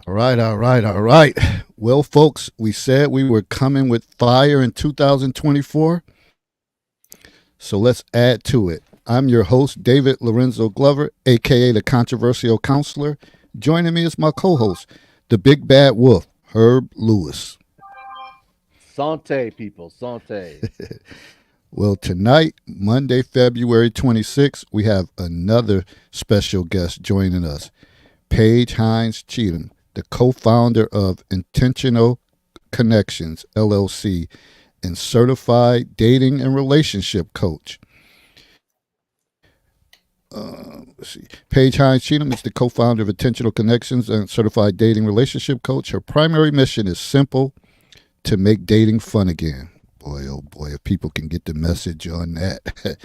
All right, all right, all right. Well, folks, we said we were coming with fire in 2024, so let's add to it. I'm your host, David Lorenzo Glover, aka the Controversial Counselor. Joining me is my co host, the Big Bad Wolf, Herb Lewis. Sante, people, sante. Well, tonight, Monday, February 26th, we have another special guest joining us, Paige Hines Cheatham, the co founder of Intentional Connections, LLC, and certified dating and relationship coach. Let's see. Paige Hines Cheatham is the co founder of Intentional Connections and certified dating relationship coach. Her primary mission is simple: to make dating fun again. Boy, oh boy, if people can get the message on that.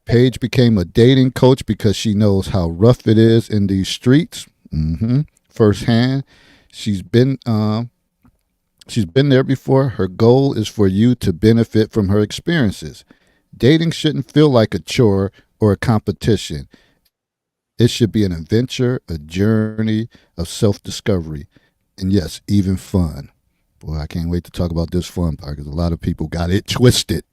Paige became a dating coach because she knows how rough it is in these streets, firsthand. She's been she's been there before. Her goal is for you to benefit from her experiences. Dating shouldn't feel like a chore or a competition. It should be an adventure, a journey of self discovery, and yes, even fun. Boy, I can't wait to talk about this fun part because a lot of people got it twisted.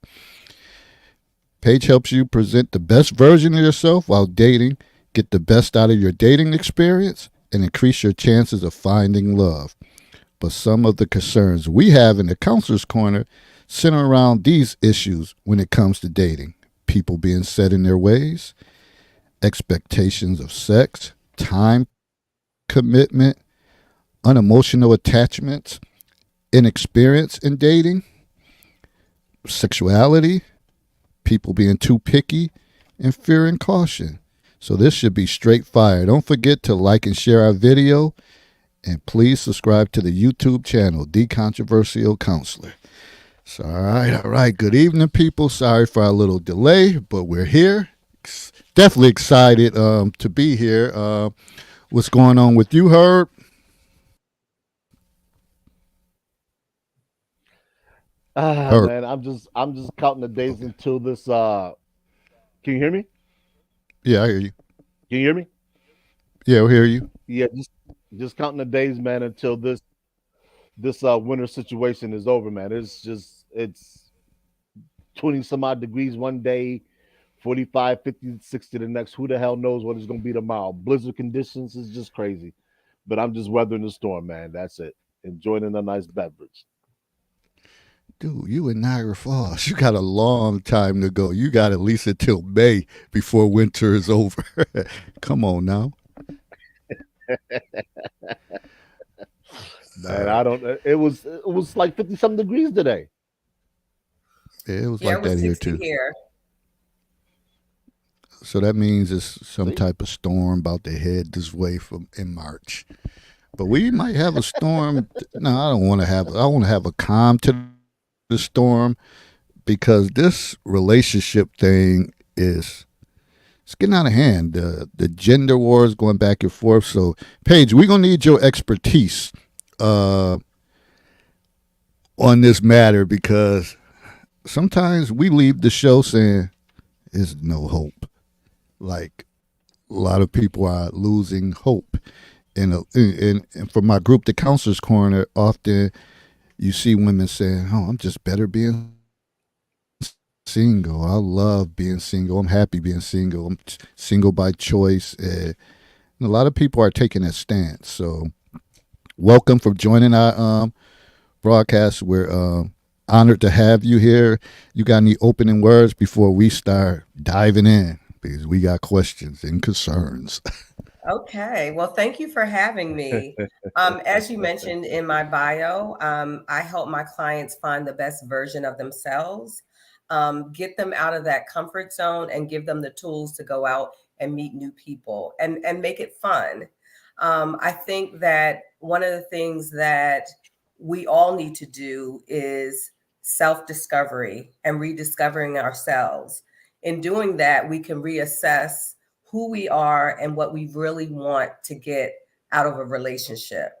Paige helps you present the best version of yourself while dating, get the best out of your dating experience, and increase your chances of finding love. But some of the concerns we have in the counselor's corner center around these issues when it comes to dating: people being set in their ways, expectations of sex, time commitment, unemotional attachments, inexperience in dating, sexuality, people being too picky, and fear and caution. So this should be straight fire. Don't forget to like and share our video, and please subscribe to the YouTube channel, The Controversial Counselor. So, all right, all right. Good evening, people. Sorry for our little delay, but we're here. Definitely excited to be here. What's going on with you, Herb? Herb. Man, I'm just counting the days Okay. until this. Can you hear me? Yeah, I hear you. Can you hear me? Yeah, I hear you. Yeah, just counting the days, man, until this winter situation is over, man. It's 20 some odd degrees one day, 45, 50, 60 the next. Who the hell knows what it's gonna be tomorrow? Blizzard conditions is just crazy. But I'm just weathering the storm, man. That's it. Enjoying a nice beverage. Dude, you in Niagara Falls. You got a long time to go. You got at least until May before winter is over. Come on now. Man, Uh, I don't. It was like 50 something degrees today. yeah, it was Yeah, like it was that here 60 too. here. So that means it's some See, type of storm about to head this way from in March. But we might have a storm. No, I don't want to have. I want to have a calm to the storm because this relationship thing is it's getting out of hand. The gender wars going back and forth. So, Paige, we're gonna need your expertise uh, on this matter because sometimes we leave the show saying there's no hope. Like a lot of people are losing hope. And for my group, the Counselors Corner, often you see women saying, "Oh, I'm just better being single. I love being single. I'm happy being single. I'm single by choice." And a lot of people are taking that stance. So, welcome for joining our broadcast. We're honored to have you here. You got any opening words before we start diving in? Because we got questions and concerns. Okay. Well, thank you for having me. As you mentioned in my bio, I help my clients find the best version of themselves, get them out of that comfort zone, and give them the tools to go out and meet new people and make it fun. I think that one of the things that we all need to do is self discovery and rediscovering ourselves. In doing that, we can reassess who we are and what we really want to get out of a relationship.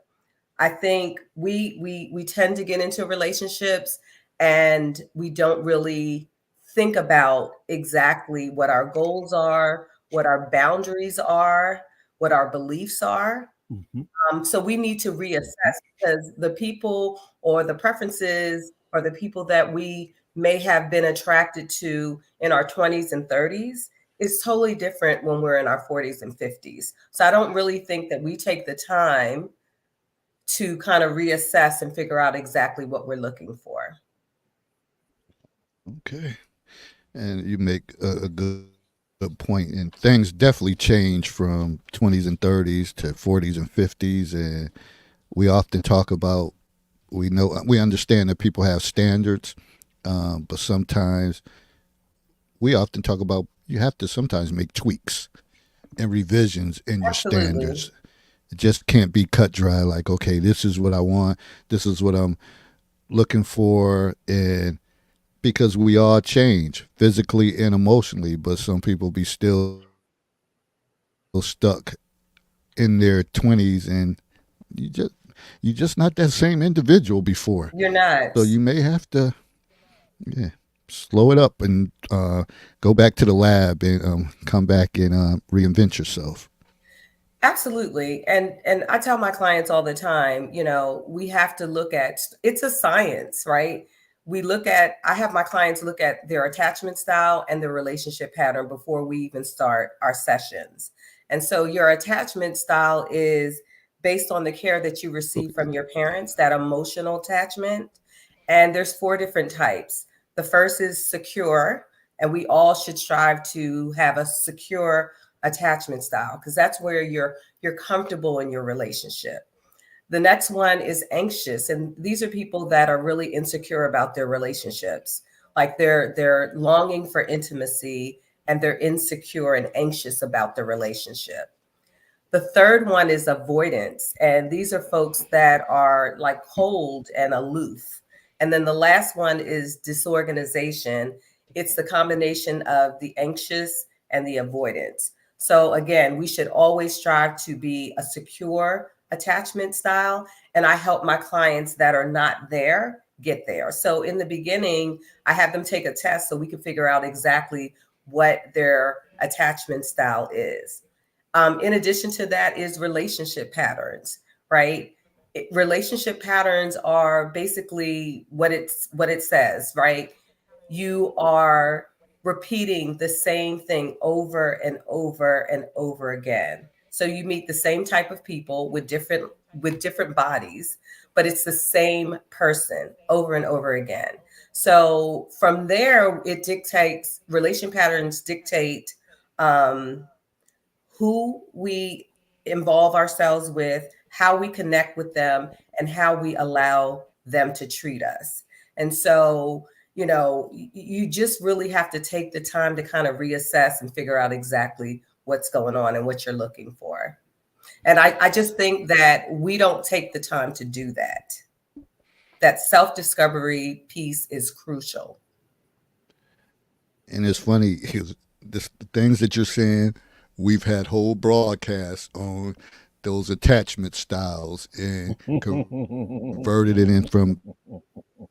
I think we tend to get into relationships and we don't really think about exactly what our goals are, what our boundaries are, what our beliefs are. Mhm. So we need to reassess Mhm. because the people or the preferences or the people that we may have been attracted to in our 20s and 30s is totally different when we're in our 40s and 50s. So I don't really think that we take the time to kind of reassess and figure out exactly what we're looking for. Okay. And you make a good point. And things definitely change from 20s and 30s to 40s and 50s. And we often talk about, we understand that people have standards, but sometimes we often talk about you have to sometimes make tweaks and revisions in your Absolutely. standards. It just can't be cut dry like, okay, this is what I want, this is what I'm looking for, and because we all change physically and emotionally, but some people be still stuck in their 20s and you just you're just not that same individual before. So you You're may have not. to, yeah, slow it up and go back to the lab and come back and reinvent yourself. Absolutely. And I tell my clients all the time, we have to look at it's a science, right? We look at I have my clients look at their attachment style and their relationship pattern before we even start our sessions. And so your attachment style is based on the care that you receive from your parents, that emotional attachment. And there's four different types. The first is secure, and we all should strive to have a secure attachment style because that's where you're comfortable in your relationship. The next one is anxious, and these are people that are really insecure about their relationships. Like they're longing for intimacy and they're insecure and anxious about the relationship. The third one is avoidance. And these are folks that are like cold and aloof. And then the last one is disorganization. It's the combination of the anxious and the avoidance. So, again, we should always strive to be a secure attachment style. And I help my clients that are not there get there. So, in the beginning, I have them take a test so we can figure out exactly what their attachment style is. In addition to that is relationship patterns, right? Relationship patterns are basically what it says, right? You are repeating the same thing over and over and over again. So you meet the same type of people with different bodies, but it's the same person over and over again. So from there, it dictates relation patterns dictate um, who we involve ourselves with, how we connect with them, and how we allow them to treat us. And so, you just really have to take the time to kind of reassess and figure out exactly what's going on and what you're looking for. And I just think that we don't take the time to do that. That self discovery piece is crucial. And it's funny, the things that you're saying, we've had whole broadcasts on those attachment styles and converted it in from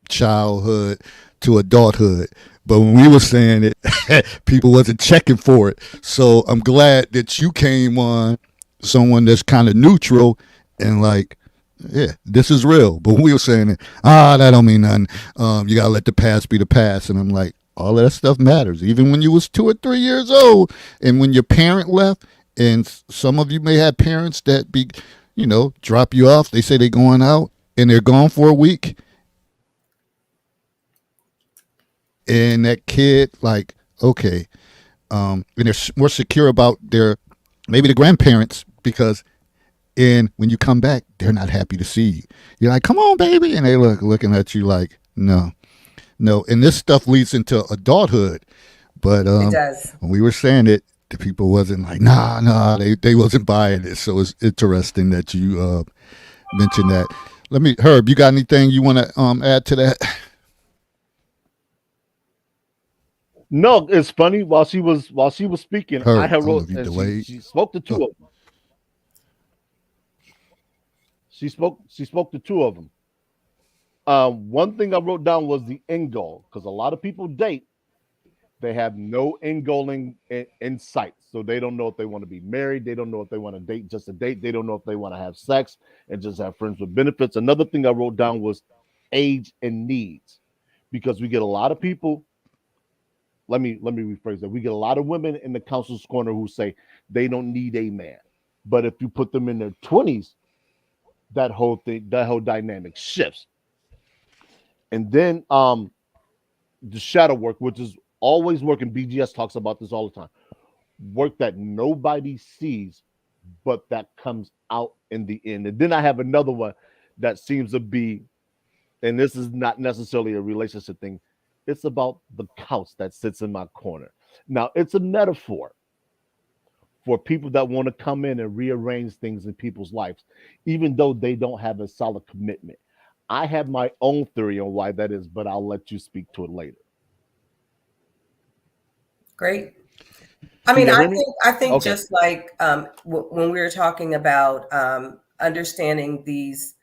childhood to adulthood. But when we were saying it, people wasn't checking for it. So I'm glad that you came on, someone that's kind of neutral and like, yeah, this is real. But when we were saying it, that don't mean nothing. You gotta let the past be the past. And I'm like, all of that stuff matters. Even when you was 2 or 3 years old, and when your parent left, and some of you may have parents that be, drop you off. They say they're going out and they're gone for a week, and that kid like, okay, and they're more secure about their maybe the grandparents because and when you come back they're not happy to see you. You're like, come on baby, and they looking at you like, no, no. And this stuff leads into adulthood, but It does. when we were saying it, the people wasn't like, nah, they wasn't buying it. So it's interesting that you mentioned that. Let me, Herb, you got anything you want to add to that? No, it's funny. While she was speaking, I Herb, had I don't know wrote, if you and she delayed. she spoke to two Oh, of them. She spoke to two of them. One thing I wrote down was the end goal, because a lot of people date, they have no end goal in sight. So they don't know if they want to be married. They don't know if they want to date just a date. They don't know if they want to have sex and just have friends with benefits. Another thing I wrote down was age and needs, because we get a lot of people. Let me rephrase that. We get a lot of women in the counsel's corner who say they don't need a man, but if you put them in their 20s, that whole dynamic shifts. And then the shadow work, which is always working. BGS talks about this all the time. Work that nobody sees, but that comes out in the end. And then I have another one that seems to be, and this is not necessarily a relationship thing. It's about the couch that sits in my corner. Now, it's a metaphor for people that want to come in and rearrange things in people's lives, even though they don't have a solid commitment. I have my own theory on why that is, but I'll let you speak to it later. Great. I Can mean, you hear me? I think Okay. just like when we were talking about understanding these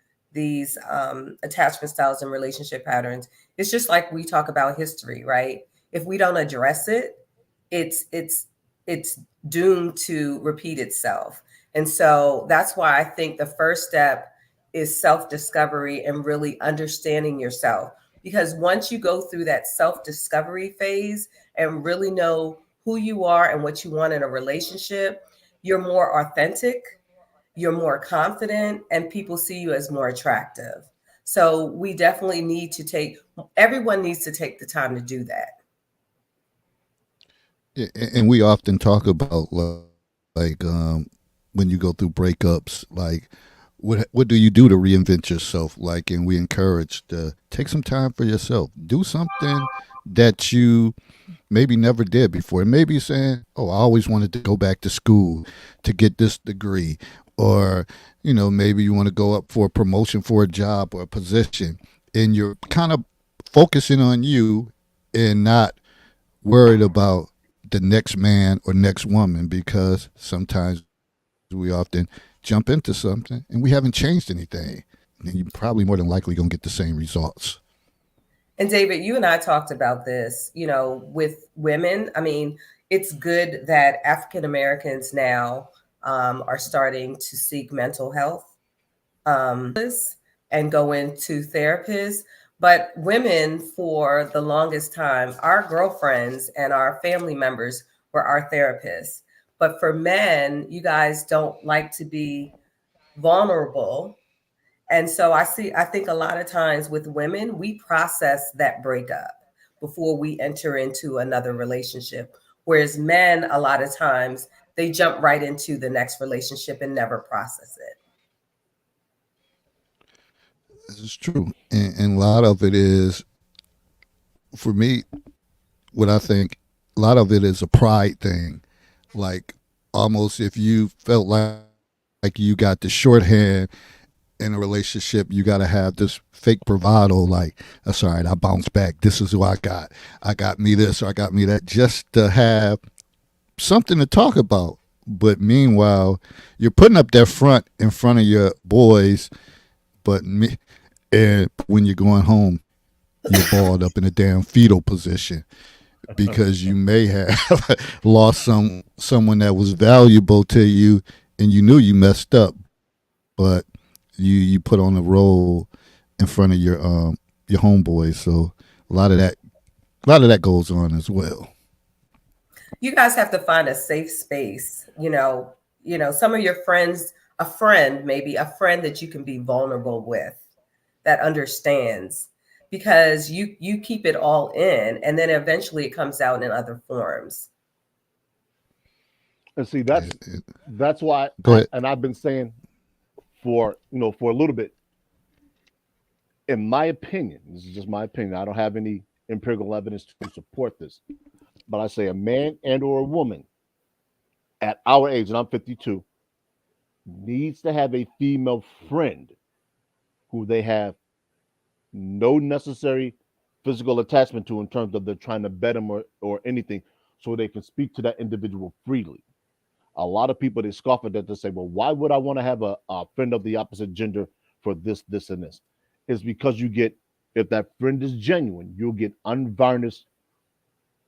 attachment styles and relationship patterns, it's just like we talk about history, right? If we don't address it, it's it's doomed to repeat itself. And so that's why I think the first step is self-discovery and really understanding yourself. Because once you go through that self-discovery phase and really know who you are and what you want in a relationship, you're more authentic, you're more confident, and people see you as more attractive. So we definitely need to everyone needs to take the time to do that. And we often talk about like when you go through breakups, like what do you do to reinvent yourself? Like, and we encourage to take some time for yourself. Do something that you maybe never did before. And maybe you're saying, "Oh, I always wanted to go back to school to get this degree," or maybe you want to go up for a promotion for a job or a position, and you're kind of focusing on you and not worried about the next man or next woman, because sometimes we often jump into something and we haven't changed anything. And you're probably more than likely going to get the same results. And David, you and I talked about this, with women. I mean, it's good that African Americans now are starting to seek mental health and go into therapists. But women, for the longest time, our girlfriends and our family members were our therapists. But for men, you guys don't like to be vulnerable. And so I think a lot of times with women, we process that breakup before we enter into another relationship. Whereas men, a lot of times, they jump right into the next relationship and never process it. This is true. And a lot of it is, for me, what I think, a lot of it is a pride thing. Like, almost if you felt like you got the shorthand in a relationship, you got to have this fake bravado, like, that's all right, I bounce back. This is who I got. I got me this or I got me that, just to have something to talk about. But meanwhile, you're putting up that front in front of your boys, but and when you're going home, you're balled up in a damn fetal position because you may have lost someone that was valuable to you, and you knew you messed up, but you put on a role in front of your homeboys. So a lot of that a lot of that goes on as well. You guys have to find a safe space, some of your friends, maybe a friend that you can be vulnerable with, that understands, because you keep it all in and then eventually it comes out in other forms. And see, It, it, that's why Go ahead. I've been saying for a little bit, in my opinion, this is just my opinion. I don't have any empirical evidence to support this, but I say a man and or a woman at our age, and I'm 52, needs to have a female friend who they have no necessary physical attachment to, in terms of they're trying to bet them or anything, so they can speak to that individual freely. A lot of people, they scoff at that, to say, well, why would I want to have a friend of the opposite gender for this and this? It's because you get, if that friend is genuine, you'll get unvarnished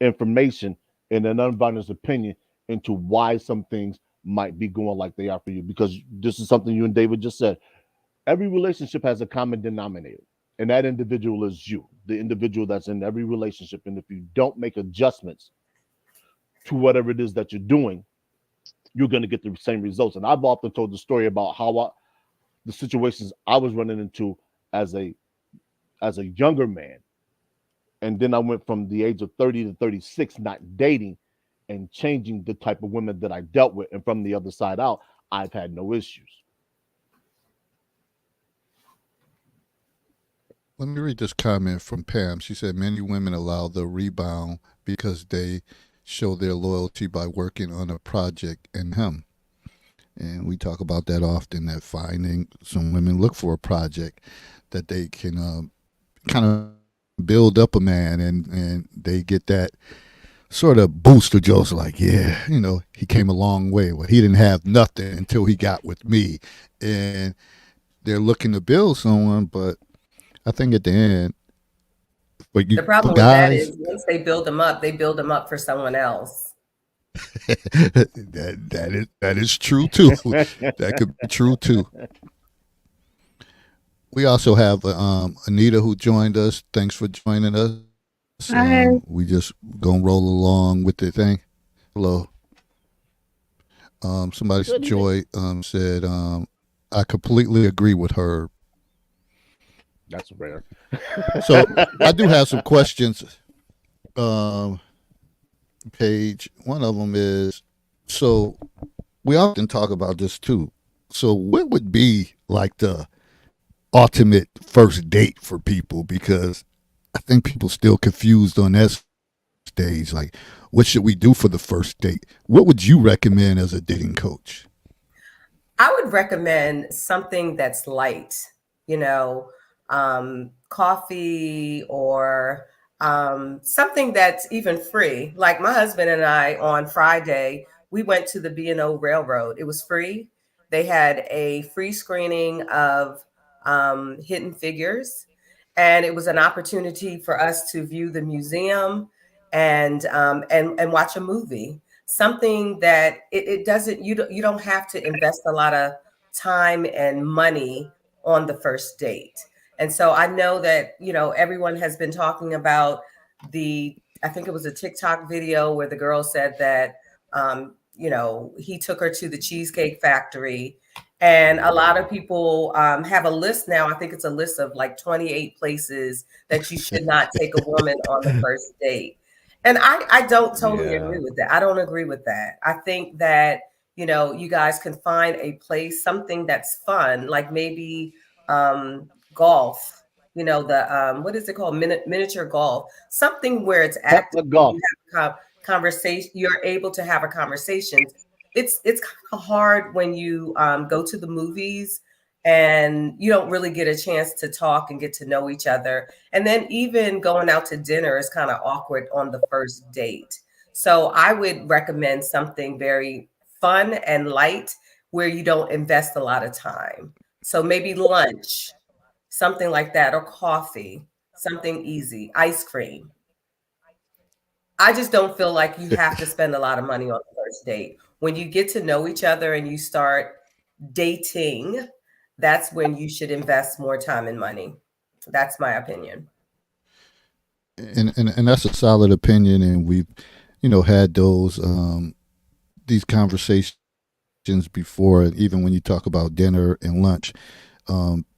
information and an unvarnished opinion, into why some things might be going like they are for you. Because this is something you and David just said. Every relationship has a common denominator, and that individual is you, the individual that's in every relationship. And if you don't make adjustments to whatever it is that you're doing, you're going to get the same results. And I've often told the story about how the situations I was running into as a younger man, and then I went from the age of 30 to 36 not dating and changing the type of women that I dealt with. And from the other side out, I've had no issues. Let me read this comment from Pam. She said, many women allow the rebound because they show their loyalty by working on a project and him. And we talk about that often, that finding some women look for a project that they can kind of build up a man, and they get that sort of booster Joe's like, yeah, he came a long way. Well, he didn't have nothing until he got with me. And they're looking to build someone, but I think at the end, the problem with that is once they build them up for someone else. that is true too. That could be true too. We also have Anita who joined us. Thanks for joining us. We just gonna roll along with the thing. Hello. Somebody, Joy, said, I completely agree with her. That's rare. So I do have some questions, Paige. One of them is, so we often talk about this too. So what would be like the ultimate first date for people? Because I think people still confused on that stage. Like, what should we do for the first date? What would you recommend as a dating coach? I would recommend something that's light, coffee or something that's even free. Like my husband and I on Friday, we went to the B&O Railroad. It was free. They had a free screening of Hidden Figures, and it was an opportunity for us to view the museum and watch a movie. Something that it doesn't, you don't have to invest a lot of time and money on the first date. And so I know that, everyone has been talking about I think it was a TikTok video where the girl said that, he took her to the Cheesecake Factory. And a lot of people have a list now. I think it's a list of like 28 places that you should not take a woman on the first date. And I don't totally agree with that. I don't agree with that. I think that, you guys can find a place, something that's fun, like maybe golf, what is it called? Miniature golf, something where it's active. Golf. You have conversation. You're able to have a conversation. It's kind of hard when you go to the movies and you don't really get a chance to talk and get to know each other. And then even going out to dinner is kind of awkward on the first date. So I would recommend something very fun and light where you don't invest a lot of time. So maybe lunch, something like that, or coffee, something easy, ice cream. I just don't feel like you have to spend a lot of money on the first date. When you get to know each other and you start dating, that's when you should invest more time and money. That's my opinion. And that's a solid opinion. And we've, had these conversations before, even when you talk about dinner and lunch.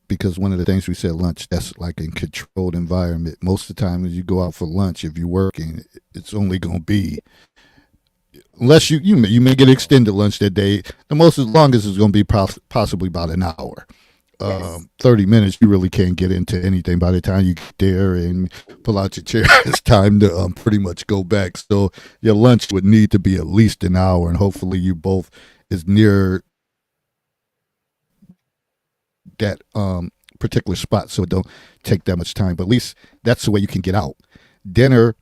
Because one of the things we said, lunch, that's like a controlled environment. Most of the time, when you go out for lunch, if you're working, it's only going to be, unless you may get extended lunch that day. The longest is going to be possibly about an hour. Yes. 30 minutes, you really can't get into anything. By the time you get there and pull out your chair, it's time to pretty much go back. So your lunch would need to be at least an hour, and hopefully you both is near that particular spot, so it don't take that much time. But at least that's the way you can get out. Dinner,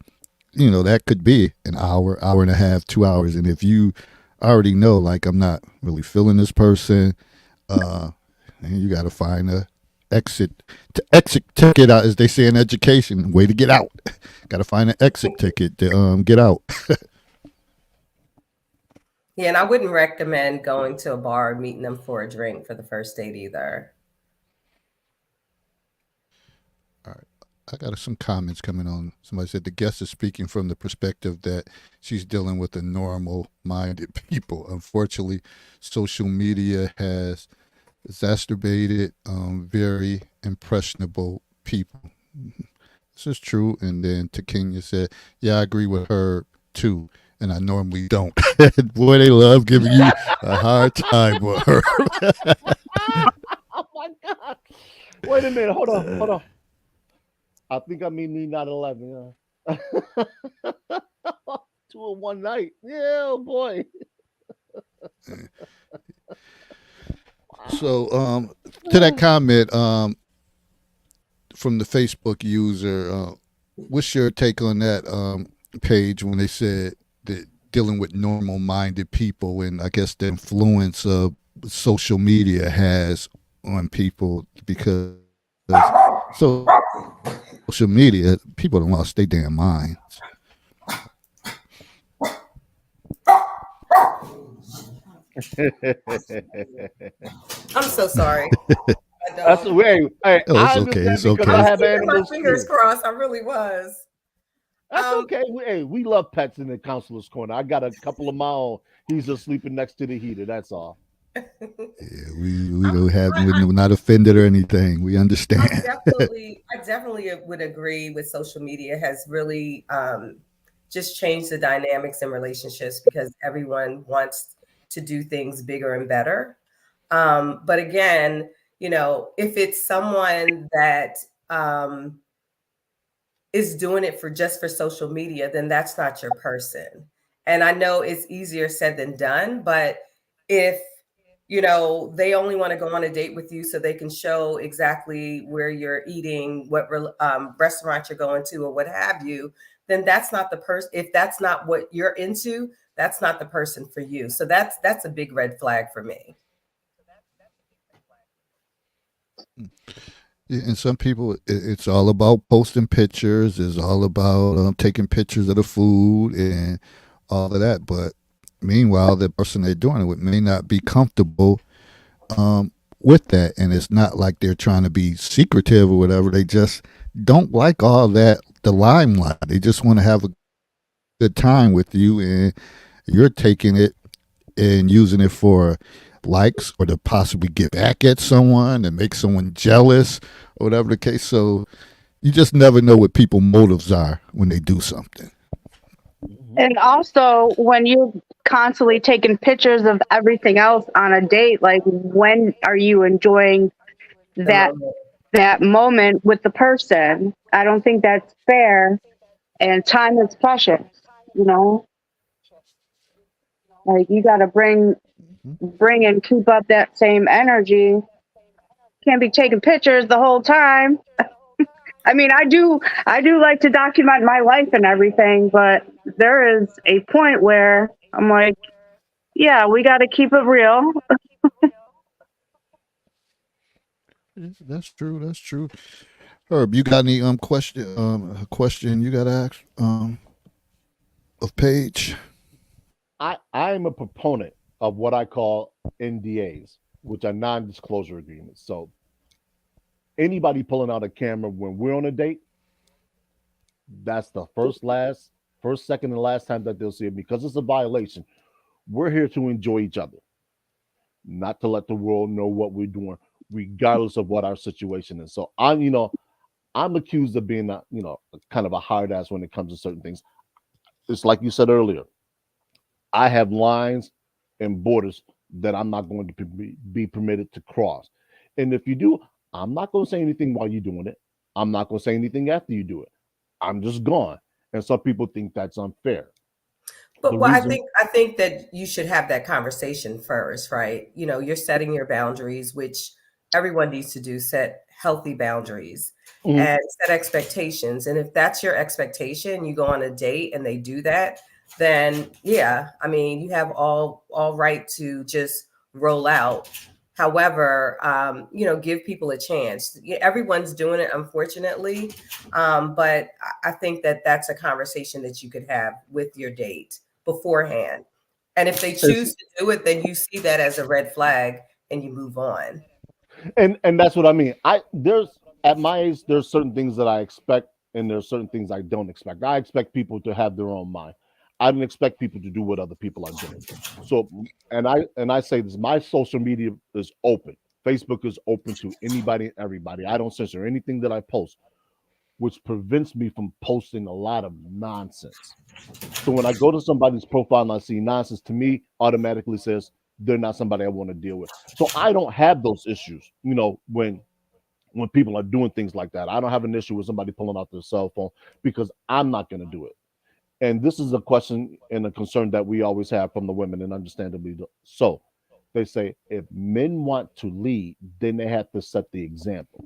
that could be an hour, hour and a half, 2 hours. And if you already know, like, I'm not really feeling this person, you got to find a exit ticket out, as they say in education, way to get out. Got to find an exit ticket to get out. Yeah, and I wouldn't recommend going to a bar or meeting them for a drink for the first date either. All right. I got some comments coming on. Somebody said the guest is speaking from the perspective that she's dealing with the normal minded people. Unfortunately, social media has exacerbated very impressionable people. This is true. And then Takenya said, yeah, I agree with her too. And I normally don't. Boy, they love giving you a hard time, boy. Oh my God. Wait a minute. Hold on. I think I mean need not 11. Yeah. Two in one night. Yeah, oh boy. So, to that comment from the Facebook user, what's your take on that, Paige, when they said that dealing with normal-minded people and I guess the influence of social media has on people because social media, people have lost their damn minds. I'm so sorry. I That's don't. hey, Oh, it's I okay. understand It's because I I was okay. have keeping my animals fingers too. crossed. I really was. That's Um, okay. We love pets in the counselor's corner. I got a couple of my own. He's just sleeping next to the heater. That's all. Yeah, we don't have, we're not offended or anything. We understand. I definitely would agree with social media has really just changed the dynamics in relationships because everyone wants to do things bigger and better. But again, if it's someone that is doing it for just for social media, then that's not your person. And I know it's easier said than done, but if they only want to go on a date with you so they can show exactly where you're eating, what restaurant you're going to, or what have you, then that's not the person. If that's not what you're into, that's not the person for you. So that's a big red flag for me. Yeah, and some people, it's all about posting pictures. It's all about taking pictures of the food and all of that. But meanwhile, the person they're doing it with may not be comfortable with that, and it's not like they're trying to be secretive or whatever. They just don't like all that, the limelight. They just want to have a good time with you, and you're taking it and using it for likes or to possibly get back at someone and make someone jealous or whatever the case. So you just never know what people's motives are when they do something. And also, when you're constantly taking pictures of everything else on a date, like when are you enjoying The that moment. that moment with the person? I don't think that's fair. And time is precious, you know. Like you got to bring and keep up that same energy. Can't be taking pictures the whole time. I mean, I do like to document my life and everything, but there is a point where I'm like, yeah, we got to keep it real. That's true. That's true. Herb, you got any question you got to ask of Paige? I am a proponent of what I call NDAs, which are non-disclosure agreements. So anybody pulling out a camera when we're on a date, that's the first, second, and last time that they'll see it because it's a violation. We're here to enjoy each other, not to let the world know what we're doing, regardless of what our situation is. So I'm accused of being kind of a hard ass when it comes to certain things. It's like you said earlier. I have lines and borders that I'm not going to be permitted to cross. And if you do, I'm not going to say anything while you're doing it. I'm not going to say anything after you do it. I'm just gone. And some people think that's unfair. The But well, reason, I think that you should have that conversation first, right? You're setting your boundaries, which everyone needs to do, set healthy boundaries Mhm. and set expectations. And if that's your expectation, you go on a date and they do that, then yeah, I mean, you have all right to just roll out. However, give people a chance. Everyone's doing it, unfortunately, but I think that that's a conversation that you could have with your date beforehand. And if they choose to do it, then you see that as a red flag and you move on. And that's what I mean. There's at my age, there's certain things that I expect, and there's certain things I don't expect. I expect people to have their own mind. I don't expect people to do what other people are doing. So, and I say this: my social media is open. Facebook is open to anybody and everybody. I don't censor anything that I post, which prevents me from posting a lot of nonsense. So when I go to somebody's profile and I see nonsense, to me, automatically says they're not somebody I want to deal with. So I don't have those issues, when people are doing things like that. I don't have an issue with somebody pulling out their cell phone because I'm not going to do it. And this is a question and a concern that we always have from the women, and understandably so. They say if men want to lead, then they have to set the example.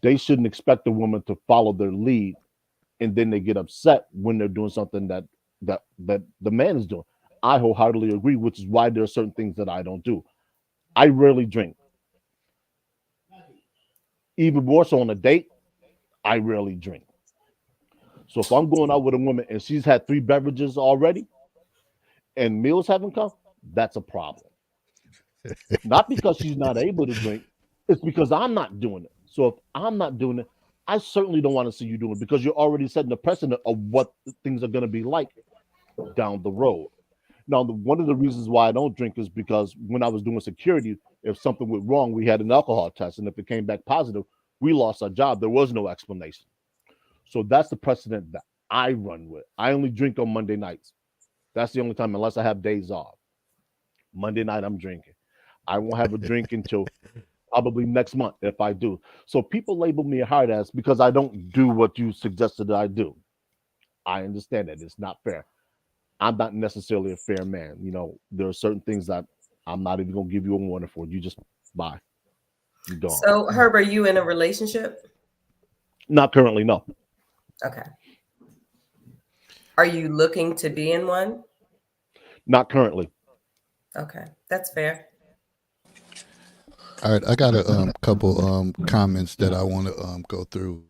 They shouldn't expect a woman to follow their lead, and then they get upset when they're doing something that the man is doing. I wholeheartedly agree, which is why there are certain things that I don't do. I rarely drink. Even more so on a date, I rarely drink. So if I'm going out with a woman and she's had 3 beverages already and meals haven't come, that's a problem. Not because she's not able to drink, it's because I'm not doing it. So if I'm not doing it, I certainly don't want to see you doing it because you're already setting the precedent of what things are going to be like down the road. Now, one of the reasons why I don't drink is because when I was doing security, if something went wrong, we had an alcohol test, and if it came back positive, we lost our job. There was no explanation. So that's the precedent that I run with. I only drink on Monday nights. That's the only time, unless I have days off. Monday night, I'm drinking. I won't have a drink until probably next month if I do. So people label me a hard ass because I don't do what you suggested that I do. I understand that it's not fair. I'm not necessarily a fair man. There are certain things that I'm not even gonna give you a warning for. You just bye. You gone. So, Herb, are you in a relationship? Not currently, no. Okay. Are you looking to be in one? Not currently. Okay, that's fair. All right, I got a couple comments that I want to go through.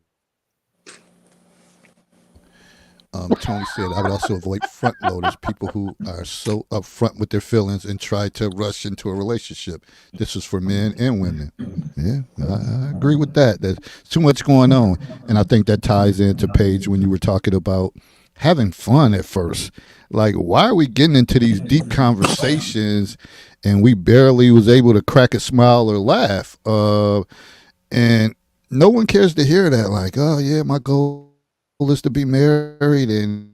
Tony said, I would also avoid front loaders, people who are so upfront with their feelings and try to rush into a relationship. This is for men and women. Yeah, I agree with that. There's too much going on. And I think that ties into Paige when you were talking about having fun at first. Like, why are we getting into these deep conversations and we barely was able to crack a smile or laugh? And no one cares to hear that. Like, oh, yeah, my goal is to be married, and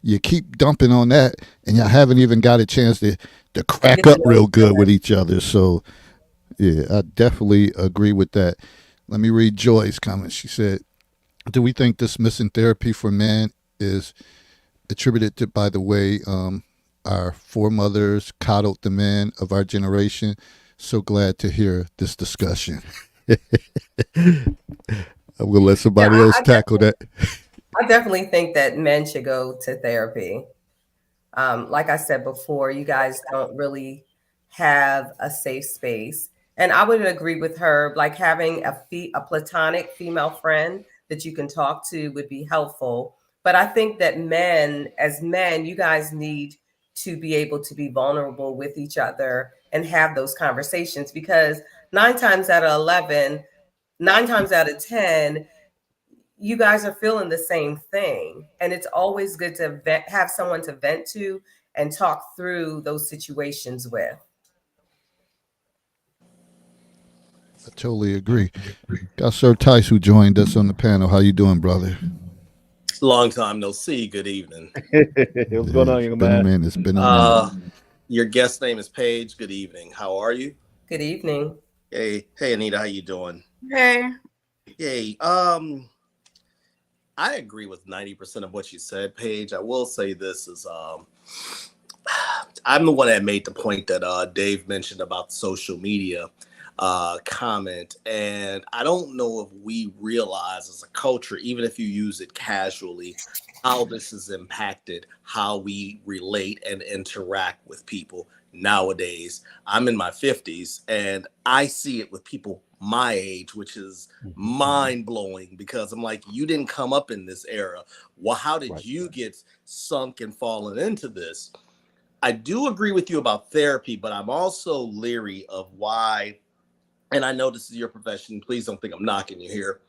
you keep dumping on that, and y'all haven't even got a chance to crack up real good with each other. So, yeah, I definitely agree with that. Let me read Joy's comment. She said, do we think this missing therapy for men is attributed to, by the way, our foremothers coddled the men of our generation? So glad to hear this discussion. I'm going to let somebody else tackle that. I definitely think that men should go to therapy. Like I said before, you guys don't really have a safe space. And I would agree with her, like having a platonic female friend that you can talk to would be helpful. But I think that as men, you guys need to be able to be vulnerable with each other and have those conversations, because 9 times out of 10, you guys are feeling the same thing. And it's always good to have someone to vent to and talk through those situations with. I totally agree. Got Sir Tice who joined us on the panel. How you doing, brother? Long time no see. Good evening. What's going on, young man? It's been a minute. Your guest name is Paige. Good evening. How are you? Good evening. Hey, Anita. How you doing? Hey. Hey. I agree with 90% of what you said, Paige. I will say this is I'm the one that made the point that Dave mentioned about social media comment. And I don't know if we realize as a culture, even if you use it casually, how this has impacted how we relate and interact with people nowadays. I'm in my 50s and I see it with people my age, which is mind-blowing, because I'm like, you didn't come up in this era. Well, how did you get sunk and fallen into this? I do agree with you about therapy, but I'm also leery of why, and I know this is your profession. Please don't think I'm knocking you here.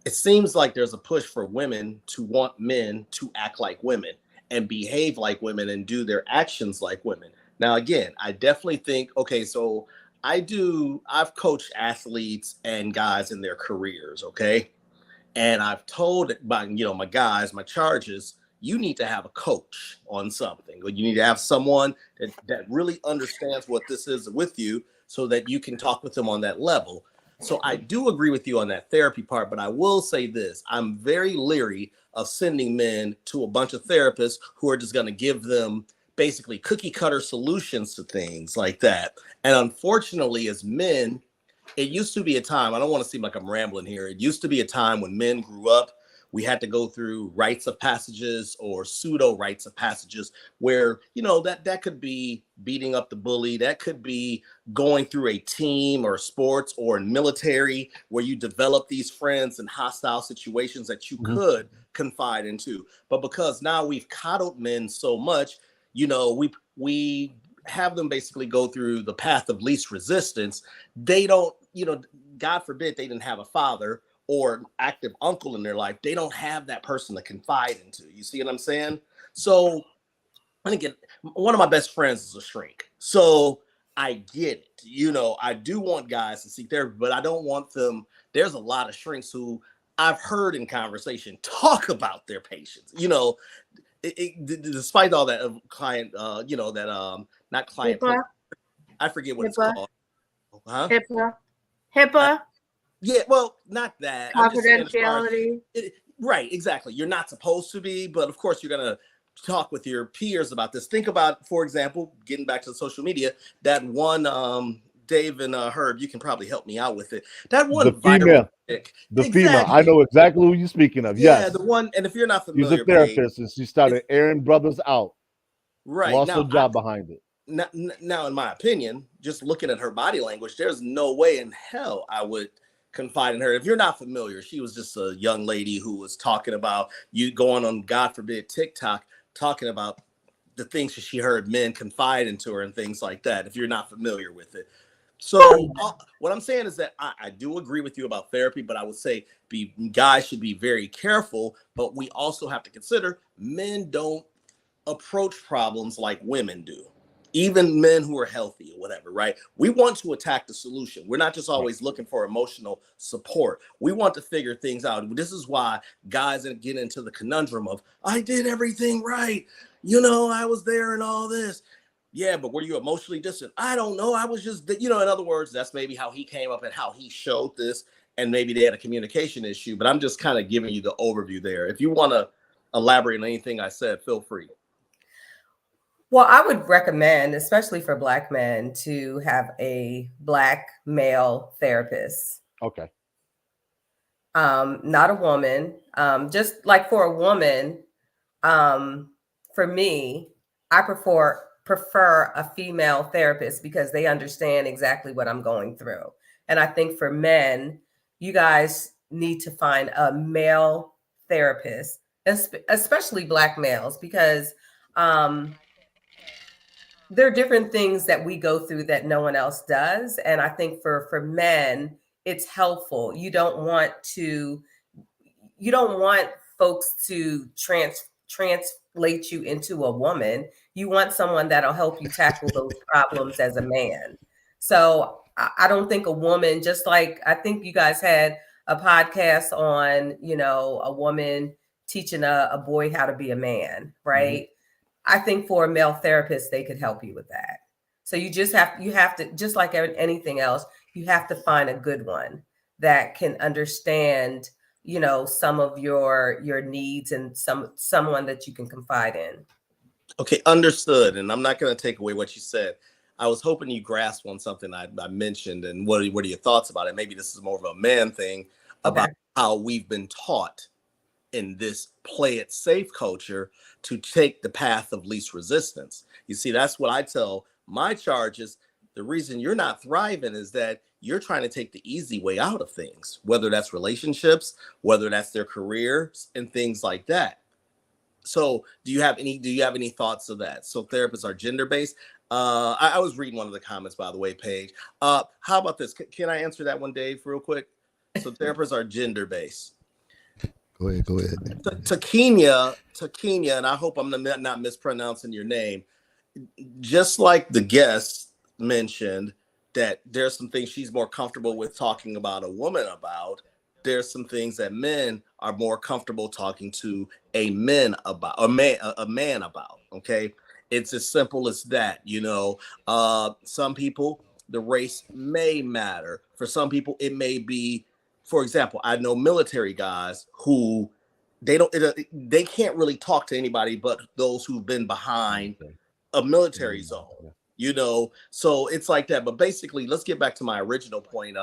It seems like there's a push for women to want men to act like women and behave like women and do their actions like women. Now, again, I definitely think, okay, so I've coached athletes and guys in their careers, okay? And I've told my guys, my charges, you need to have a coach on something. Or you need to have someone that really understands what this is with you so that you can talk with them on that level. So I do agree with you on that therapy part, but I will say this. I'm very leery of sending men to a bunch of therapists who are just going to give them basically cookie cutter solutions to things like that. And unfortunately, as men, it used to be a time, I don't want to seem like I'm rambling here. It used to be a time when men grew up, we had to go through rites of passages or pseudo rites of passages where, that could be beating up the bully. That could be going through a team or sports or in military where you develop these friends in hostile situations that you could confide into. But because now we've coddled men so much, we have them basically go through the path of least resistance. They don't, God forbid they didn't have a father or an active uncle in their life. They don't have that person to confide into. You see what I'm saying? So, and again, one of my best friends is a shrink. So I get it. I do want guys to seek therapy, but I don't want them. There's a lot of shrinks who I've heard in conversation talk about their patients. Despite all that client, not client, HIPAA, I forget what it's HIPAA, called. Huh? HIPAA, Yeah, well, not that. I'm just saying as far as confidentiality. right, exactly. You're not supposed to be, but of course you're gonna talk with your peers about this. Think about, for example, getting back to the social media, that one Dave and Herb, you can probably help me out with it. That The one viral female, chick. the female. I Exactly. know exactly who you're speaking of. Yeah, Yes, the one, and if you're not she's a familiar, Paige, therapist, and she started airing brothers out. right. Lost her job behind it. Now, in my opinion, just looking at her body language, there's no way in hell I would confide in her. If you're not familiar, she was just a young lady who was talking about you going on, God forbid, TikTok, talking about the things that she heard men confide into her and things like that, if you're not familiar with it. So what I'm saying is that I do agree with you about therapy, but I would say guys should be very careful, but we also have to consider men don't approach problems like women do, even men who are healthy or whatever, right? We want to attack the solution. We're not just always looking for emotional support. We want to figure things out. This is why guys get into the conundrum of, I did everything right. I was there and all this. Yeah, but were you emotionally distant? I don't know. I was just, in other words, that's maybe how he came up and how he showed this. And maybe they had a communication issue, but I'm just kind of giving you the overview there. If you want to elaborate on anything I said, feel free. Well, I would recommend, especially for Black men, to have a Black male therapist. Okay. Not a woman. Just like for a woman, for me, I prefer a female therapist because they understand exactly what I'm going through. And I think for men, you guys need to find a male therapist, especially Black males, because there are different things that we go through that no one else does. And I think for men, it's helpful. You don't want folks to translate you into a woman. You want someone that'll help you tackle those problems as a man. So I don't think a woman, just like I think you guys had a podcast on, a woman teaching a boy how to be a man, right? Mm-hmm. I think for a male therapist, they could help you with that. So you have to, just like anything else, you have to find a good one that can understand, some of your needs and someone that you can confide in. Okay, understood. And I'm not going to take away what you said. I was hoping you grasped on something I mentioned, and what are your thoughts about it? Maybe this is more of a man thing about how we've been taught in this play it safe culture to take the path of least resistance. You see, that's what I tell my charges. The reason you're not thriving is that you're trying to take the easy way out of things, whether that's relationships, whether that's their careers and things like that. So do you have any thoughts of that? So therapists are gender based. I was reading one of the comments, by the way, Paige. How about this? Can I answer that one, Dave, real quick? So therapists are gender based. Go ahead. To Kenya, and I hope I'm not mispronouncing your name. Just like the guest mentioned that there's some things she's more comfortable with talking about a woman about, there's some things that men are more comfortable talking to a man about. Okay, it's as simple as that. Some people, the race may matter. For some people, it may be. For example, I know military guys who they can't really talk to anybody but those who've been behind a military zone. So it's like that. But basically, let's get back to my original point,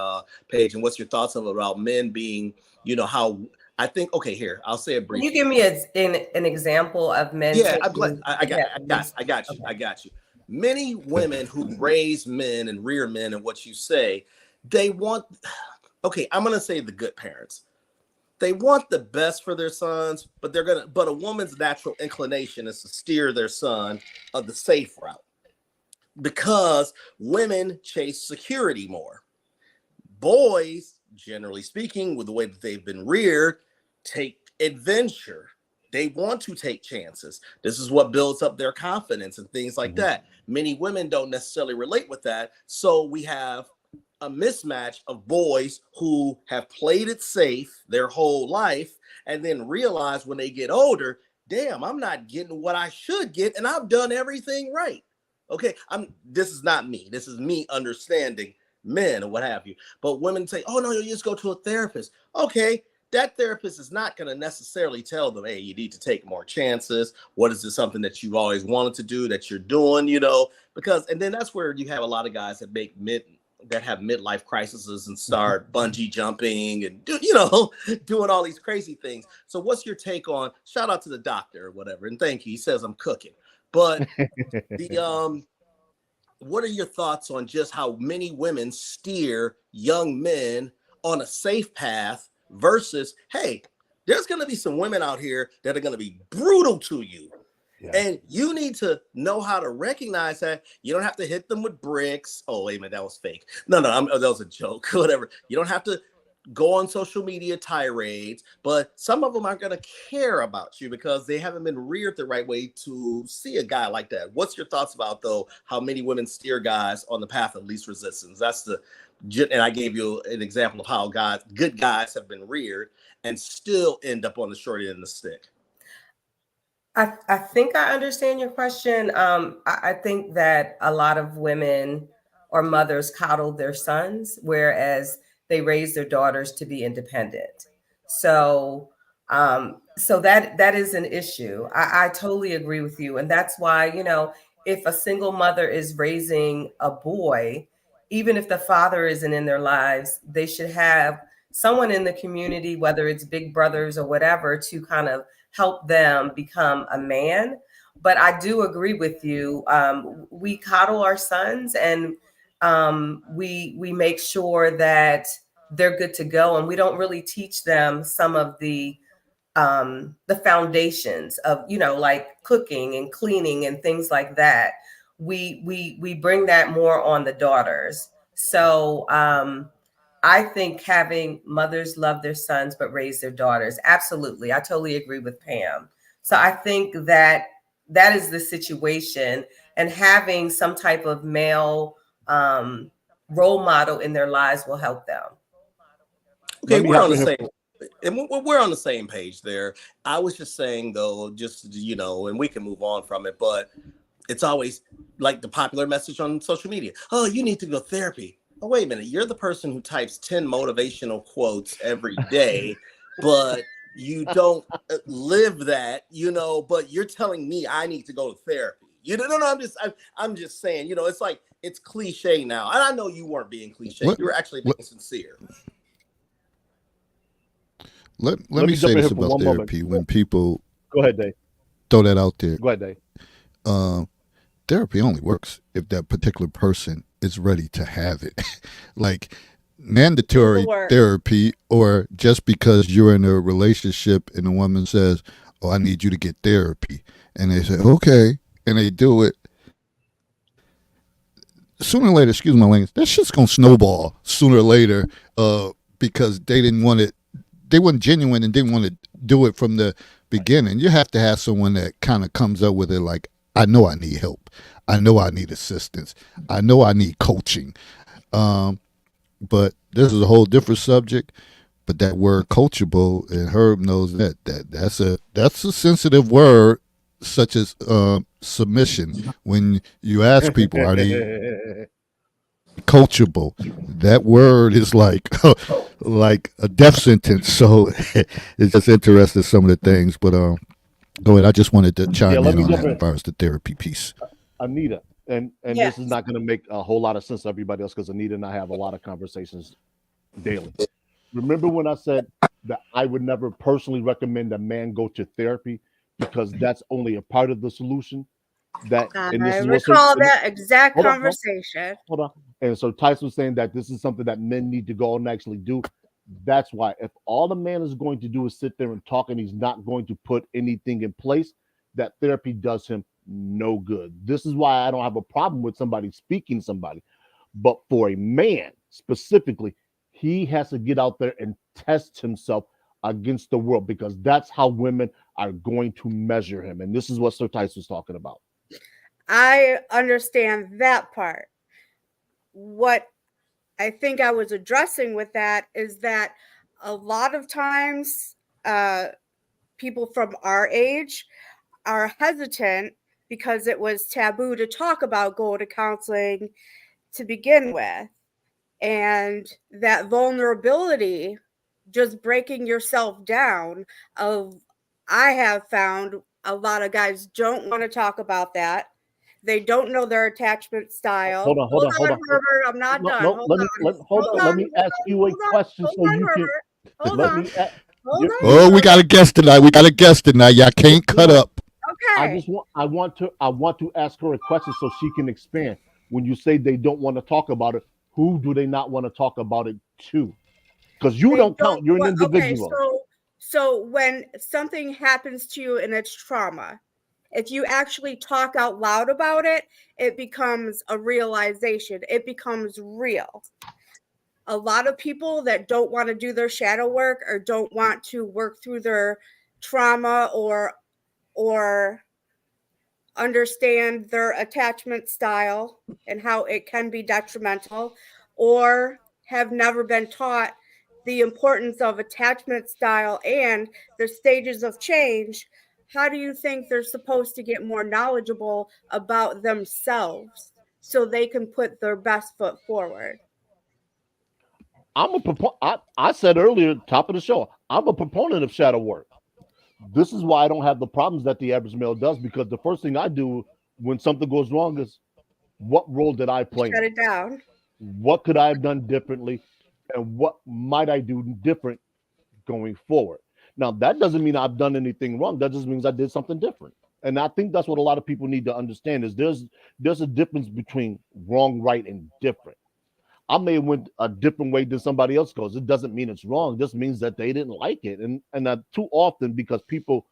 Paige, and what's your thoughts about men being, how I think, okay, here, I'll say it Can briefly. you give me an example of men? Yeah, I got you. Many women who raise men and rear men, and what you say, they want, okay, I'm gonna say the good parents. They want the best for their sons, but a woman's natural inclination is to steer their son of the safe route, because women chase security more. Boys, generally speaking, with the way that they've been reared, take adventure. They want to take chances. This is what builds up their confidence and things like that. Many women don't necessarily relate with that. So we have a mismatch of boys who have played it safe their whole life and then realize when they get older, damn, I'm not getting what I should get, and I've done everything right. Okay, this is not me. This is me understanding men or what have you. But women say, oh no, you just go to a therapist. Okay, that therapist is not going to necessarily tell them, hey, you need to take more chances. What is this, something that you've always wanted to do that you're doing, and then that's where you have a lot of guys that have midlife crises and start bungee jumping and doing all these crazy things. So what's your take on, shout out to the doctor or whatever, and thank you, he says I'm cooking, but what are your thoughts on just how many women steer young men on a safe path versus, hey, there's going to be some women out here that are going to be brutal to you. Yeah. And you need to know how to recognize that. You don't have to hit them with bricks. Oh, wait a minute, that was fake. No, that was a joke, whatever. You don't have to go on social media tirades, but some of them aren't going to care about you because they haven't been reared the right way to see a guy like that. What's your thoughts about, though, how many women steer guys on the path of least resistance? And I gave you an example of how good guys have been reared and still end up on the short end of the stick. I think I understand your question. I think that a lot of women or mothers coddle their sons, whereas they raise their daughters to be independent. So that is an issue. I totally agree with you. And that's why, if a single mother is raising a boy, even if the father isn't in their lives, they should have someone in the community, whether it's big brothers or whatever, to kind of help them become a man. But I do agree with you. We coddle our sons, and we make sure that they're good to go, and we don't really teach them some of the foundations of, like cooking and cleaning and things like that. We bring that more on the daughters. So I think having mothers love their sons but raise their daughters, absolutely. I totally agree with Pam. So I think that is the situation, and having some type of male role model in their lives will help them. Okay, we're on the same page there. I was just saying, though, and we can move on from it, but it's always like the popular message on social media. Oh, you need to go to therapy. Oh, wait a minute. You're the person who types 10 motivational quotes every day, but you don't live that, but you're telling me I need to go to therapy. I'm just saying, it's like, it's cliche now. And I know you weren't being cliche. You were actually being sincere. Let me say this about therapy. When people go ahead, Dave, throw that out there. Go ahead, Dave. Therapy only works if that particular person is ready to have it. Like mandatory therapy, or just because you're in a relationship and a woman says, "Oh, I need you to get therapy," and they say, "Okay," and they do it. Sooner or later, excuse my language, that shit's gonna snowball sooner or later, because they didn't want it. They weren't genuine and didn't want to do it from the beginning. You have to have someone that kind of comes up with it like, I know I need help. I know I need assistance. I know I need coaching. But this is a whole different subject. But that word coachable, and Herb knows that's a sensitive word, such as submission. When you ask people, are they coachable? That word is like like a death sentence. So it's just interesting some of the things. But go ahead. I just wanted to Yeah, chime let in me on jump that in. as far as the therapy piece. Anita, and this is Yes. not going to make a whole lot of sense to everybody else because Anita and I have a lot of conversations daily. Remember when I said that I would never personally recommend a man go to therapy because that's only a part of the solution. That and this I is what's so recall and that exact hold on, hold, conversation. hold on. And so Tyson was saying that this is something that men need to go and actually do. That's why if all the man is going to do is sit there and talk and he's not going to put anything in place, that therapy does him no good. This is why I don't have a problem with somebody speaking to somebody. But for a man specifically, he has to get out there and test himself against the world because that's how women are going to measure him. And this is what Sir Tyson was talking about. I understand that part. What I think I was addressing with that is that a lot of times uh, people from our age are hesitant because it was taboo to talk about going to counseling to begin with. And that vulnerability, just breaking yourself down, of I have found a lot of guys don't want to talk about that. They don't know their attachment style. Hold Hold on, hold on, on. Herbert. I'm not No, done. no, Hold let me on. hold Hold on. on. Let me ask you a question Hold so on, you can Herbert. Hold let on. me. Ask, Hold you Oh, on. we got a guest tonight. We got a guest tonight. Y'all can't cut no. up. Okay. I want to ask her a question so she can expand. When you say they don't want to talk about it, who do they not want to talk about it to? Because you They don't don't count. You're an what okay, individual. so when something happens to you and it's trauma, if you actually talk out loud about it, it becomes a realization. It becomes real. A lot of people that don't want to do their shadow work or don't want to work through their trauma or understand their attachment style and how it can be detrimental, or have never been taught the importance of attachment style and the stages of change, how do you think they're supposed to get more knowledgeable about themselves so they can put their best foot forward? I said earlier, top of the show, I'm a proponent of shadow work. This is why I don't have the problems that the average male does because the first thing I do when something goes wrong is what role did I play Shut in? it down. What could I have done differently? And what might I do different going forward? Now, that doesn't mean I've done anything wrong. That just means I did something different. And I think that's what a lot of people need to understand is there's a difference between wrong, right, and different. I may have went a different way than somebody else goes. It doesn't mean it's wrong. It just means that they didn't like it. And too often because people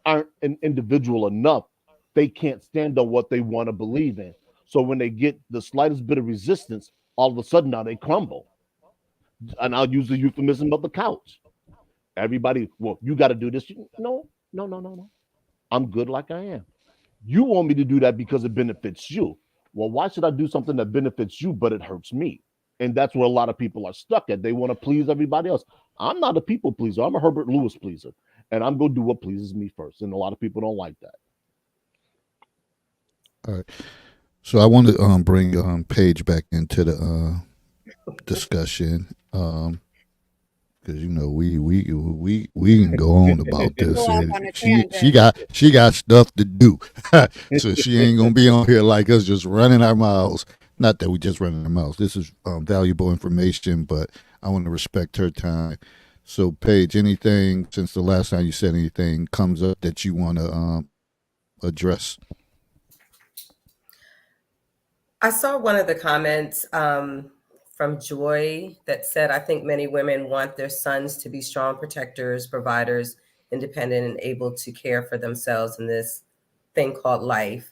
aren't an individual enough, they can't stand on what they want to believe in. So when they get the slightest bit of resistance, all of a sudden now they crumble. And I'll use the euphemism of the couch. Everybody, well, you got to do this. No, no, no, no, no. I'm good like I am. You want me to do that because it benefits you. Well, why should I do something that benefits you, but it hurts me? And that's where a lot of people are stuck at. They want to please everybody else. I'm not a people pleaser. I'm a Herbert Lewis pleaser. And I'm going to do what pleases me first. And a lot of people don't like that. All right. So I want to bring Paige back into the discussion. Because you know we can go on about Go this, off and on a she tangent. got stuff to do, so she ain't gonna be on here like us just running our mouths. Not that we just running our mouths. This is valuable information, but I want to respect her time. So Paige, anything since the last time you said anything comes up that you want to address? I saw one of the comments from Joy that said, I think many women want their sons to be strong protectors, providers, independent and able to care for themselves in this thing called life.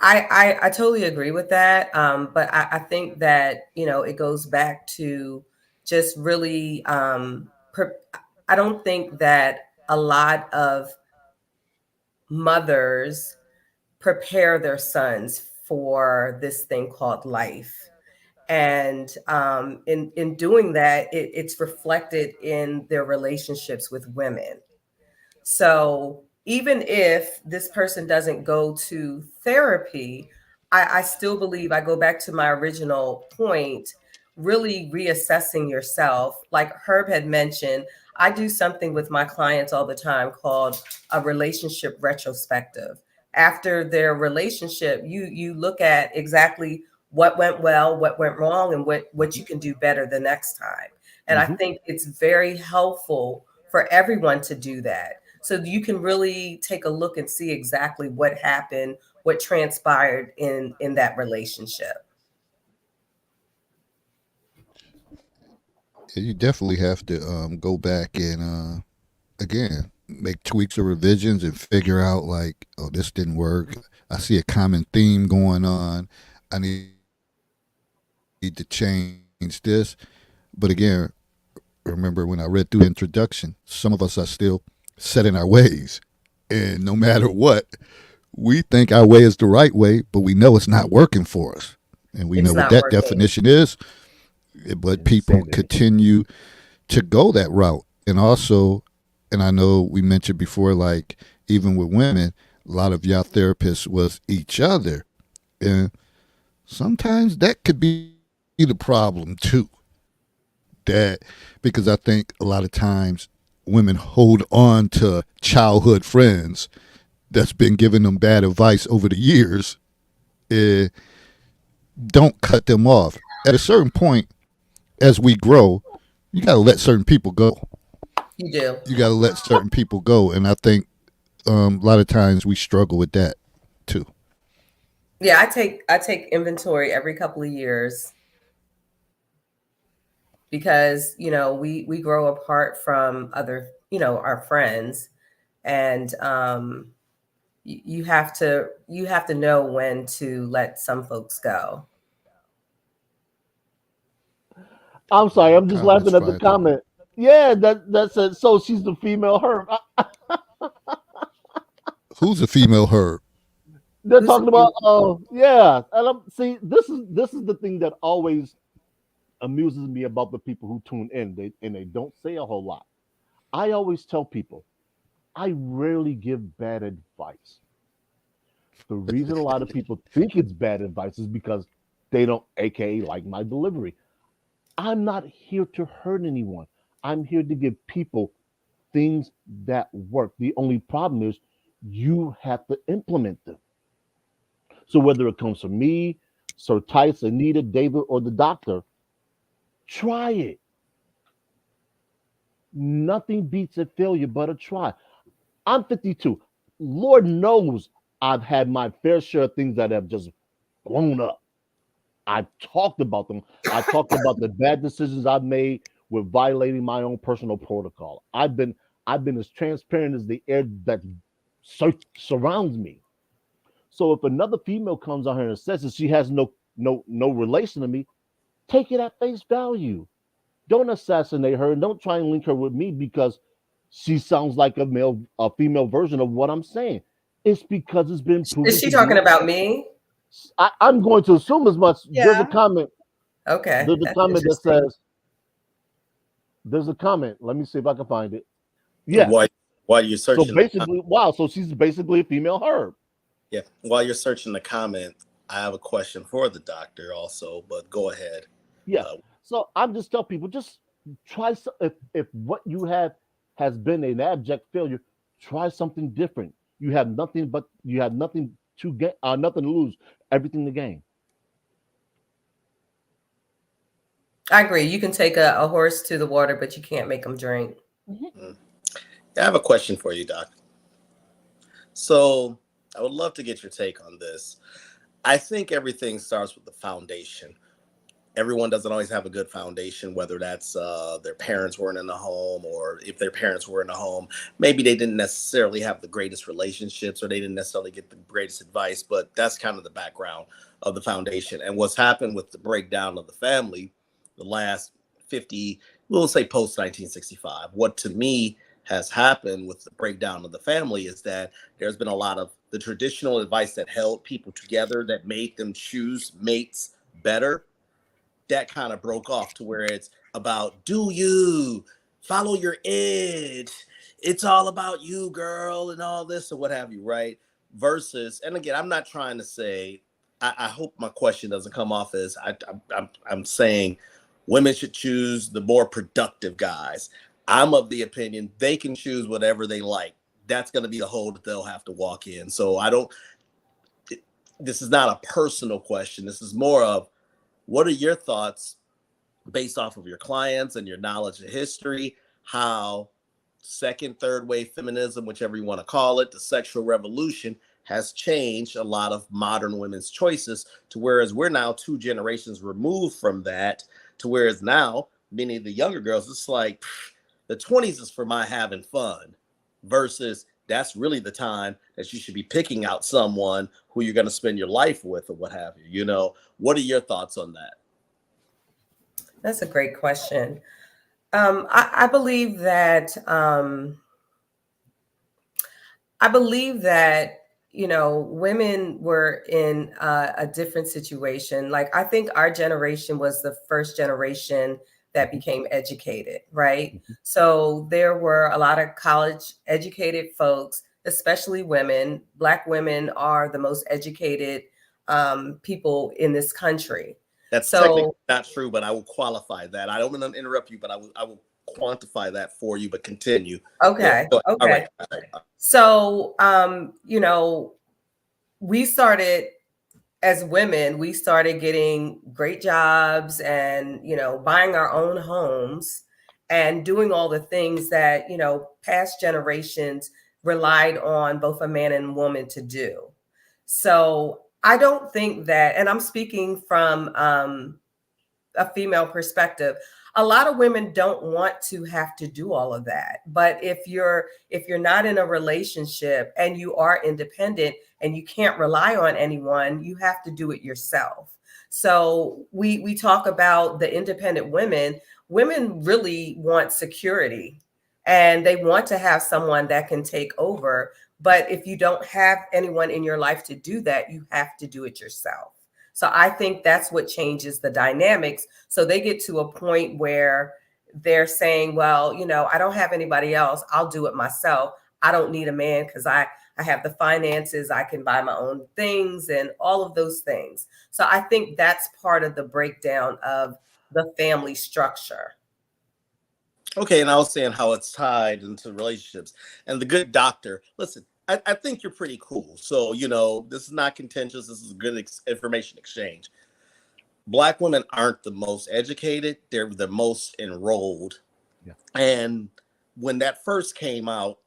I totally agree with that. But I think that, it goes back to just really, I don't think that a lot of mothers prepare their sons for this thing called life. And in doing that, it's reflected in their relationships with women. So even if this person doesn't go to therapy, I still believe, I go back to my original point, really reassessing yourself. Like Herb had mentioned, I do something with my clients all the time called a relationship retrospective. After their relationship, you look at exactly what went well, what went wrong, and what you can do better the next time. And I think it's very helpful for everyone to do that, so you can really take a look and see exactly what happened, what transpired in that relationship. You definitely have to go back and again make tweaks or revisions and figure out like, oh, this didn't work. I see a common theme going on. I need to change this. But again, remember when I read through the introduction, some of us are still set in our ways. And no matter what, we think our way is the right way, but we know it's not working for us. And we know It's what not that working. definition is. But people Insanity. continue to go that route. And also, and I know we mentioned before, like even with women, a lot of y'all therapists was each other. And sometimes that could be the problem too. That because I think a lot of times women hold on to childhood friends that's been giving them bad advice over the years. eh, don't cut them off. At a certain point, as we grow, you got to let certain people go. You do. You got to let certain people go. And I think a lot of times we struggle with that too. Yeah, I take inventory every couple of years because, we grow apart from other, our friends. And you have to know when to let some folks go. I'm sorry, I'm just Comments laughing at the fired up. comment. Yeah, that said, so she's the female her. Who's a female herb? They're Who's talking about, oh yeah, and I'm see. This is the thing that always amuses me about the people who tune in. They don't say a whole lot. I always tell people I rarely give bad advice. The reason a lot of people think it's bad advice is because they don't, aka, like my delivery. I'm not here to hurt anyone. I'm here to give people things that work. The only problem is you have to implement them. So whether it comes from me, Sir Tice, Anita, David, or the doctor, try it. Nothing beats a failure but a try. I'm 52. Lord knows I've had my fair share of things that have just blown up. I've talked about them. I talked about the bad decisions I've made with violating my own personal protocol. I've been as transparent as the air that surrounds me. So if another female comes on here and says that she has no relation to me, take it at face value. Don't assassinate her and don't try and link her with me because she sounds like a female version of what I'm saying. It's because it's been Is proven she to be. talking about me? I'm going to assume as much. There's a Yeah. comment. Okay, There's a that's comment that interesting. says. There's a comment. Let me see if I can find it. Yes. While you're So searching, basically, wow. So she's basically a female herb. yeah, while you're searching the comment, I have a question for the doctor also. But go ahead. Yeah. Uh, So I'm just telling people, just try. If what you have has been an abject failure, try something different. You have nothing to get, nothing to lose, everything to gain. I agree. You can take a horse to the water, but you can't make them drink. mm. I have a question for you, doc. So I would love to get your take on this. I think everything starts with the foundation. everyone doesn't always have a good foundation, whether that's their parents weren't in the home, or if their parents were in the home, maybe they didn't necessarily have the greatest relationships, or they didn't necessarily get the greatest advice, but that's kind of the background of the foundation. And what's happened with the breakdown of the family the last 50, we'll say post 1965, what to me has happened with the breakdown of the family is that there's been a lot of the traditional advice that held people together, that made them choose mates better, that kind of broke off to where it's about, do you follow your edge? It's all about you, girl, and all this or what have you, right? Versus, and again, I'm not trying to say, I hope my question doesn't come off as I'm saying women should choose the more productive guys. I'm of the opinion they can choose whatever they like. That's going to be the hole that they'll have to walk in. So this is not a personal question. This is more of, what are your thoughts based off of your clients and your knowledge of history, how second, third wave feminism, whichever you want to call it, the sexual revolution has changed a lot of modern women's choices, to whereas we're now 2 generations removed from that, to whereas now many of the younger girls, it's like the 20s is for my having fun, versus that's really the time that you should be picking out someone who you're going to spend your life with or what have you. You know, what are your thoughts on that? That's a great question. I believe that women were in a different situation. Like, I think our generation was the first generation that became educated, right? So there were a lot of college educated folks, especially women. Black women are the most educated people in this country. That's technically not true, but I will qualify that. I don't want to interrupt you, but I will quantify that for you, but continue. Okay. Yeah. Okay. All right. So, we started, as women, we started getting great jobs and, buying our own homes and doing all the things that, past generations relied on both a man and woman to do. So I don't think that, and I'm speaking from a female perspective, a lot of women don't want to have to do all of that. But if you're not in a relationship and you are independent and you can't rely on anyone, you have to do it yourself. So we talk about the independent women. Women really want security and they want to have someone that can take over. But if you don't have anyone in your life to do that, you have to do it yourself. So I think that's what changes the dynamics. So they get to a point where they're saying, well, I don't have anybody else. I'll do it myself. I don't need a man because I have the finances. I can buy my own things and all of those things. So I think that's part of the breakdown of the family structure. Okay, and I was saying how it's tied into relationships. And the good doctor, listen, I think you're pretty cool. So, this is not contentious. This is a good information exchange. Black women aren't the most educated. They're the most enrolled. Yeah. And when that first came out,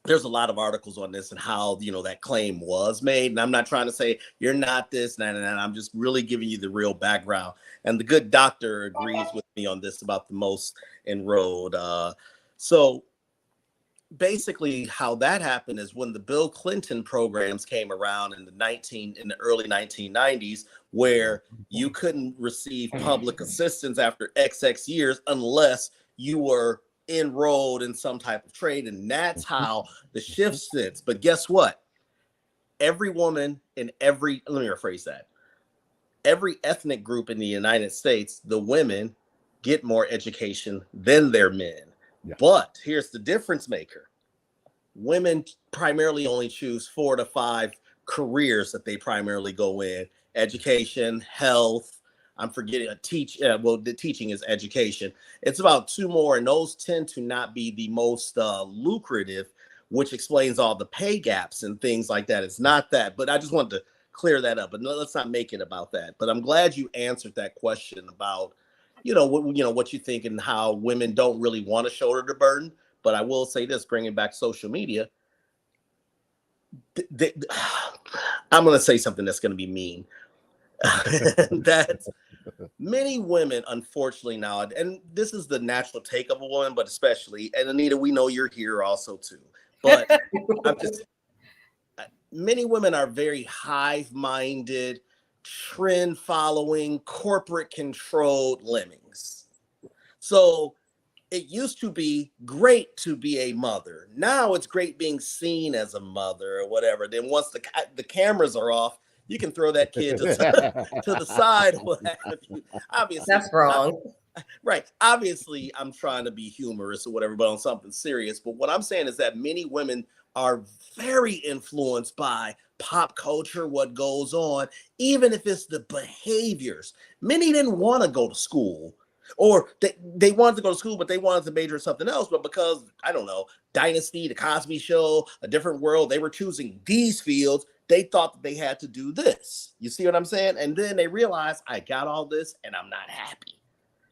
there's a lot of articles on this and how, that claim was made. And I'm not trying to say you're not this, and I'm just really giving you the real background. And the good doctor agrees with me on this about the most enrolled. So basically how that happened is when the Bill Clinton programs came around in the early 1990s, where you couldn't receive public assistance after XX years unless you were enrolled in some type of trade. And that's how the shift sits. But guess what? Every woman in let me rephrase that. Every ethnic group in the United States, the women get more education than their men. Yeah. But here's the difference maker. Women primarily only choose 4 to 5 careers that they primarily go in: education, health. I'm forgetting the teaching is education. It's about 2 more, and those tend to not be the most lucrative, which explains all the pay gaps and things like that. It's not that, but I just wanted to clear that up. But no, let's not make it about that. But I'm glad you answered that question about, what you think and how women don't really want to shoulder the burden. But I will say this, bringing back social media, I'm going to say something that's going to be mean. That's many women, unfortunately now, and this is the natural take of a woman, but especially, and Anita, we know you're here also too. But I'm just, many women are very hive-minded, trend-following, corporate-controlled lemmings. So it used to be great to be a mother. Now it's great being seen as a mother or whatever. Then once the cameras are off, you can throw that kid to the side or what have you. Obviously, That's wrong. right. Obviously, I'm trying to be humorous or whatever, but on something serious. But what I'm saying is that many women are very influenced by pop culture, what goes on, even if it's the behaviors. Many didn't want to go to school, or they wanted to go to school, but they wanted to major in something else. But because, I don't know, Dynasty, The Cosby Show, A Different World, they were choosing these fields. They thought that they had to do this. You see what I'm saying? And then they realized, I got all this and I'm not happy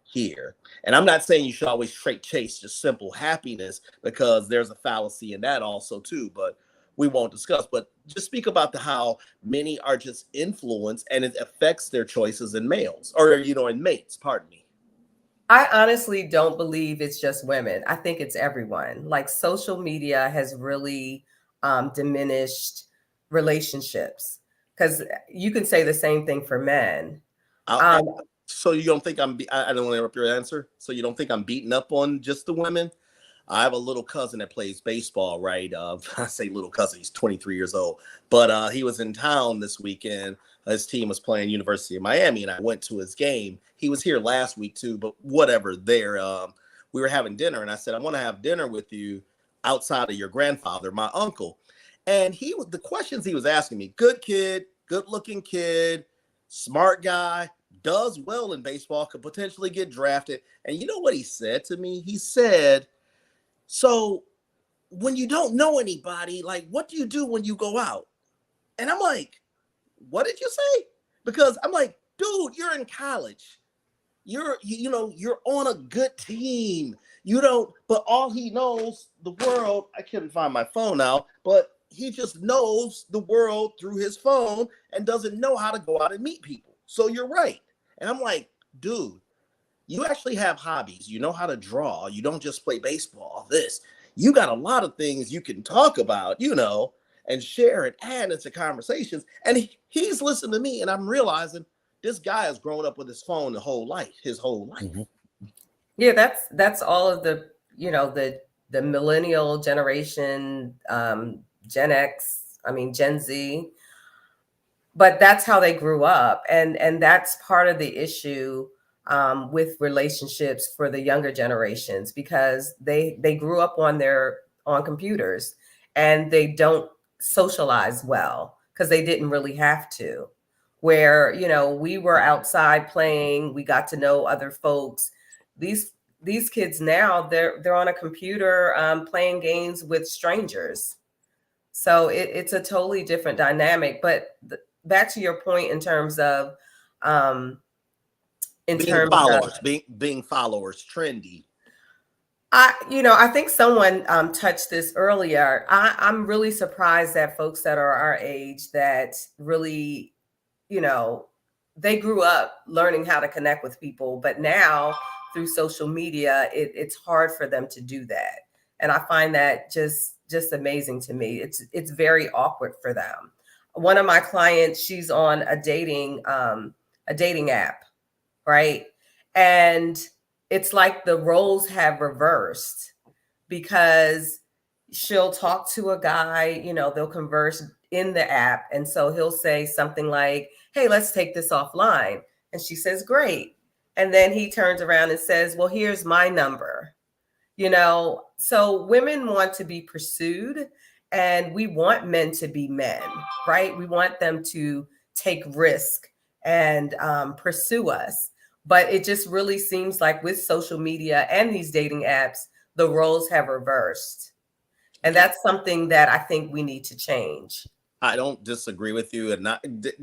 here. And I'm not saying you should always chase just simple happiness, because there's a fallacy in that also too, but we won't discuss. But just speak about how many are just influenced and it affects their choices in males, or in mates, pardon me. I honestly don't believe it's just women. I think it's everyone. Like, social media has really diminished relationships, because you can say the same thing for men. So you don't think I don't want to interrupt your answer. So you don't think I'm beating up on just the women? I have a little cousin that plays baseball, right? I say little cousin, he's 23 years old. But he was in town this weekend. His team was playing University of Miami, and I went to his game. He was here last week too, but whatever. We were having dinner, and I said, I want to have dinner with you outside of your grandfather, my uncle. And the questions he was asking me: good kid, good looking kid, smart guy, does well in baseball, could potentially get drafted. And you know what he said to me? He said, so when you don't know anybody, like, what do you do when you go out? And I'm like, what did you say? Because I'm like, dude, you're in college. You're on a good team. But all he knows the world, I couldn't find my phone now, but he just knows the world through his phone and doesn't know how to go out and meet people. So you're right. And I'm like, dude, you actually have hobbies. You know how to draw. You don't just play baseball. You got a lot of things you can talk about, and share and add into conversations. And he's listening to me, and I'm realizing this guy has grown up with his phone his whole life. Mm-hmm. Yeah, that's all of the millennial generation, Gen X, Gen Z. But that's how they grew up, and that's part of the issue with relationships for the younger generations, because they grew up on computers, and they don't socialize well because they didn't really have to. Where we were outside playing, we got to know other folks. These kids now, they're on a computer playing games with strangers. So it's a totally different dynamic. But back to your point in terms of being followers, trendy. I think someone touched this earlier. I'm really surprised that folks that are our age that really, they grew up learning how to connect with people, but now through social media, it's hard for them to do that. And I find that just amazing to me. It's very awkward for them. One of my clients, she's on a dating app, right? And it's like the roles have reversed, because she'll talk to a guy, they'll converse in the app. And so he'll say something like, hey, let's take this offline. And she says, great. And then he turns around and says, well, here's my number. So women want to be pursued, and we want men to be men, right? We want them to take risk and pursue us. But it just really seems like with social media and these dating apps, the roles have reversed. And that's something that I think we need to change. I don't disagree with you. And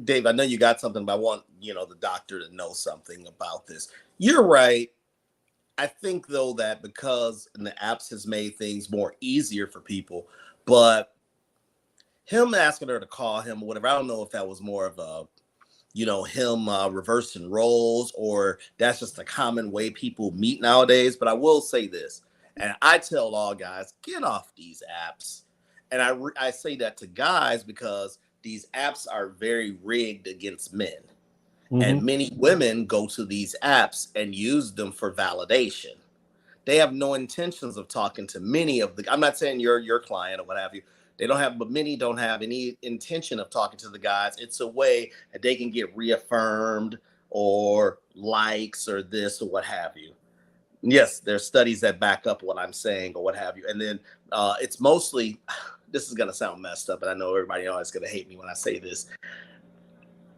Dave, I know you got something, but I want, the doctor to know something about this. You're right. I think, though, that because the apps has made things more easier for people, but him asking her to call him or whatever, I don't know if that was more of him reversing roles, or that's just a common way people meet nowadays. But I will say this, and I tell all guys, get off these apps. And I say that to guys because these apps are very rigged against men. And many women go to these apps and use them for validation. They have no intentions of talking to many of the, I'm not saying you're your client or what have you. But many don't have any intention of talking to the guys. It's a way that they can get reaffirmed or likes or this or what have you. Yes, there's studies that back up what I'm saying or what have you. And then it's mostly, this is going to sound messed up, and I know everybody always going to hate me when I say this.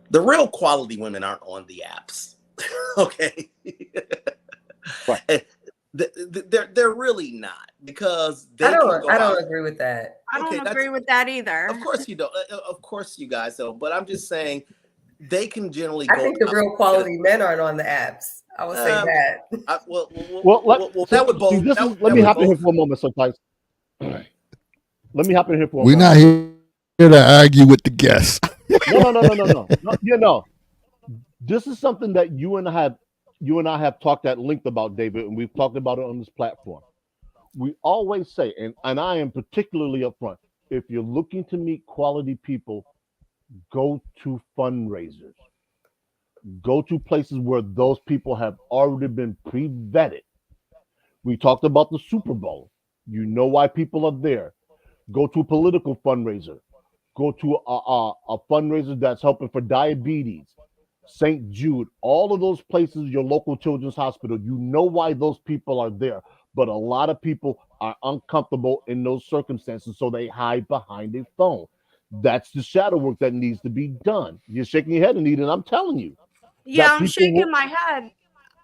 The real quality women aren't on the apps. Okay. Right. They're really not, because I don't agree with that. I don't agree with that either. Of course you don't. Of course you guys don't. But I'm just saying they can generally. I think the real quality men aren't on the apps. I would say that. That would both. Let me hop in here for a moment, so Tice. Let me hop in here for a moment. We're not here to argue with the guests. No. This is something that you and I have talked at length about, David, and we've talked about it on this platform. We always say, and I am particularly upfront, if you're looking to meet quality people, go to fundraisers. Go to places where those people have already been pre-vetted. We talked about the Super Bowl. You know why people are there. Go to a political fundraiser. Go to a fundraiser that's helping for diabetes, St. Jude, all of those places, your local children's hospital. You know why those people are there. But a lot of people are uncomfortable in those circumstances, so they hide behind a phone. That's the shadow work that needs to be done. You're shaking your head, Anita, and I'm telling you. Yeah, I'm shaking my head.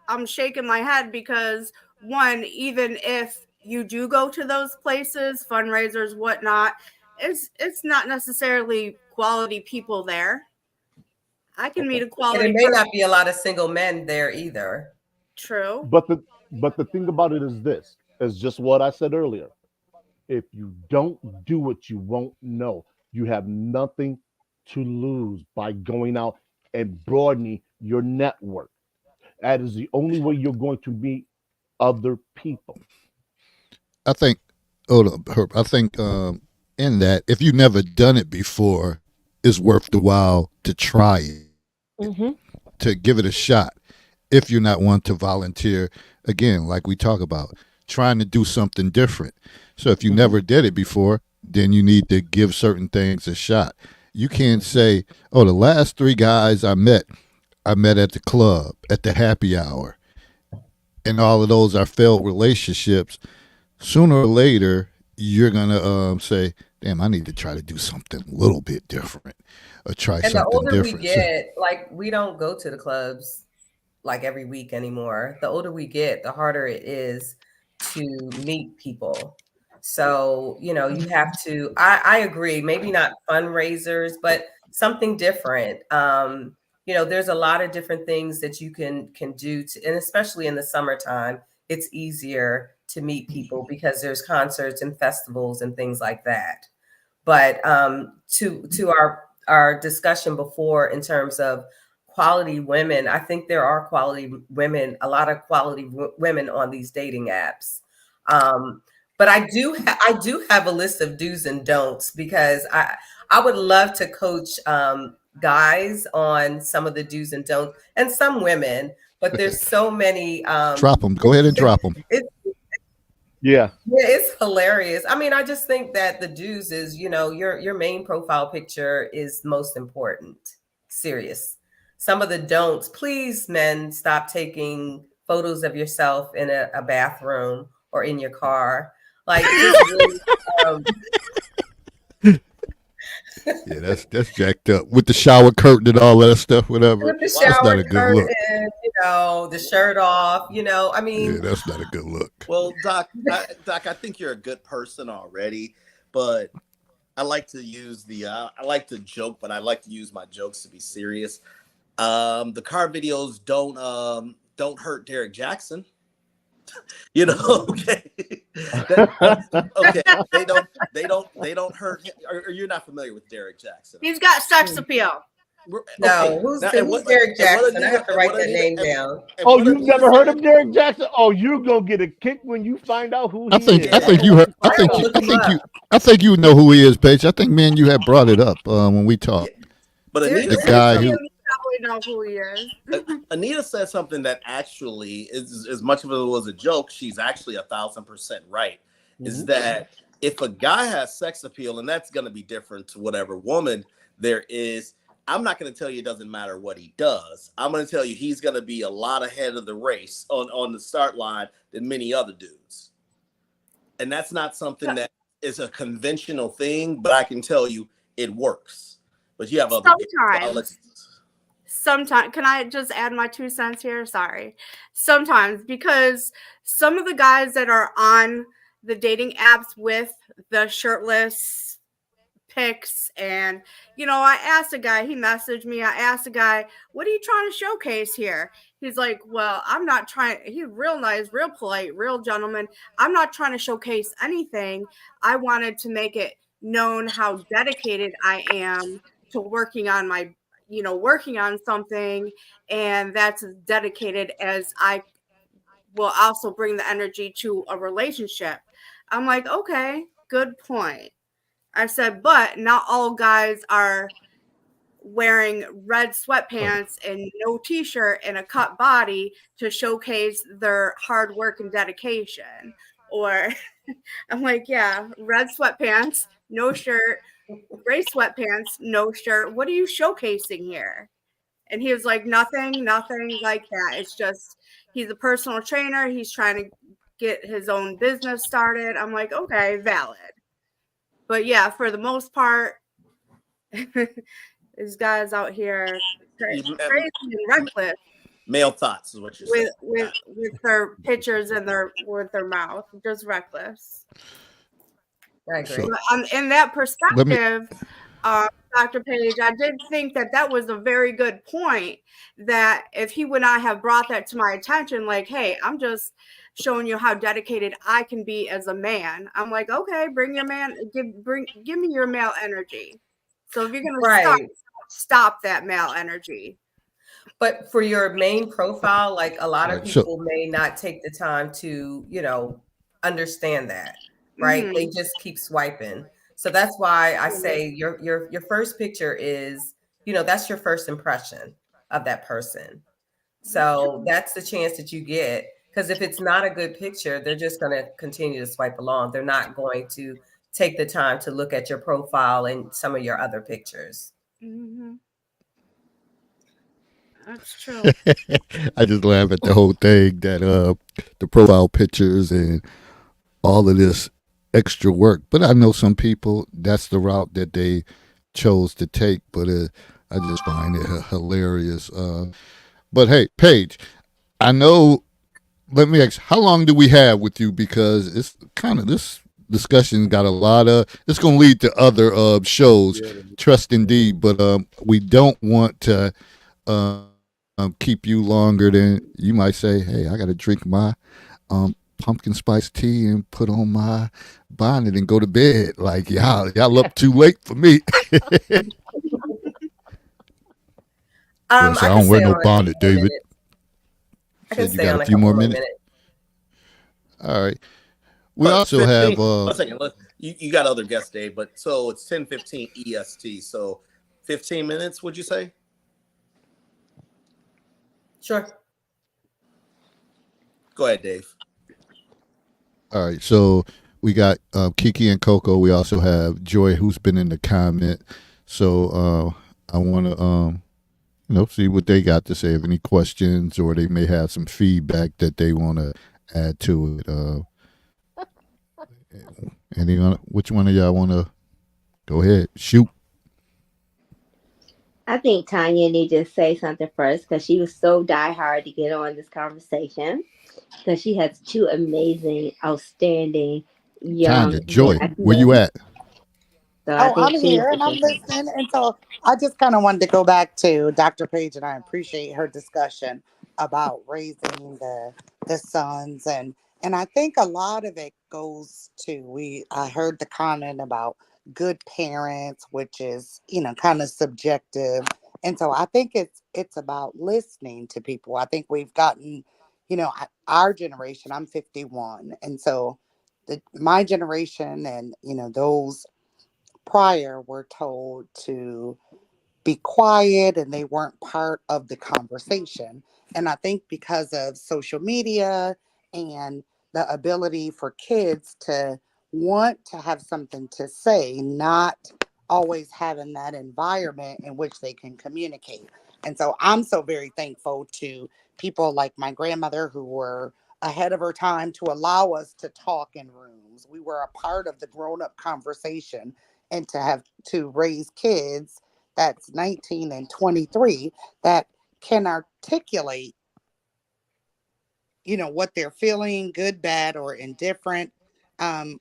I'm shaking my head because, one, even if you do go to those places, fundraisers, whatnot, it's not necessarily quality people there. I can meet a quality. And it may not be a lot of single men there either. True. But the thing about it is this, is just what I said earlier. If you don't do it, you won't know. You have nothing to lose by going out and broadening your network. That is the only way you're going to meet other people. I think, Herb, in that, if you've never done it before, it's worth the while to try it, to give it a shot. If you're not one to volunteer, again, like we talk about, trying to do something different. So if you never did it before, then you need to give certain things a shot. You can't say, oh, the last 3 guys I met at the club, at the happy hour, and all of those are failed relationships. Sooner or later, you're going to say, damn, I need to try to do something a little bit different, or try something different. And the older we get, we don't go to the clubs like every week anymore. The older we get, the harder it is to meet people. So, you have to, I agree, maybe not fundraisers, but something different. There's a lot of different things that you can do and especially in the summertime, it's easier to meet people because there's concerts and festivals and things like that. But to our discussion before in terms of quality women, I think there are quality women, a lot of quality women on these dating apps. But I do have a list of do's and don'ts, because I would love to coach guys on some of the do's and don'ts, and some women, but there's so many. Drop them. Go ahead and drop them. Yeah, it's hilarious. I mean, I just think that the do's is, your main profile picture is most important. Serious. Some of the don'ts, please, men, stop taking photos of yourself in a bathroom or in your car. Really, yeah, that's jacked up with the shower curtain and all that stuff. Whatever. With the shower that's not a good curtain, look. the shirt off. I mean, yeah, that's not a good look. Well, Doc, I think you're a good person already, but I like to use I like to joke, but I like to use my jokes to be serious. The car videos don't hurt Derek Jackson. Okay. Okay. They don't hurt him. Or you're not familiar with Derek Jackson. He's got sex appeal. No, who's Derek Jackson? I have to write that name down. Oh, you've never heard of Derek Jackson? Oh, you're gonna get a kick when you find out who he is. I think you heard. I think you know who he is, Paige. I think me and you had brought it up when we talked. But Anita, the guy who probably know who he is. Anita said something that actually is, as much of it was a joke, she's actually 1,000% right. Is that if a guy has sex appeal, and that's going to be different to whatever woman there is, I'm not going to tell you it doesn't matter what he does. I'm going to tell you he's going to be a lot ahead of the race on the start line than many other dudes. And that's not something that is a conventional thing, but I can tell you it works. But you have other sometimes, can I just add my 2 cents here? Sorry. Sometimes, because some of the guys that are on the dating apps with the shirtless pics, and I asked a guy, he messaged me, I asked a guy, what are you trying to showcase here? He's like, well, I'm not trying. He's real nice, real polite, real gentleman. I'm not trying to showcase anything. I wanted to make it known how dedicated I am to working on working on something, and that's as dedicated as I will also bring the energy to a relationship. I'm like, okay, good point. I said, but not all guys are wearing red sweatpants and no t-shirt and a cut body to showcase their hard work and dedication. Or I'm like, yeah, red sweatpants, no shirt, gray sweatpants, no shirt. What are you showcasing here? And he was like, nothing like that. It's just, he's a personal trainer. He's trying to get his own business started. I'm like, okay, valid. But yeah, for the most part, these guys out here crazy and reckless. Male thoughts is what you're saying. With their pictures and with their mouth, just reckless. I agree. So, in that perspective, Dr. Paige, I did think that was a very good point, that if he would not have brought that to my attention, like, hey, I'm just showing you how dedicated I can be as a man. I'm like, okay, bring your man, give me your male energy. So if you're going to stop that male energy. But for your main profile, like a lot of people may not take the time to, understand that, right? They just keep swiping. So that's why I say your first picture is, that's your first impression of that person. So that's the chance that you get. Because if it's not a good picture, they're just going to continue to swipe along. They're not going to take the time to look at your profile and some of your other pictures. Mm-hmm. That's true. I just laugh at the whole thing that the profile pictures and all of this extra work. But I know some people, that's the route that they chose to take. But I just find it hilarious. But hey, Paige, I know. Let me ask, how long do we have with you? Because it's kind of, this discussion got a lot of, it's going to lead to other shows, trust indeed. But we don't want to keep you longer than you might say. Hey, I got to drink my pumpkin spice tea and put on my bonnet and go to bed. Like, y'all up too late for me. I don't wear no bonnet, David. I can you got a few more minutes. All right. We also 15, have. 1 second. You got other guests, Dave, but so it's 10:15 EST. So 15 minutes, would you say? Sure. Go ahead, Dave. All right. So we got Kiki and Coco. We also have Joy, who's been in the comment. So I want to see what they got to say. If any questions, or they may have some feedback that they want to add to it. Which one of y'all want to go ahead? Shoot. I think Tanya needed to say something first, because she was so diehard to get on this conversation, because she has 2 amazing, outstanding young. Tanya, Joy, where you at? So I'm here and I'm listening. And so I just kind of wanted to go back to Dr. Paige, and I appreciate her discussion about raising the sons. And I think a lot of it goes to, I heard the comment about good parents, which is, kind of subjective. And so I think it's about listening to people. I think we've gotten, our generation, I'm 51. And so my generation and, those prior were told to be quiet and they weren't part of the conversation. And I think because of social media and the ability for kids to want to have something to say, not always having that environment in which they can communicate. And so I'm so very thankful to people like my grandmother who were ahead of her time to allow us to talk in rooms. We were a part of the grown up conversation, and to have to raise kids that's 19 and 23 that can articulate, what they're feeling, good, bad, or indifferent,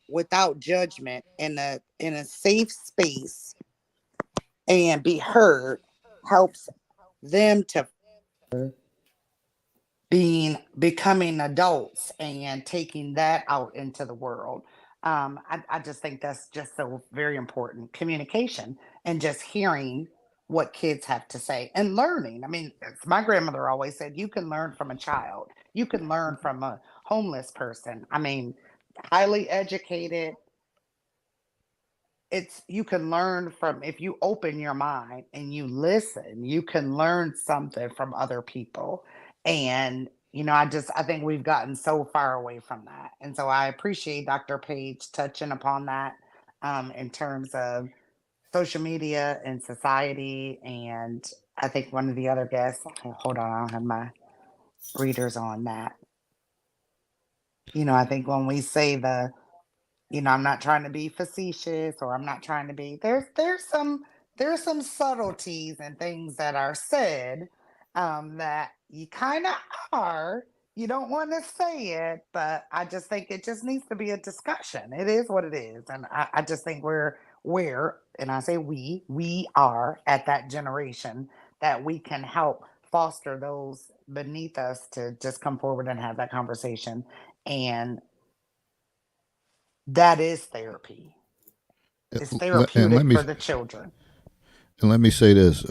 without judgment in a safe space and be heard helps them to becoming adults and taking that out into the world. I just think that's just so very important. Communication and just hearing what kids have to say and learning. I mean, as my grandmother always said, you can learn from a child, you can learn from a homeless person. I mean, highly educated, it's you can learn from, if you open your mind and you listen, you can learn something from other people. And I think we've gotten so far away from that. And so I appreciate Dr. Page touching upon that, in terms of social media and society. And I think one of the other guests, hold on, I don't have my readers on that. I think when we say I'm not trying to be facetious, or I'm not trying to be, there's some subtleties and things that are said, that you kind of are, you don't want to say it, but I just think it just needs to be a discussion. It is what it is. And I just think and I say we are at that generation that we can help foster those beneath us to just come forward and have that conversation. And that is therapy. It's And let therapeutic me for the children. say this.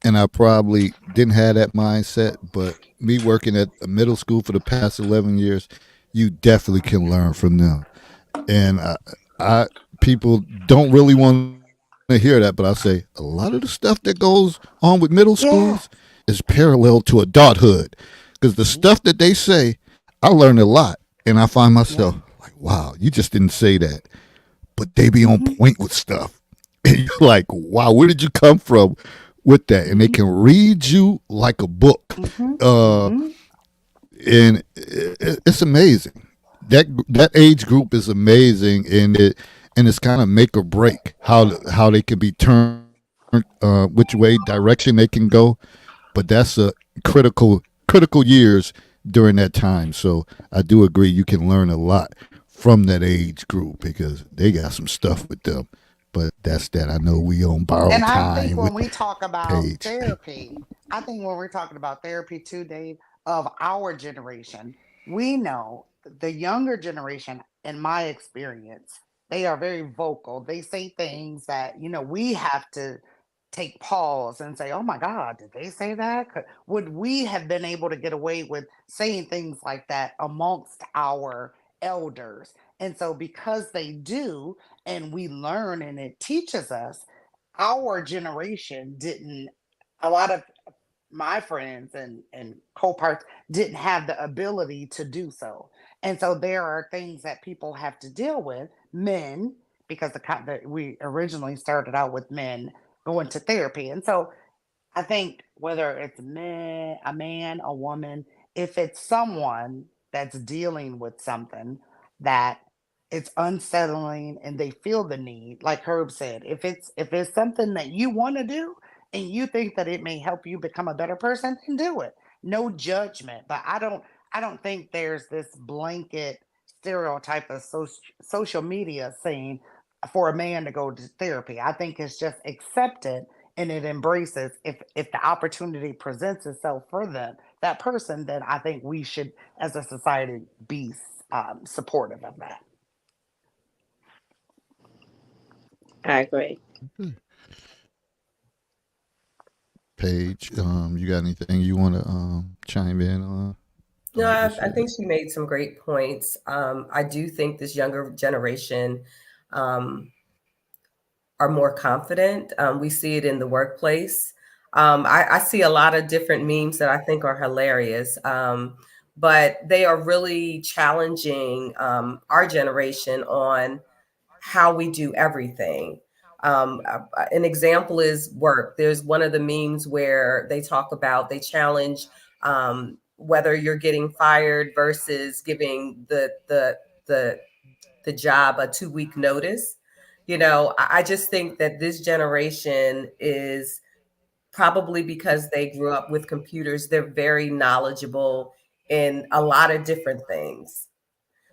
And I probably didn't have that mindset, but me working at a middle school for the past 11 years, you definitely can learn from them. And I people don't really want to hear that, but I say a lot of the stuff that goes on with middle schools Yeah. is parallel to adulthood, because the stuff that they say, I learned a lot, and I find myself Yeah. like, wow, you just didn't say that, but they be on Hmm. point with stuff. And you're like, wow, where did you come from with that? And they Hmm. can read you like a book. Hmm. Uh, Hmm. and it's amazing. That age group is amazing, and it's kind of make or break how they can be turned, which way direction they can go. But that's a critical years during that time. So I do agree you can learn a lot from that age group because they got some stuff with them. But that's that. I know we on And borrowed I think time when with we talk about Paige. therapy, I think when we're talking about therapy too, Dave, of our generation, we know the younger generation, in my experience, they are very vocal. They say things that, we have to take pause and say, oh my God, did they say that? Would we have been able to get away with saying things like that amongst our elders? And so, because they do, and we learn and it teaches us, our generation didn't, a lot of my friends and co-parts didn't have the ability to do so. And so there are things that people have to deal with, men, because we originally started out with men going to therapy. And so I think whether it's a man, a woman, if it's someone that's dealing with something that it's unsettling and they feel the need, like Herb said, if it's something that you want to do and you think that it may help you become a better person, then do it. No judgment. But I don't think there's this blanket stereotype of social media saying for a man to go to therapy. I think it's just accepted and it embraces, if the opportunity presents itself for that person, then I think we should as a society be supportive of that. I agree. Paige, you got anything you want to chime in on? No, I think she made some great points. I do think this younger generation are more confident. We see it in the workplace. I see a lot of different memes that I think are hilarious, but they are really challenging our generation on how we do everything. An example is work. There's one of the memes where they talk about, they challenge whether you're getting fired versus giving the job a 2-week notice. You know, I just think that this generation is probably because they grew up with computers, they're very knowledgeable in a lot of different things.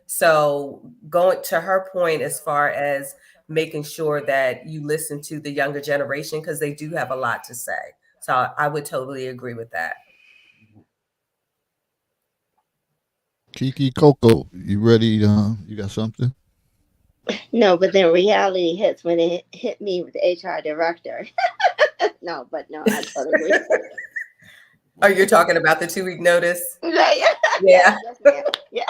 So going to her point, as far as making sure that you listen to the younger generation, because they do have a lot to say. So I would totally agree with that. Kiki Coco, you ready? You got something? No, but then reality hits when it hit me with the HR director. No, I totally agree. Oh, you're talking about the 2-week notice? Yeah. Yeah. Yeah.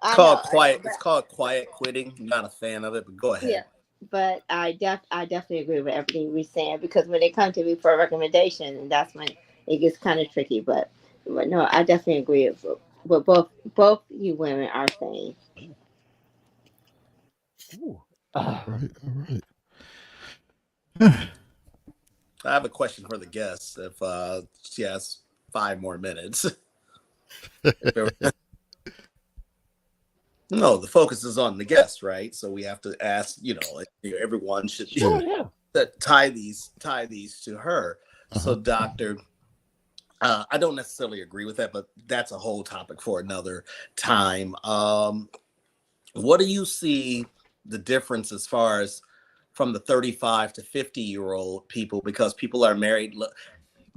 It's called quiet. It's called quiet quitting. I'm not a fan of it, but go ahead. Yeah. But I definitely agree with everything we're saying, because when they come to me for a recommendation, and that's when it gets kind of tricky. But no, I definitely agree with what both you women are saying. All right. I have a question for the guests. If she has 5 more minutes. No, the focus is on the guest, right? So we have to ask, everyone should tie these to her. So, Doctor, I don't necessarily agree with that, but that's a whole topic for another time. What do you see the difference as far as from the 35 to 50-year-old people? Because people are married.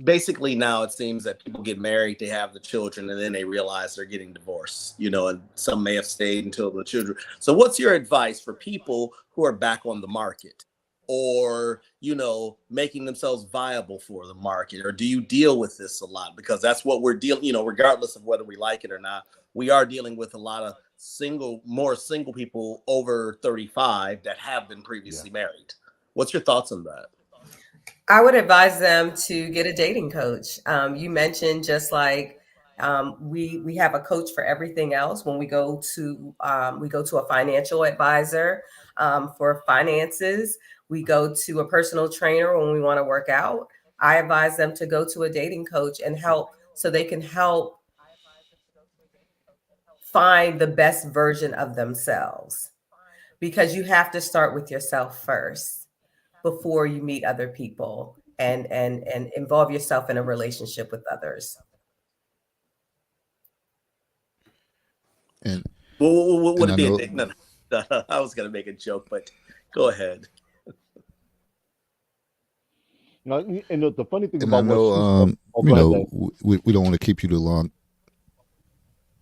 Basically, now it seems that people get married, they have the children, and then they realize they're getting divorced, and some may have stayed until the children. So what's your advice for people who are back on the market, or, making themselves viable for the market? Or do you deal with this a lot? Because that's what we're dealing, regardless of whether we like it or not, we are dealing with a lot of more single people over 35 that have been previously married. What's your thoughts on that? I would advise them to get a dating coach. You mentioned, just like we have a coach for everything else. When we go to a financial advisor for finances. We go to a personal trainer when we want to work out. I advise them to go to a dating coach and help, so they can help find the best version of themselves, because you have to start with yourself first before you meet other people and involve yourself in a relationship with others. And what would it be? No, I was going to make a joke, but go ahead. And the funny thing and about I know, we don't want to keep you too long.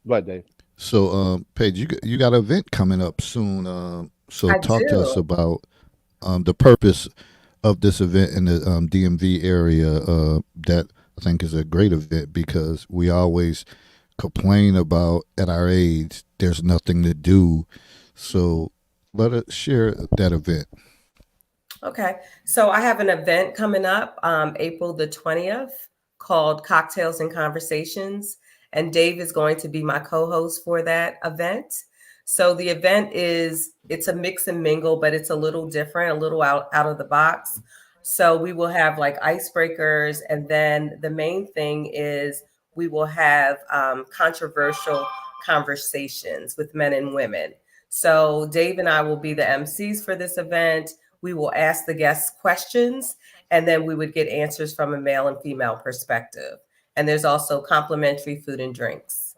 Right, Dave. So, Paige, you got an event coming up soon. So talk to us about the purpose of this event in the DMV area. That I think is a great event, because we always complain about, at our age, there's nothing to do. So let us share that event. Okay. So I have an event coming up April the 20th called Cocktails and Conversations. And Dave is going to be my co-host for that event. So the event it's a mix and mingle, but it's a little different, a little out of the box. So we will have like icebreakers. And then the main thing is we will have controversial conversations with men and women. So Dave and I will be the MCs for this event. We will ask the guests questions, and then we would get answers from a male and female perspective. And there's also complimentary food and drinks.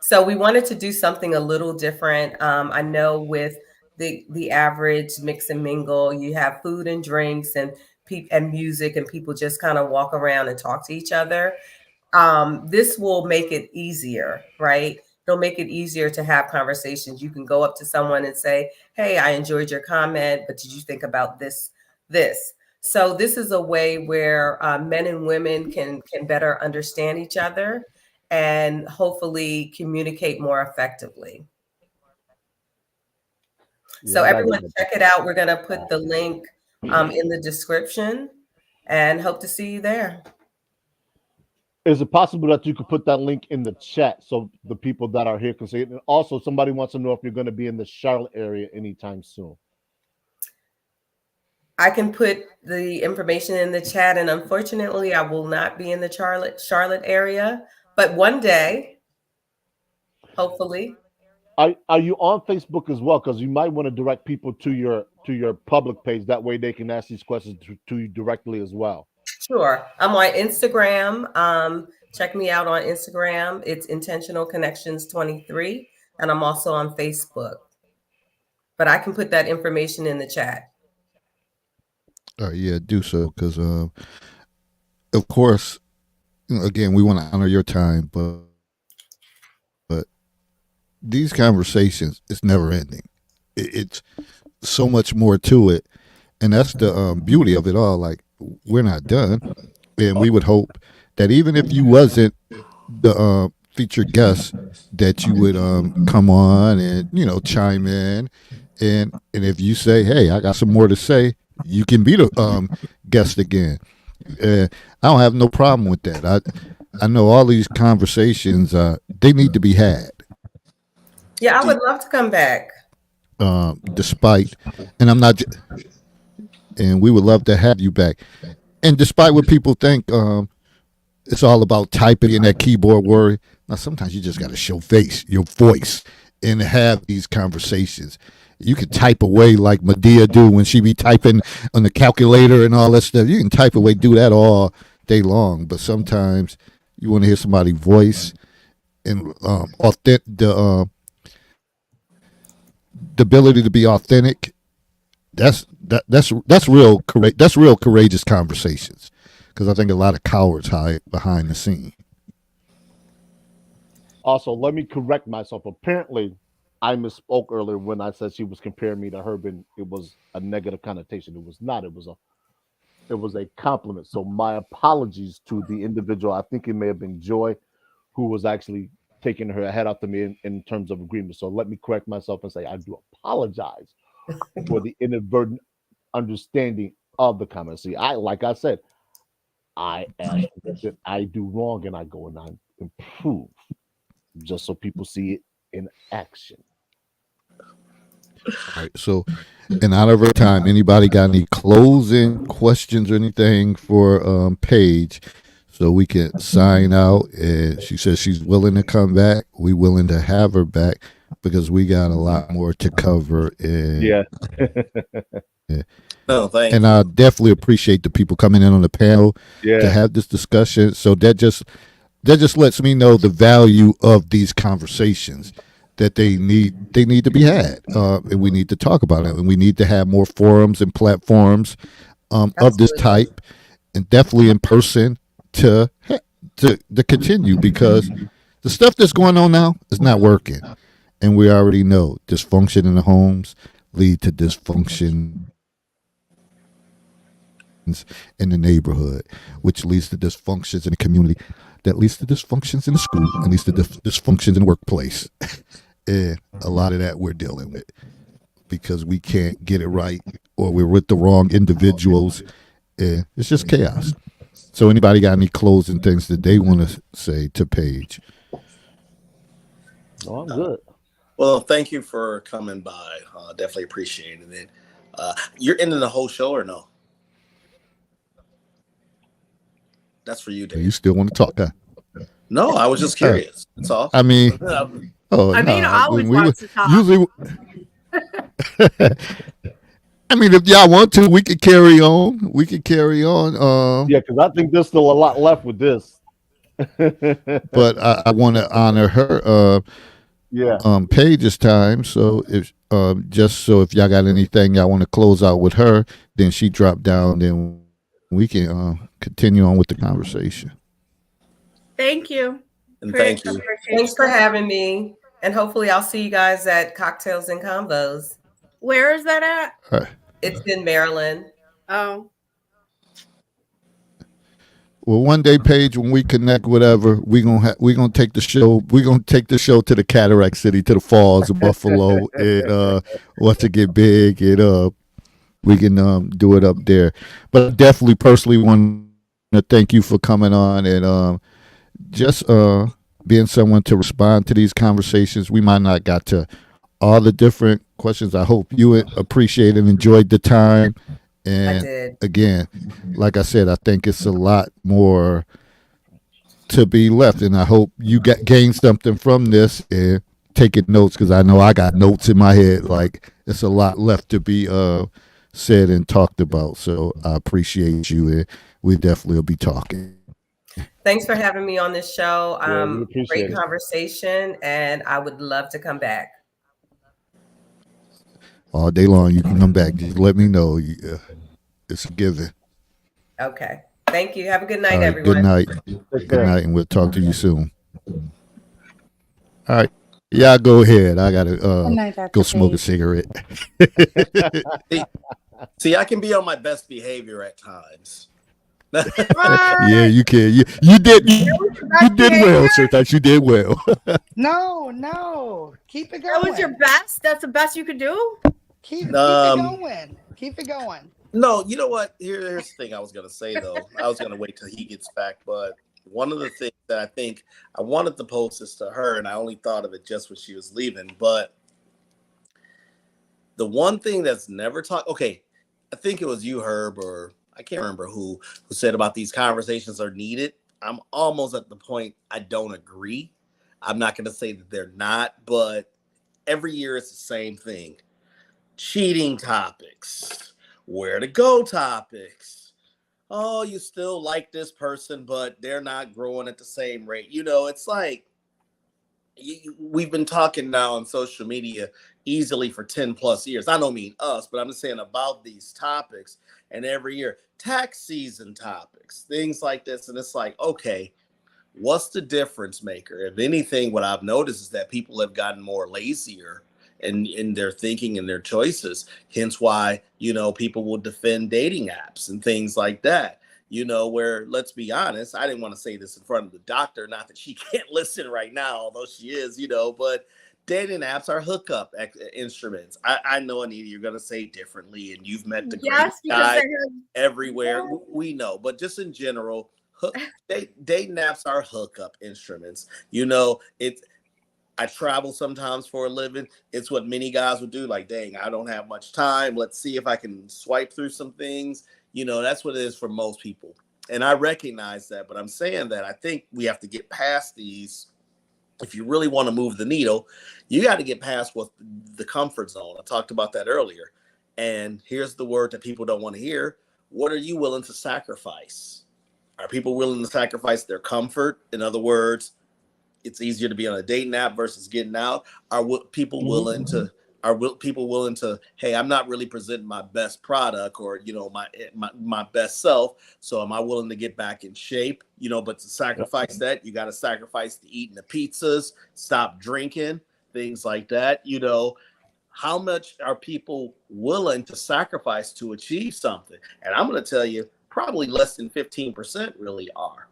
So we wanted to do something a little different. I know with the average mix and mingle, you have food and drinks and music, and people just kind of walk around and talk to each other. This will make it easier, right? It'll make it easier to have conversations. You can go up to someone and say, "Hey, I enjoyed your comment, but did you think about this?" So this is a way where men and women can better understand each other and hopefully communicate more effectively. So everyone check it out. We're going to put the link in the description and hope to see you there. Is it possible that you could put that link in the chat so the people that are here can see it? And also, somebody wants to know if you're going to be in the Charlotte area anytime soon. I can put the information in the chat, and unfortunately, I will not be in the Charlotte area, but one day, hopefully. Are you on Facebook as well? Because you might want to direct people to your public page. That way, they can ask these questions to you directly as well. Sure. I'm on Instagram. Check me out on Instagram. It's Intentional Connections 23, and I'm also on Facebook. But I can put that information in the chat. Yeah, do so, because of course, again, we want to honor your time, but these conversations, it's never ending. It's so much more to it, and that's the beauty of it all. Like, we're not done, and we would hope that even if you wasn't the featured guest, that you would come on and chime in, and if you say, hey, I got some more to say, you can be the guest again. I don't have no problem with that. I know all these conversations, they need to be had. Yeah, I would love to come back. Despite, and I'm not, and we would love to have you back. And despite what people think, it's all about typing in that keyboard warrior. Now, sometimes you just got to show face, your voice, and have these conversations. You can type away like Medea do when she be typing on the calculator and all that stuff. You can type away, do that all day long. But sometimes you want to hear somebody's voice and the ability to be authentic. That's real courageous conversations, because I think a lot of cowards hide behind the scene. Also, let me correct myself. Apparently, I misspoke earlier when I said she was comparing me to Herbin. It was a negative connotation. It was not. It was a compliment. So my apologies to the individual. I think it may have been Joy, who was actually taking her head out to me in terms of agreement. So let me correct myself and say I do apologize for the inadvertent understanding of the comment. See, like I said, I ask that I do wrong and I go and I improve, just so people see it in action. All right. So, and out of our time, anybody got any closing questions or anything for Paige, so we can sign out? And she says she's willing to come back. We willing to have her back, because we got a lot more to cover. And Yeah. No, thank and you. I definitely appreciate the people coming in on the panel to have this discussion. So that just lets me know the value of these conversations, that they need to be had, and we need to talk about it, and we need to have more forums and platforms of this type, and definitely in person to continue, because the stuff that's going on now is not working, and we already know dysfunction in the homes lead to dysfunction in the neighborhood, which leads to dysfunctions in the community, that leads to dysfunctions in the school, and leads to dysfunctions in the workplace. And a lot of that we're dealing with, because we can't get it right, or we're with the wrong individuals, and it's just chaos. So anybody got any closing things that they want to say to Paige? No, I'm good. Well, thank you for coming by. Definitely appreciated it. You're ending the whole show or no? That's for you, Dave. You still want to talk, huh? No, I was just curious. That's all. I mean, I always want to talk. Usually, I mean, if y'all want to, we could carry on. Yeah, because I think there's still a lot left with this. But I want to honor her. Paige's time. So if if y'all got anything y'all want to close out with her, then she dropped down. Then we can continue on with the conversation. Thank you. And thank you. Thanks for having me. And hopefully I'll see you guys at Cocktails and Combos. Where is that at? All right. It's in Maryland. Oh. Well, one day, Paige, when we connect, whatever, we gonna take the show. We gonna take the show to the Cataract City, to the Falls of Buffalo, and once it get big, we can do it up there. But I definitely personally want to thank you for coming on and just being someone to respond to these conversations. We might not got to all the different questions. I hope you appreciate and enjoyed the time. I And did. again, like I said, I think it's a lot more to be left, and I hope you gain something from this and taking notes, because I know I got notes in my head. Like, it's a lot left to be said and talked about. So I appreciate you, and we definitely will be talking Thanks for having me on this show. Yeah, we appreciate Great it. conversation, and I would love to come back. all day long. You can come back. Just let me know. It's a given. Okay. Thank you. Have a good All night, right. Good everyone. night. Take Good care. night, and we'll talk to you soon. All right. Yeah, go ahead. I gotta Good night, Dr. go smoke a Paige. cigarette. See, I can be on my best behavior at times. Yeah, you can. You did well, sir. That you did well. No, keep it That going. was your best. That's the best you could do. Keep it going. Keep it going. No, you know what? Here's the thing I was going to say, though. I was going to wait till he gets back. But one of the things that I think I wanted to post this to her, and I only thought of it just when she was leaving. But the one thing that's never talked, okay, I think it was you, Herb, or I can't remember who said about these conversations are needed. I'm almost at the point I don't agree. I'm not going to say that they're not, but every year it's the same thing. Cheating topics, where to go topics. Oh, you still like this person, but they're not growing at the same rate. It's like we've been talking now on social media easily for 10 plus years. I don't mean us, but I'm just saying about these topics. And every year, tax season topics, things like this. And it's like, okay, what's the difference maker? If anything, what I've noticed is that people have gotten more lazier in their thinking and their choices. Hence why, people will defend dating apps and things like that. Where, let's be honest, I didn't want to say this in front of the doctor, not that she can't listen right now, although she is, but dating apps are hookup instruments. I know, Anita, you're going to say differently, and you've met the greatest Yes, because guy they have. everywhere. We know, but just in general, dating apps are hookup instruments. I travel sometimes for a living. It's what many guys would do. Like, dang, I don't have much time. Let's see if I can swipe through some things. That's what it is for most people. And I recognize that, but I'm saying that I think we have to get past these. If you really want to move the needle, you got to get past what the comfort zone. I talked about that earlier. And here's the word that people don't want to hear. What are you willing to sacrifice? Are people willing to sacrifice their comfort? In other words, it's easier to be on a dating app versus getting out. Are people willing to? Hey, I'm not really presenting my best product or my best self. So am I willing to get back in shape? But to sacrifice that, you got to sacrifice the eating the pizzas, stop drinking, things like that. How much are people willing to sacrifice to achieve something? And I'm going to tell you, probably less than 15% really are.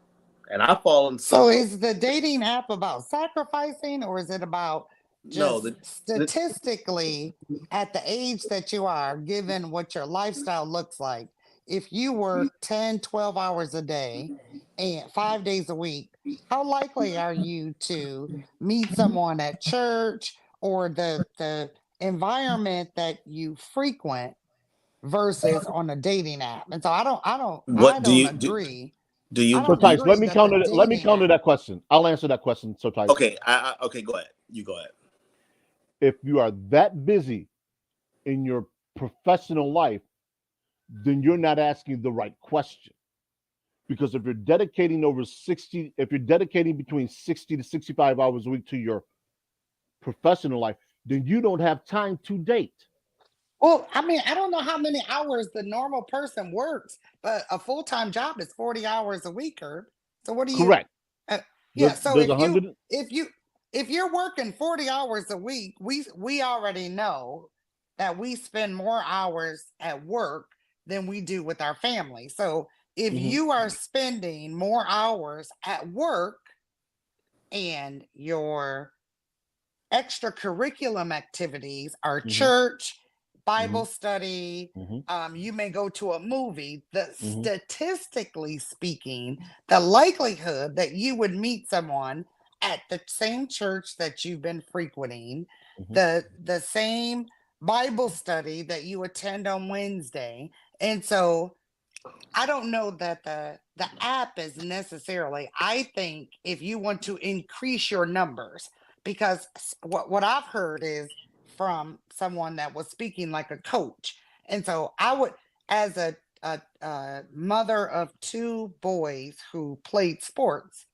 And I've fallen. So is the dating app about sacrificing, or is it about No, just statistically at the age that you are, given what your lifestyle looks like, if you work 10, 12 hours a day and 5 days a week, how likely are you to meet someone at church or the environment that you frequent versus on a dating app? And so what do I don't you do? agree. Do I you? So don't Tice, let agree me that the counter. Let me dating counter app. that question. I'll answer that question. So Tice, Okay, okay, go ahead. You go ahead. if you are that busy in your professional life, then you're not asking the right question. Because if you're dedicating if you're dedicating between 60 to 65 hours a week to your professional life, then you don't have time to date. Well, I mean, I don't know how many hours the normal person works, but a full-time job is 40 hours a week, Herb. So what do you Correct. uh, yeah, so There's 100. if you're working 40 hours a week, we already know that we spend more hours at work than we do with our family. So if you are spending more hours at work and your extracurriculum activities are church, Bible study, you may go to a movie, statistically speaking, the likelihood that you would meet someone at the same church that you've been frequenting, the same Bible study that you attend on Wednesday. And so I don't know that the app is necessarily. I think if you want to increase your numbers, because what I've heard is from someone that was speaking like a coach, and so I would, as a mother of two boys who played sports,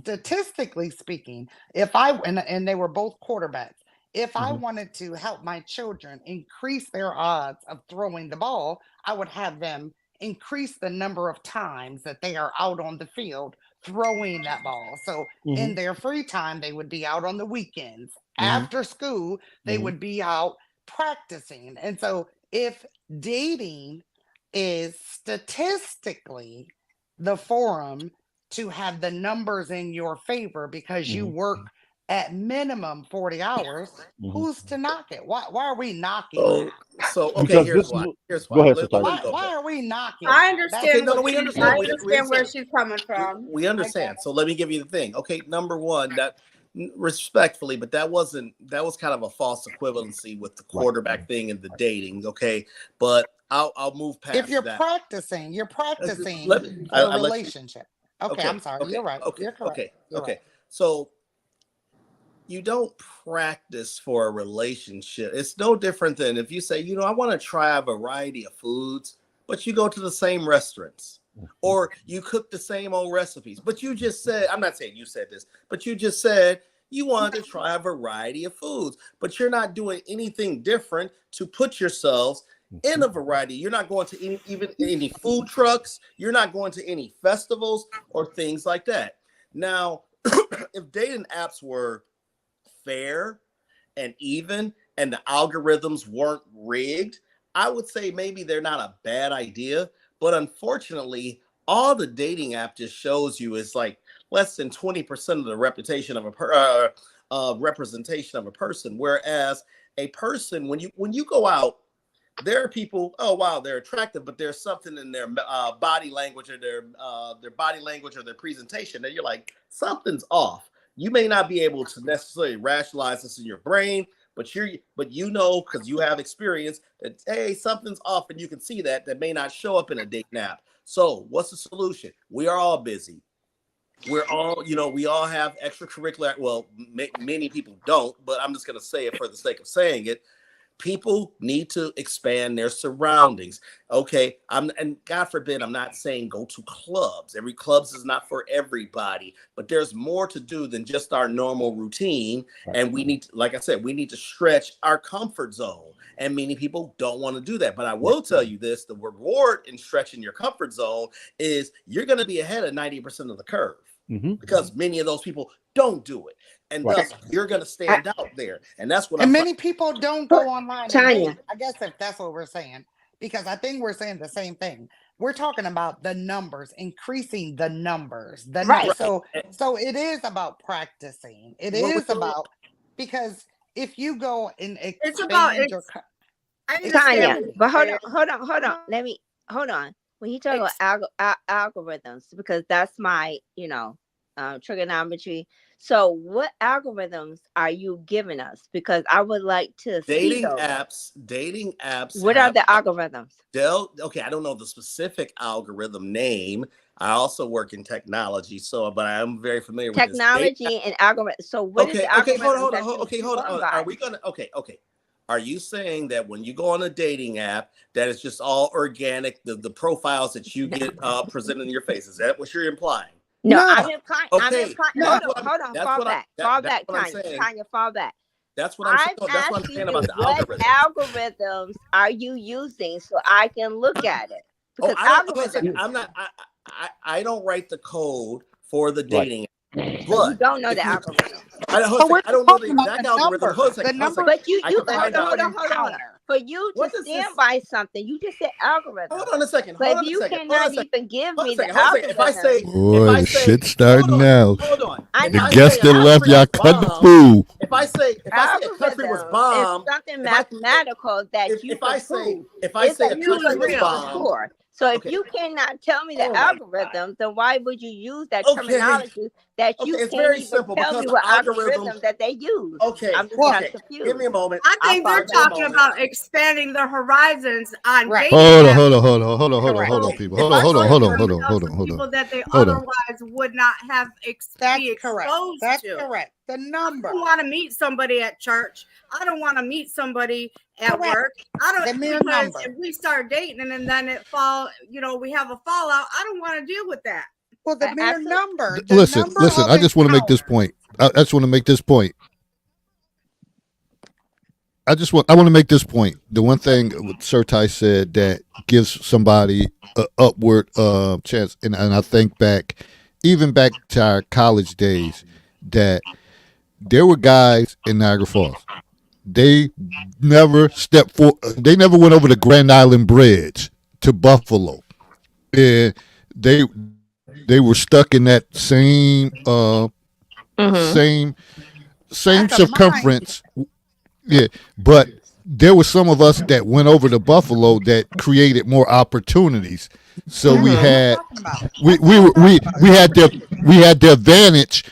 statistically speaking, if I and they were both quarterbacks, if I wanted to help my children increase their odds of throwing the ball, I would have them increase the number of times that they are out on the field throwing that ball. So in their free time, they would be out on the weekends. After school, they would be out practicing. And so if dating is statistically the forum to have the numbers in your favor because you work at minimum 40 hours, who's to knock it? Why are we knocking that? So okay, Because here's this why. is- Here's go why. ahead, Let Satya. me go. Why are we knocking I that? understand. Okay, no, what we she- understand. I We understand where understand. she's coming from. We understand. So let me give you the thing. Okay, number one, that respectfully, but that was kind of a false equivalency with the quarterback thing and the dating. Okay, but I'll move past If you're that. practicing, you're practicing Let- for I a let you- relationship. Okay, I'm sorry. Okay, You're right. Okay, You're correct. okay, You're okay. right. So you don't practice for a relationship. It's no different than if you say, you know, I want to try a variety of foods, but you go to the same restaurants or you cook the same old recipes. But you just said, I'm not saying you said this, but you just said you wanted to try a variety of foods, but you're not doing anything different to put yourselves in a variety. You're not going to any food trucks. You're not going to any festivals or things like that. Now, if dating apps were fair and even and the algorithms weren't rigged, I would say maybe they're not a bad idea. But unfortunately, all the dating app just shows you is like less than 20% of the reputation of representation of a person. Whereas a person, when you go out, there are people, oh wow, they're attractive, but there's something in their body language or their body language or their presentation that you're like, something's off. You may not be able to necessarily rationalize this in your brain, but you know, because you have experience that, hey, something's off, and you can see that may not show up in a dating app. So what's the solution? We are all busy. We're all, we all have extracurricular. Well, many people don't, but I'm just going to say it for the sake of saying it. People need to expand their surroundings. Okay. And God forbid, I'm not saying go to clubs. Every clubs is not for everybody, but there's more to do than just our normal routine. And we need to, like I said, we need to stretch our comfort zone. And many people don't want to do that. But I will tell you this, the reward in stretching your comfort zone is you're going to be ahead of 90% of the curve. Because many of those people don't do it. And thus you're going to stand out there. And that's what many people don't go online. Tanya. And date. I guess if that's what we're saying, because I think we're saying the same thing. We're talking about the numbers, increasing the numbers. So it is about practicing. It is about, because if you go and expand your Tanya, but hold on. Hold on. When you talk about algorithms, because that's my, trigonometry. So what algorithms are you giving us? Because I would like to dating see those. apps. What are the algorithms? Okay, I don't know the specific algorithm name. I also work in technology, but I am very familiar with technology and algorithm. So what is the algorithm? Hold on. Are we gonna? Okay. Are you saying that when you go on a dating app, that it's just all organic, the profiles that you get presented in your face? Is that what you're implying? No, I'm implying. Okay. Hold on. Fall back, Tanya. Fall back. That's what I'm saying. That's what I'm saying about the algorithm. What algorithms are you using so I can look at it? Because I don't write the code for the dating app, but you don't know the algorithm. So we're I don't know the talking about exact the algorithm. number. Hold on a The second. number. But you I you can find out. hold on. For you to What does stand this? by something, you just said algorithm. Hold on a second. But Hold if on a you second. Hold on a cannot second. even give Hold on me a the second. Hold on a second. If I algorithm, say, Boy, the shit's starting hold on, now. hold on. I If The know I guests say a that left, country y'all was cut the bombed, fool. if I say a country was algorithm is bombed, something if I mathematical that you if can I say prove. if I It's say a a proof country of was this for bombed, sure. So if okay. you cannot tell me the Oh my God. algorithm, then why would you use that Okay. terminology that Okay. you It's can't very even simple tell because me the what algorithm. algorithm that they use? Okay. I'm just Well, kind of Okay. Give me confused. a moment. I I'll think they're follow Give me a back. talking moment. about expanding the horizons on right. dating Hold on, apps. hold on, hold on, hold on, hold on, Correct. hold on, People people. If Hold on, I hold on, say a hold on, country, hold on, hold on, to hold on, people that they hold on. otherwise would not have That's be correct. exposed That's to. correct. The I number. don't want to meet somebody at church. I don't want to meet somebody at Correct. work. I The don't, mere because number. if we start dating and then we have a fallout. I don't want to deal with that. Well, the mere Absolutely. number. The Listen, number listen. of I just want to make this encounters. point. I just want to make this point. I want to make this point. The one thing Sertai said that gives somebody an upward chance, and I think back, even back to our college days, that there were guys in Niagara Falls. They never stepped for. They never went over the Grand Island Bridge to Buffalo, and they were stuck in that Mm-hmm. same same That's a mind. circumference. Yeah, but there were some of us that went over to Buffalo that created more opportunities. So That's we all Mm-hmm. I'm had talking about. we That's all I'm talking about. we had the advantage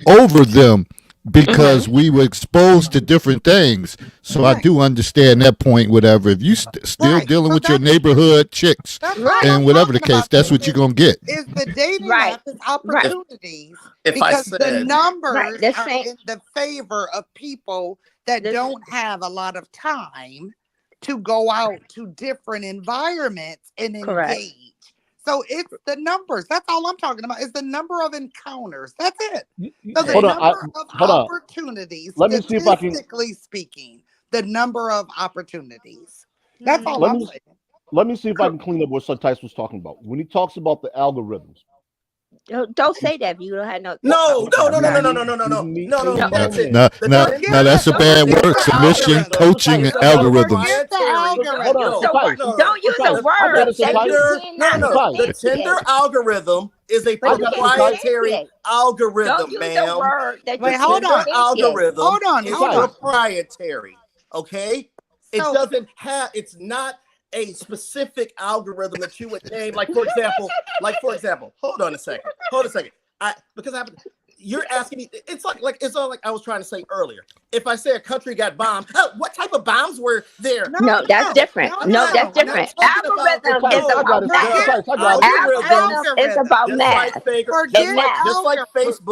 over them Mm-hmm. because we were exposed to different things. So I Right. do understand that point. Whatever, if you still Right. dealing So with your that's neighborhood chicks Right. all and I'm whatever the talking case, about. that's what you're gonna get. Is the dating Right. app is Right. opportunities if I because the said, Right. numbers The are same. in the favor of people that This. don't have a lot of time to go out to different environments and Correct. engage. So it's the numbers. That's all I'm talking about. Is the number of encounters. That's it. So the Hold on. number of Hold on. opportunities, Let me see if I can. statistically speaking, the number of opportunities. That's all Let I'm me saying. let me see if I Co- can clean up what Tice was talking about when he talks about the algorithms. Don't say that if you don't have no. no, no, I'm no, no, no, sorry. no, no, no, no, You no, need no, to no. No. No, That's it. know. no, The no, Forget. no. Tinder, That's a Don't the bad use word. the Tinder Submission, algorithm. algorithm coaching, is and a Don't algorithms. Forget the proprietary. Hold algorithm. on, use No, a word. Tice. no, Don't use a Tice, I got the word it, that you Tice. Tinder, cannot no. The Tice, Tinder substantiate. algorithm is a But I you got can't it, Tice. proprietary substantiate. Don't algorithm, use a ma'am. word that The you Wait, can't hold Tinder on. substantiate. algorithm Hold on. is Hold Tice. on. proprietary. Okay, it So doesn't have. It's not a specific algorithm that you would name. Like for example. Hold on a second. Hold a second. Because I you're asking me. It's all like I was trying to say earlier. If I say a country got bombed, what type of bombs were there? no, No, that's no, different. no, No, that's no, I'm not no. different. talking about Hey, Algorithm Tice, is I got about it. math. Forget Tice, I got it. algorithms. Algorithm is algorithm. about Just like math just Forget like math. just like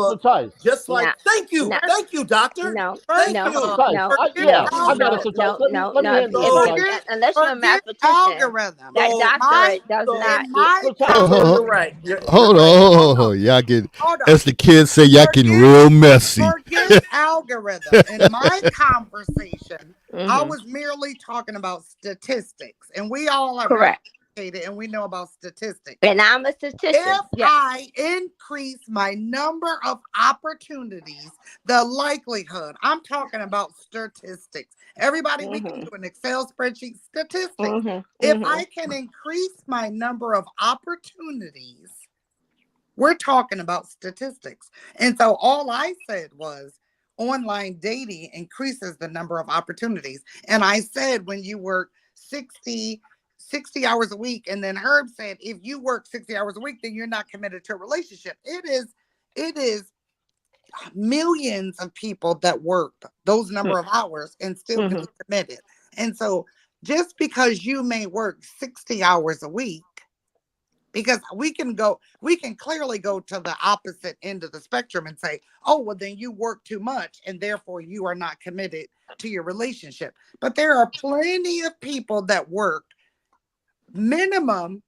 So, Facebook, Tice. just No, like thank no, you, doctor. no, First Thank no, of So, all, you. Tice, no, forget Thank no, I you. got it. no, So, algorithm. Tice, no, let me no, let me no. handle it, Tice. Forget Unless you're a forget mathematician, algorithm. that So doctorate does so not. In my So, Tice, so Oh, you're conversation, right. You're hold on, right. hold on, y'all get, hold on. as the kids say, y'all getting Forget real messy. forget algorithm. In my conversation, I Hmm. was merely talking about statistics, and we all are very Correct. educated and we know about statistics. And I'm a statistician. If Yes. I increase my number of opportunities, the likelihood, I'm talking about statistics. Everybody, we can Hmm. do an Excel spreadsheet statistics. Hmm. If Hmm. I can increase my number of opportunities, we're talking about statistics. And so all I said was online dating increases the number of opportunities. And I said when you work 60 hours a week, and then Herb said if you work 60 hours a week, then you're not committed to a relationship. It is millions of people that work those number of hours and still be Hmm. committed. And so just because you may work 60 hours a week, because we can clearly go to the opposite end of the spectrum and say, oh, well, then you work too much and therefore you are not committed to your relationship. But there are plenty of people that work minimum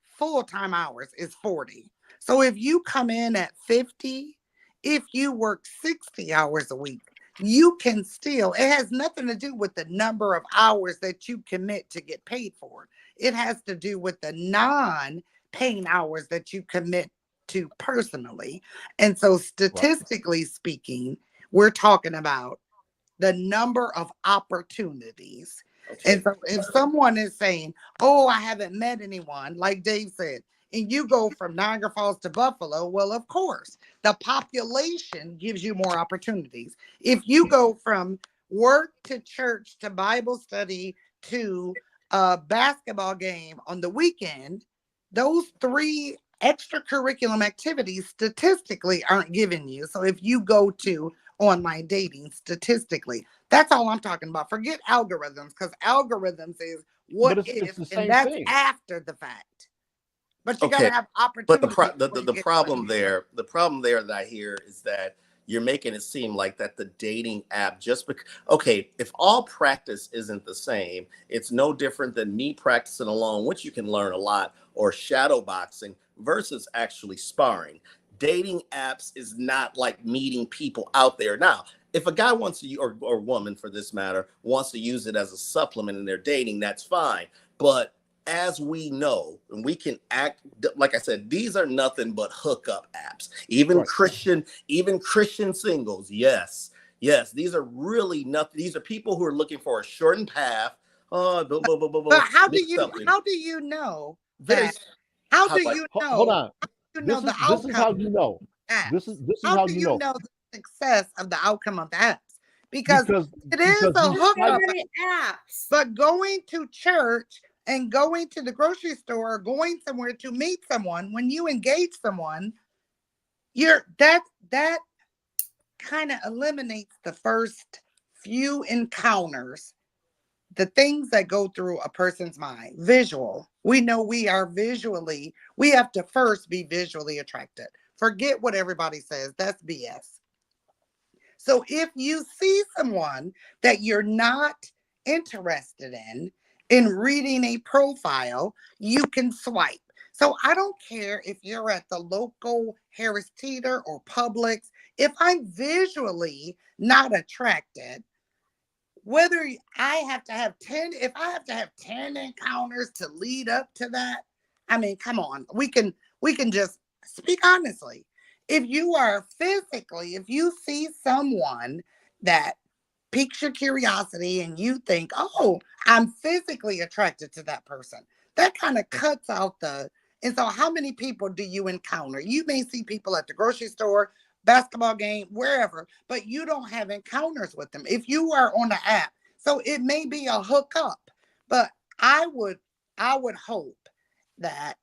full-time hours is 40. So if you come in at 50, if you work 60 hours a week, you can still, it has nothing to do with the number of hours that you commit to get paid for. It has to do with the non-paying hours that you commit to personally. And so Right. statistically speaking, We're talking about the number of opportunities. Okay. And so if someone is saying, oh, I haven't met anyone, like Dave said, and you go from Niagara Falls to Buffalo, well, of course, the population gives you more opportunities. If you go from work to church to Bible study to a basketball game on the weekend, those three extracurriculum activities statistically aren't given you. So if you go to online dating statistically, that's all I'm talking about. Forget algorithms, because algorithms is what But it's if, the and same that's thing. after the fact. But you got Okay. to have But opportunity. the problem there, that I hear is that you're making it seem like that the dating app just because, okay, if all practice isn't the same, it's no different than me practicing alone, which you can learn a lot, or shadow boxing versus actually sparring. Dating apps is not like meeting people out there. Now, if a guy wants to, or woman for this matter, wants to use it as a supplement in their dating, that's fine. But as we know, and we can act, like I said, these are nothing but hookup apps. Even Christian singles, yes, these are really nothing. These are people who are looking for a shortened path. But how do you know Very. that? How How do do I? you Hold know? on. You know the This is how outcome you know. of This apps. is How how do you you know. know the success of the outcome of the apps? Because Because it is a you There's so hookup, many apps. but going to church and going to the grocery store or going somewhere to meet someone, when you engage someone, that kind of eliminates the first few encounters, the things that go through a person's mind. Visual. We know we have to first be visually attracted. Forget what everybody says. That's BS. So if you see someone that you're not interested in reading a profile, you can swipe. So I don't care if you're at the local Harris Teeter or Publix. If I'm visually not attracted, whether I have to have 10, if I have to have 10 encounters to lead up to that, I mean, come on. We can just speak honestly. If you see someone that piques your curiosity and you think, oh, I'm physically attracted to that person, that kind of cuts out and so how many people do you encounter? You may see people at the grocery store, basketball game, wherever, but you don't have encounters with them. If you are on the app, so it may be a hookup, but I would hope that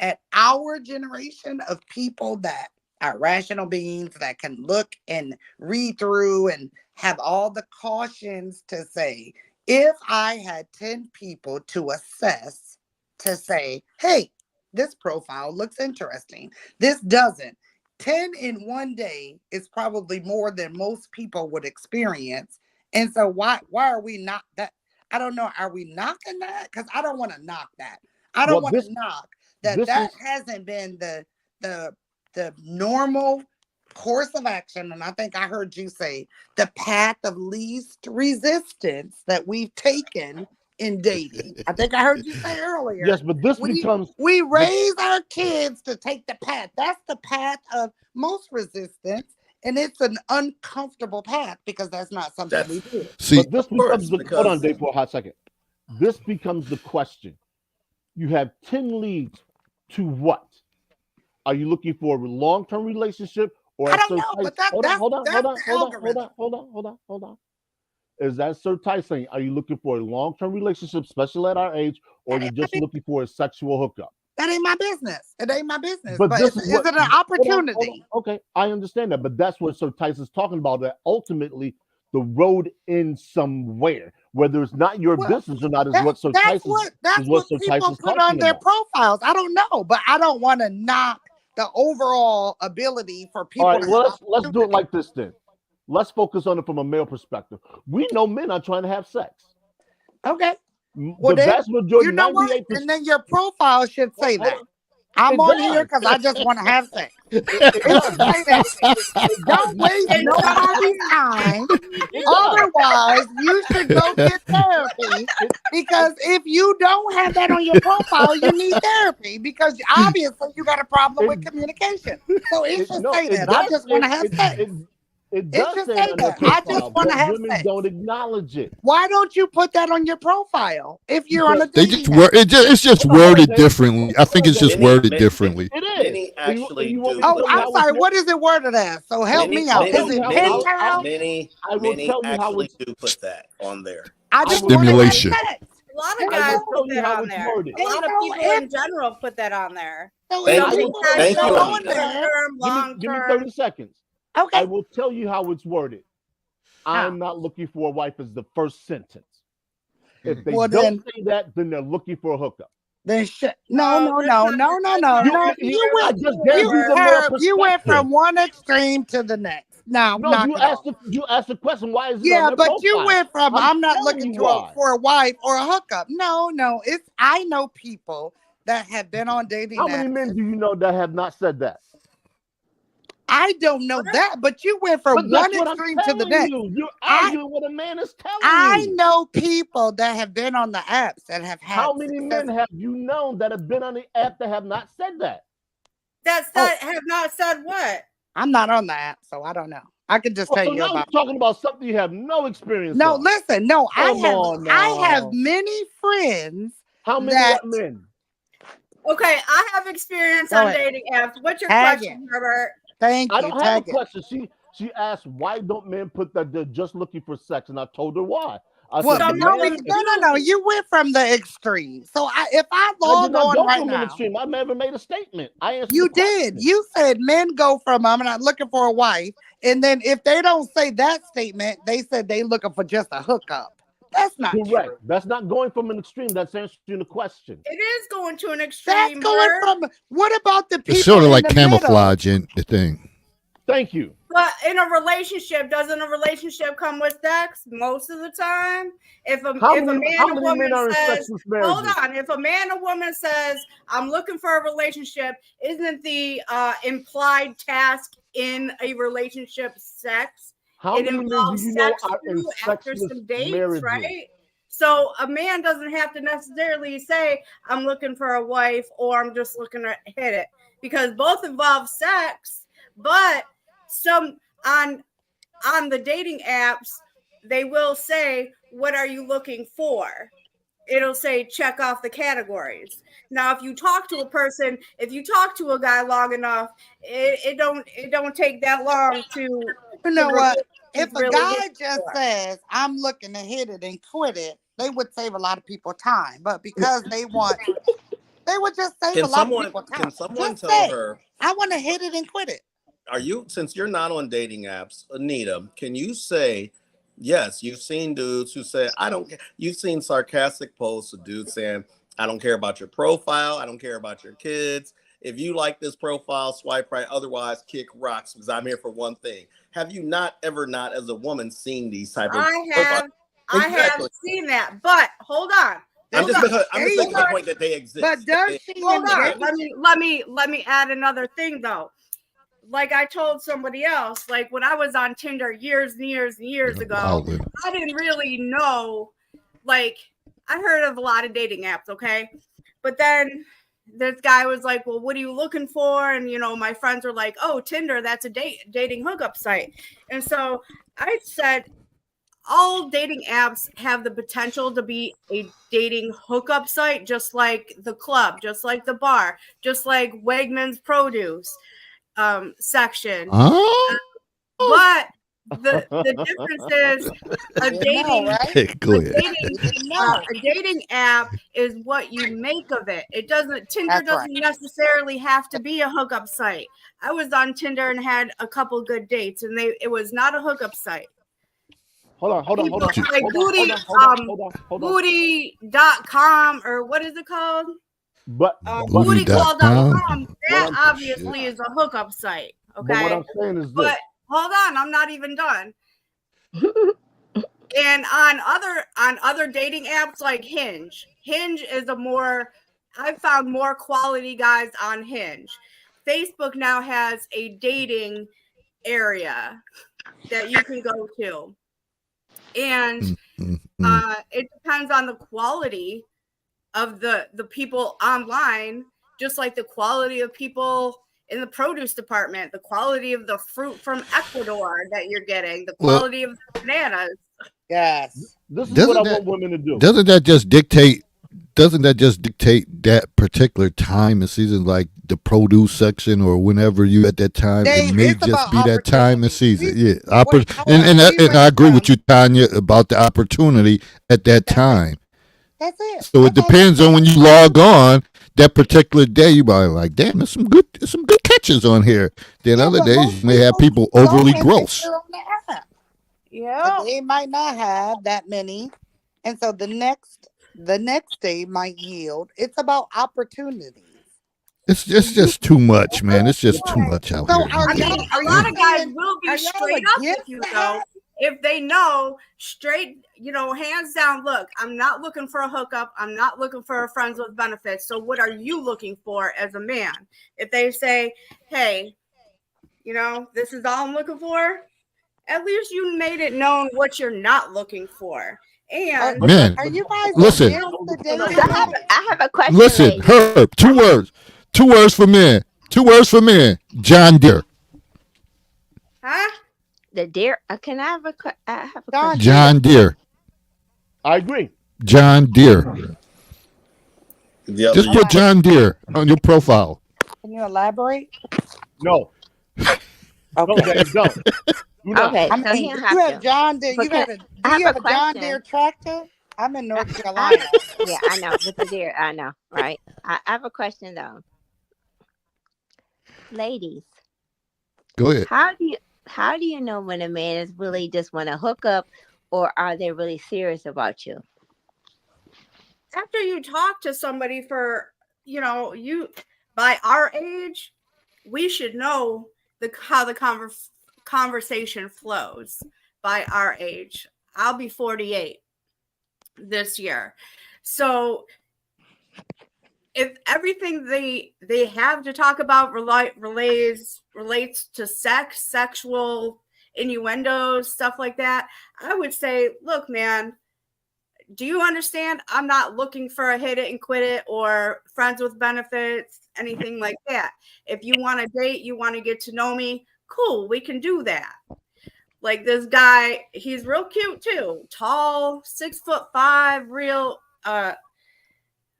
at our generation of people that are rational beings that can look and read through and have all the cautions to say, if I had 10 people to assess to say, hey, this profile looks interesting, this doesn't. 10 in one day is probably more than most people would experience. And so why are we not that? I don't know. Are we knocking that? Because I don't want to knock that. I don't Well, want to knock that this is hasn't been the normal course of action. And I think I heard you say the path of least resistance that we've taken in dating. I think I heard you say earlier. yes, but this we becomes we raise our kids to take the path. That's the path of most resistance. And it's an uncomfortable path because that's not something we That's do. See, but this of course becomes the hold on, because Dave, for a hot second. This becomes the question. You have 10 leads to what? Are you looking for a long-term relationship or I as don't Sir know, Tice? but that's the algorithm. Hold on. Is that Sir Tice saying, are you looking for a long-term relationship, especially at our age, or That you're ain't my just looking for a sexual hookup? That ain't my business. It ain't my business. But But this is is what it an hold on. opportunity? Okay, I understand that, but that's what Sir Tice is talking about. That ultimately the road ends somewhere. Whether it's not your Well, business or not is what Sir Tice that's is what what Sir Tice people is put on talking their about. profiles. I don't know, but I don't want to knock the overall ability for All people right, to well have let's do it opportunity. like this then. Let's focus on it from a male perspective. We know men are trying to have sex. Okay. Well, The then vast majority, you know what? 98%. And then your profile should say Hold that. on. I'm It on here does. because I just want to have sex. It It should does. say that. It does. Don't waste It nobody's does. time. It does. Otherwise, you should go get therapy It, because if you don't have that on your profile, you need therapy because obviously you got a problem it, with communication. So it it should no, say it that. I does. just want to have sex. It It does should say say it on their that. I just profile, want to but have women sex. don't acknowledge it. Why don't you put that on your profile if you're on a They dating just app? word it's just Hold on, worded Dave. differently. I think it's just Many, worded ma- differently. It is. many And actually you want me do to Oh, tell put you I'm that. how it's sorry. worded? What is it worded as? So help Many, me I'll out. tell Is many, you it how. pen many, I'll, pal? many, I will many tell you how actually it's. do put that on there. I I just will want to tell have you. Stimulation. sex. A lot of Ain't I guys will no, put tell you that how on it's there. worded. A lot ain't of no people if. in general put that on there. So Thank if I Some you, will you tell want you thank to you, how go it's on short Anita. worded. term, long Give me term. 30 seconds. okay. I will tell you how it's worded. How? I'm not looking for a wife is the first sentence. If they Well don't then, say that, then they're looking for a hookup. then shit. No, No, no, that's no, not no, no, that's no, not You, no. you, You I went, just necessarily gave the you you the word. male you went perspective. from one extreme to the next. No, No, knock you it asked off. the question. Why is it on Yeah, their but you profile? went from I'm I'm not telling looking you to why. for a wife or a hookup. No, no, it's I know people that have been on dating How many apps. men do you know that have not said that? I don't know that, but you went from But that's one what I'm extreme to the telling next. you. You're I arguing what a man is telling I you. know people that have been on the apps and have had How many success. men have you known that have been on the app that have not said that? That's Oh, that have not said what? I'm not on the app, so I don't know. I could just Oh, tell so you now we're about. talking about something you have no experience No, on. listen, no, Come on I have now. many friends How many that are men? Okay, I have experience go on ahead. dating apps. What's your Tag it. question, Herbert? Thank I you. don't have a Tag it. question. She asked why don't men put that they're just looking for sex, and I told her why. I Well, said the Some no, of man. them no. do. You went from the extreme. So if I I did log not on go right from an now, extreme. I never made a statement. I answered the you did. question. You said men go from I'm not looking for a wife, and then if they don't say that statement, they said they looking for just a hookup. That's not Correct. true. That's not going from an extreme. That's answering the question. It is going to an That's extreme, going Herb. from. What about the It's people sort of in like the middle? camouflage in the thing. Thank you. But in a relationship, doesn't a relationship come with sex most of the time? If a How if a many man how or many men woman are in says, sexless hold marriages? on, if a man or woman says, I'm looking for a relationship, isn't the implied task in a relationship sex? How It many men do involves you know sex are in too after sexless some dates, marriages? right? So a man doesn't have to necessarily say, I'm looking for a wife or I'm just looking to hit it, because both involve sex, but some on the dating apps, they will say, what are you looking for? It'll say check off the categories. Now, if you talk to a person, if you talk to a guy long enough, it don't take that long You to know reveal what? what If he's a really guy looking just for. says, I'm looking to hit it and quit it, they would save a lot of people time. But because they would just save a Can lot of someone people time. can someone Just tell say, her, I want to hit it and quit it. are you, since you're not on dating apps, Anita, can you say, yes, you've seen dudes who say, I don't care. You've seen sarcastic posts of dudes saying, I don't care about your profile. I don't care about your kids. If you like this profile, swipe right. Otherwise, kick rocks because I'm here for one thing. Have you not ever, not as a woman, seen these type of I profiles? have Exactly. seen that, but hold on, I'm Then just she making, I'm just making hold the on, engaged. point that they But exist. does she hold on. engage? Let me add another thing though. Like I told somebody else, like when I was on Tinder years and years and years ago, Wildin'. I didn't really know, like, I heard of a lot of dating apps, okay? But then this guy was like, well, what are you looking for? And, you know, my friends were like, oh, Tinder, that's a dating hookup site. And so I said, all dating apps have the potential to be a dating hookup site, just like the club, just like the bar, just like Wegmans produce section. Oh, But the difference is a You know, dating right? go ahead. You know. a dating app is what you make of it. It doesn't Tinder That's right. doesn't necessarily have to be a hookup site. I was on Tinder and had a couple good dates, and it was not a hookup site. Hold on. People But you, like booty.com or what is it called? But booty.com. Bootycall.com. what That I'm obviously is a hookup site. but what Okay. I'm saying is this. But hold on, I'm not even done. And on other dating apps like Hinge is I've found more quality guys on Hinge. Facebook now has a dating area that you can go to. And it depends on the quality of the people online, just like the quality of people in the produce department, the quality of the fruit from Ecuador that you're getting, the Well, quality of the bananas. Yes. This is what doesn't I that want women to do. doesn't that just dictate? Doesn't that just dictate that particular time and season, like the produce section or whenever you at that time? It Dave, may it's just about be that time and opportunity. season. We Yeah, wait, hold and on. We and I went agree with you, from Tanya, about the opportunity at that that's it. time. That's it. So it That's all I'm depends on when saying. you log on that particular day. You might be like, damn, there's some good catches on here. Then Yeah, other but days most you may have people people go overly and think gross. they're on the app, but Yeah. they might not have that many. And so the next day might yield. It's about opportunities. It's So you just too much, man. It's just too Right. much out so here are I these mean, days. y'all are a you lot Man. of guys saying will be are y'all straight up with against you the though. app? If they know straight, hands down, look, I'm not looking for a hookup. I'm not looking for a friends with benefits. So what are you looking for as a man? If they say, hey, this is all I'm looking for, at least you made it known what you're not looking for. Are, And But that, Man, are but you guys hold, listen, against hold the the phone out So for dating me. app? I have a question, listen, ladies. Herb. I Two have words. Two words for men. Two words for men. John Deere. huh? the deer. Can I have I have a John question. Deere. John Deere. I agree. John Deere. The other Just All put right. John Deere on your profile. Can you elaborate? No, no, Okay. Dave, don't. Do not. Okay, I so mean, he don't you have have to. John Deere. But can Do I have you a have a John Deere question? tractor? I'm in I, North I have, Carolina. yeah, I know with the deer. I know, right? I have a question though, ladies. Go ahead. How do you know when a man is really just want to hook up, or are they really serious about you? After you talk to somebody for, you by our age, we should know how the conversation flows by our age. I'll be 48 this year. So if everything they have to talk about relates to sex, sexual innuendos, stuff like that, I would say, look, man, do you understand? I'm not looking for a hit it and quit it or friends with benefits, anything like that. If you want to date, you want to get to know me, cool, we can do that. Like this guy, he's real cute too. Tall, 6'5", real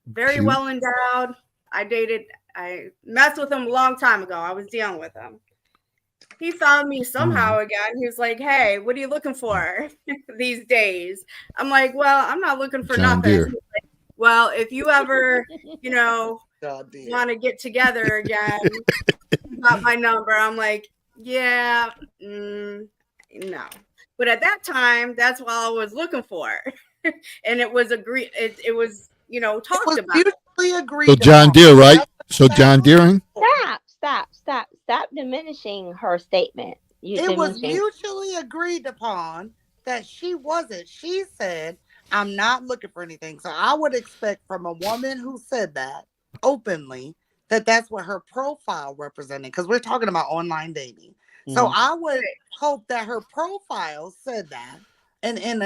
very Cute. well endowed. I messed with him a long time ago. I was dealing with him. He found me somehow again. He was like, hey, what are you looking for these days? I'm like, well, I'm not looking for John nothing. Deere. He's like, well, if you ever, John Deere. want to get together again, you got my number. I'm like, yeah, no. But at that time, that's what I was looking for. And it was agreed. It was, It talked was about. mutually So agreed John upon. Deere, right? That's So what John that Deering. was. Stop diminishing her statement. You It was diminishing. mutually agreed upon that she wasn't. She said, I'm not looking for anything. So I would expect from a woman who said that openly that that's what her profile represented, because we're talking about online dating. So Mhm. I would hope that her profile said that, and in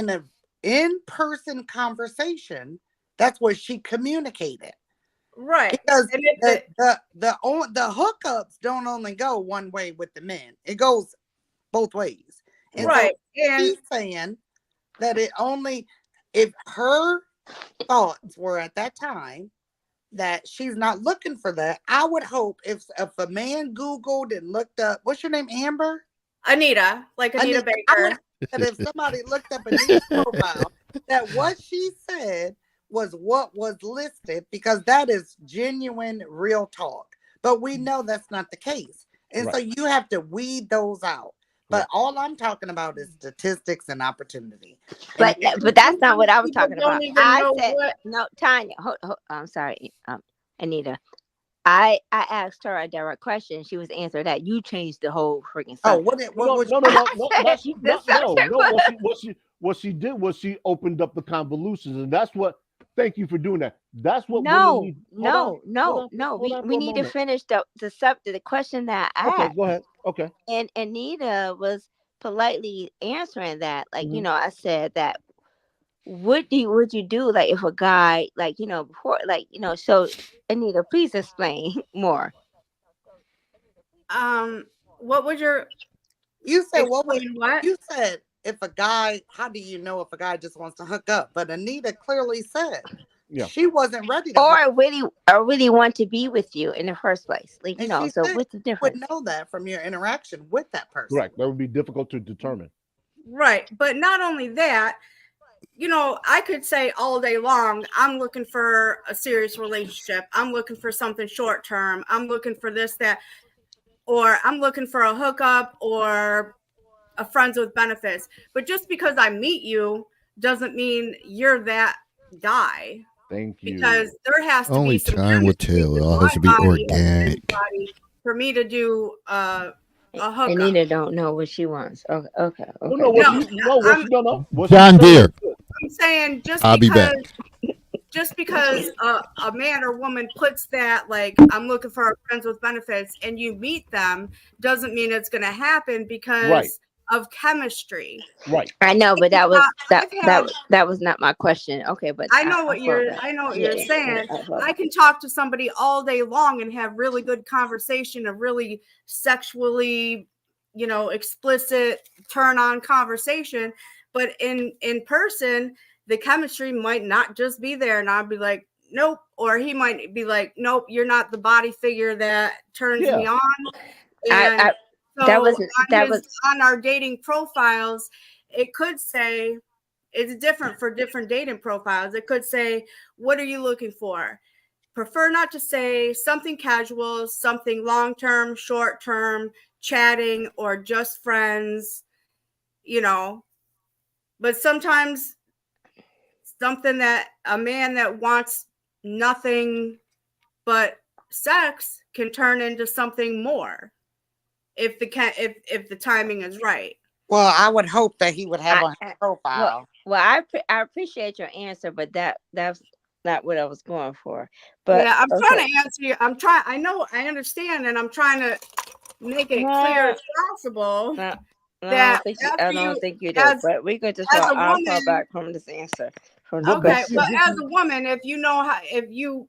a in-person conversation, that's what she communicated. Right. Because And if the hookups don't only go one way with the men; it goes both ways. And so right. And she's saying that it only, if her thoughts were at that time that she's not looking for that, I would hope if a man Googled and looked up, what's your name, Amber? Anita, like Anita Anita, I would Baker. hope that if somebody looked up Anita's profile, that what she said was what was listed, because that is genuine, real talk. But we know that's not the case. And so Right. you have to weed those out. Right. But all I'm talking about is statistics and opportunity. And But that's not what I was People talking don't about. even I know said what. no, Tanya. I'm sorry, Anita. I asked her a direct question. She was answering that. You changed the whole freaking oh, subject. No, what no, no, you, no, I no, said not she, the not no, subject no. was What she did was she opened up the convolutions, and that's what. Thank you for doing that. That's what women no, need. no, no, no. Hold on We for a need to moment. finish the subject, the question that I Okay, asked. go ahead. Okay. And Anita was politely answering that. Like, Hmm. I said that would you do like if a guy like before, like, so Anita, please explain more. What would your You said what was explain what? you said if a guy, how do you know if a guy just wants to hook up? But Anita clearly said Yeah. she wasn't ready to hook or really want to be with you in the first place. Like, and she so said what's the you difference? would know that from your interaction with that person. Correct. That would be difficult to determine. Right. But not only that, I could say all day long, I'm looking for a serious relationship. I'm looking for something short term. I'm looking for this, that, or I'm looking for a hookup or a friends with benefits. But just because I meet you doesn't mean you're that guy. Thank you. Because there has to Only be some time will tell. It all has to be organic. for me to do a hookup. Anita don't know what she wants. Okay. Well, no, what you know. John Deere. I'm saying I'll be back. just because a man or woman puts that, like, I'm looking for a friends with benefits, and you meet them, doesn't mean it's going to happen because of chemistry. Right. I know, but that was not my question. Okay, but I know what you're saying. I can talk to somebody all day long and have really good conversation, a really sexually, explicit turn on conversation, but in person, the chemistry might not just be there, and I'll be like, nope. Or he might be like, nope, you're not the body figure that turns me on. And on our dating profiles, it could say it's different for different dating profiles. It could say, what are you looking for? Prefer not to say something casual, something long-term, short-term, chatting, or just friends, but sometimes something that a man that wants nothing but sex can turn into something more if the timing is right. Well, I would hope that he would have on his profile. Well, I appreciate your answer, but that's not what I was going for. But yeah, I'm trying to answer you. I know, I understand, and I'm trying to make it clear as possible. I don't think you do. But we could just I'll fall back from this answer. Okay, but as a woman, if you've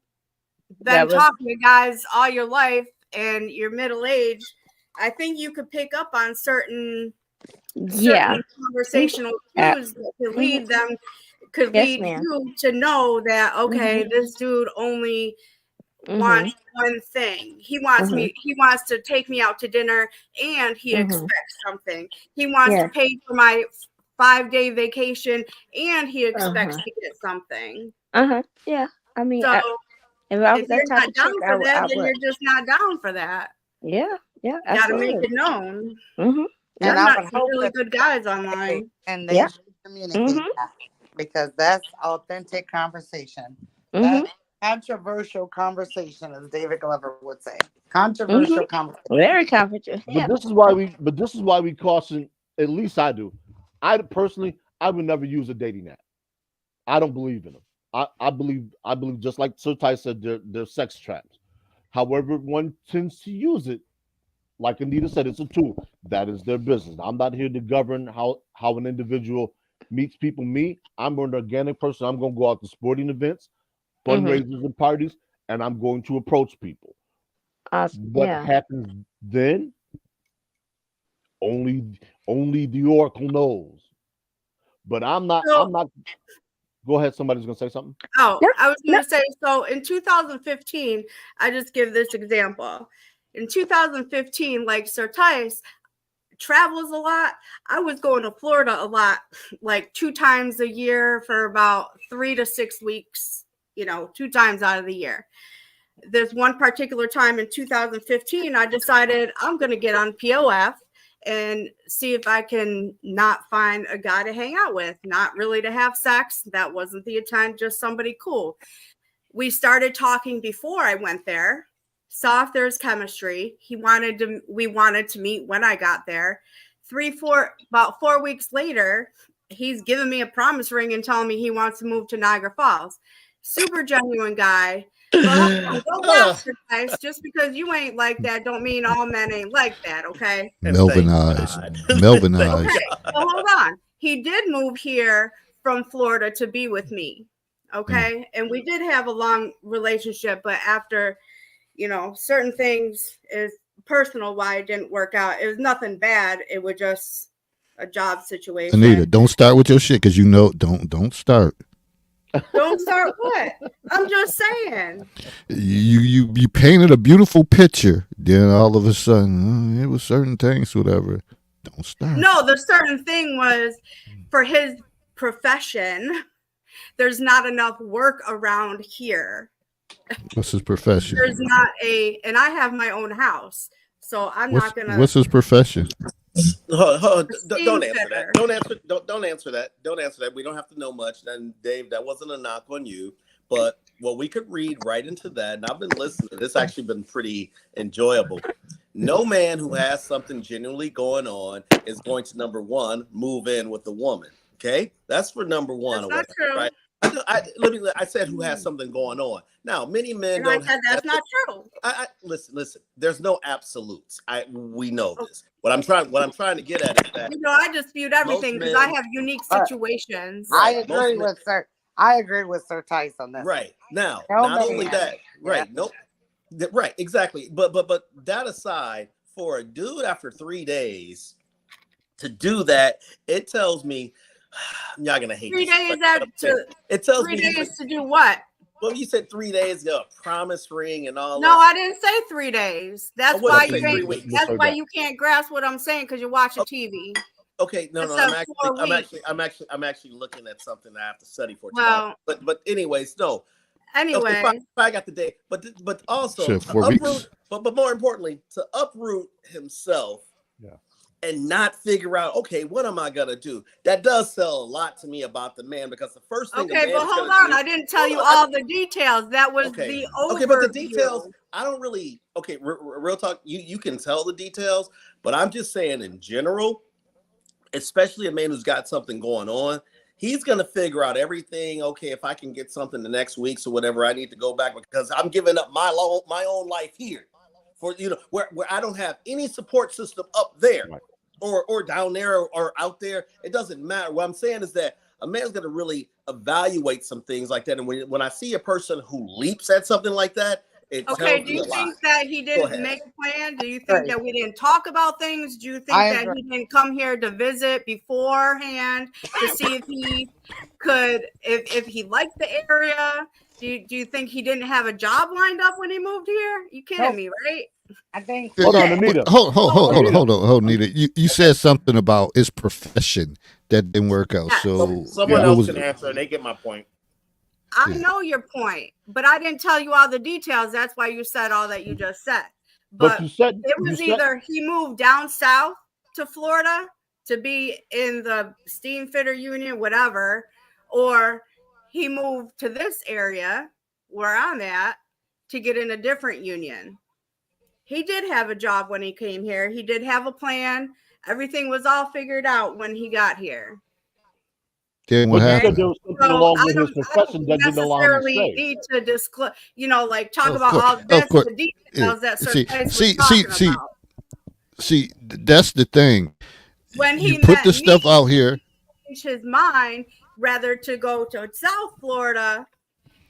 been talking to guys all your life and you're middle-aged, I think you could pick up on certain conversational cues that could lead you to know that, okay, this dude only wants one thing. He wants to take me out to dinner, and he expects something. He wants to pay for my 5-day vacation, and he expects to get something. Yeah. I mean, so if you're not down for that, then you're just not down for that. Yeah. Got to make it known. And I would hope really good guys online, and they communicate that, because that's authentic conversation. That's controversial conversation, as David Glover would say. Controversial conversation. Very controversial. But this is why we caution. At least I do. I personally, I would never use a dating app. I don't believe in them. I believe just like Sir Ty said, they're sex traps. However, one tends to use it. Like Anita said, it's a tool. That is their business. I'm not here to govern how an individual meets people. I'm an organic person. I'm going to go out to sporting events, fundraisers, and parties, and I'm going to approach people. What happens then? Only the Oracle knows. But I'm not. Go ahead. Somebody's going to say something. Oh, I was going to say, so in 2015, I just give this example. In 2015, like Sir Tice travels a lot. I was going to Florida a lot, like 2 times a year for about 3 to 6 weeks, 2 times out of the year. There's one particular time in 2015, I decided I'm going to get on POF and see if I can not find a guy to hang out with, not really to have sex. That wasn't the intent, just somebody cool. We started talking before I went there. Saw if there's chemistry. We wanted to meet when I got there. About 4 weeks later, he's giving me a promise ring and telling me he wants to move to Niagara Falls. Super genuine guy. But don't laugh, guys. Just because you ain't like that don't mean all men ain't like that, okay? Melvinized. Okay, so hold on. He did move here from Florida to be with me, okay? And we did have a long relationship, but after certain things is personal why it didn't work out. It was nothing bad. It was just a job situation. Anita, don't start with your shit because don't start. Don't start what? I'm just saying. You painted a beautiful picture, then all of a sudden it was certain things, whatever. Don't start. No, the certain thing was for his profession. There's not enough work around here. What's his profession? There's not and I have my own house, so I'm not gonna. What's his profession? Don't answer that. Don't answer that. Don't answer that. We don't have to know much. And Dave, that wasn't a knock on you, but what we could read right into that, and I've been listening. This actually been pretty enjoyable. No man who has something genuinely going on is going to, number one, move in with the woman. Okay, that's for number one. That's not true. Right? I said who has something going on. Now, many men don't. I said that's not true. Listen. There's no absolutes. We know this. What I'm trying to get at is that I dispute everything because I have unique situations. I agree with Sir. I agree with Sir Tice on this. Right now, not only that. Right. Nope. Right. Exactly. But that aside, for a dude after 3 days to do that, it tells me. Y'all gonna hate 3 days it tells 3 me days to do what? Well, you said 3 days ago, promise ring and all. No, I didn't say 3 days. That's why you can't. That's why you you can't grasp what I'm saying because you're watching TV. Okay, no, I'm actually looking at something I have to study for tomorrow. But anyways, no. Anyway, if I got the day, but also Shit, 4 weeks. But more importantly, to uproot himself. Yeah. And not figure out, okay, what am I gonna do? That does tell a lot to me about the man because the first thing. Okay, but hold on, I didn't tell you all the details. That was the overview. Okay, but the details, I don't really. Okay, real talk. You can tell the details, but I'm just saying in general, especially a man who's got something going on, he's gonna figure out everything. Okay, if I can get something the next week or whatever, I need to go back because I'm giving up my own life here. For where I don't have any support system up there, right. or down there or out there, it doesn't matter. What I'm saying is that a man's going to really evaluate some things like that. And when I see a person who leaps at something like that, it tells me a lot. Do you think that he didn't make a plan? Do you think that we didn't talk about things? Do you think that he didn't come here to visit beforehand to see if he could, if he liked the area? Do you think he didn't have a job lined up when he moved here? You kidding me, right? I think. Hold on, Anita. Hold on, Anita. You said something about his profession that didn't work out. So someone else can answer, and they get my point. I know your point, but I didn't tell you all the details. That's why you said all that you just said. But it was either he moved down south to Florida to be in the steam fitter union, whatever, or he moved to this area where I'm at to get in a different union. He did have a job when he came here. He did have a plan. Everything was all figured out when he got here. Then what happened? There was something along with his profession that didn't allow him to stay. Need to disclose, talk about all the details that certain guys were talking about. See, that's the thing. When he put the stuff out here, changed his mind rather to go to South Florida.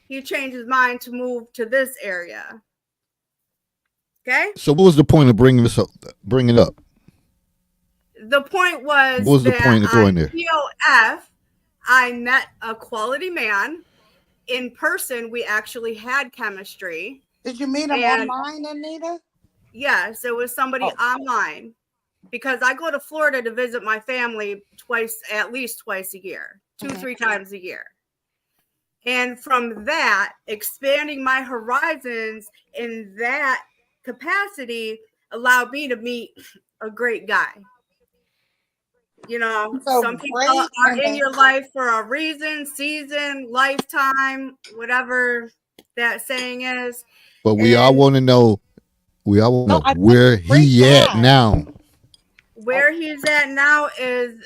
He changed his mind to move to this area. Okay. So what was the point of bringing this up? Bring it up. The point was. What was the point of going there? POF, I met a quality man in person. We actually had chemistry. Did you meet him online, Anita? Yes, it was somebody online because I go to Florida to visit my family at least twice a year, 2-3 times a year. And from that, expanding my horizons in that capacity allowed me to meet a great guy. Some people are in your life for a reason, season, lifetime, whatever that saying is. But we all want to know. We all want to know where he at now. Where he's at now is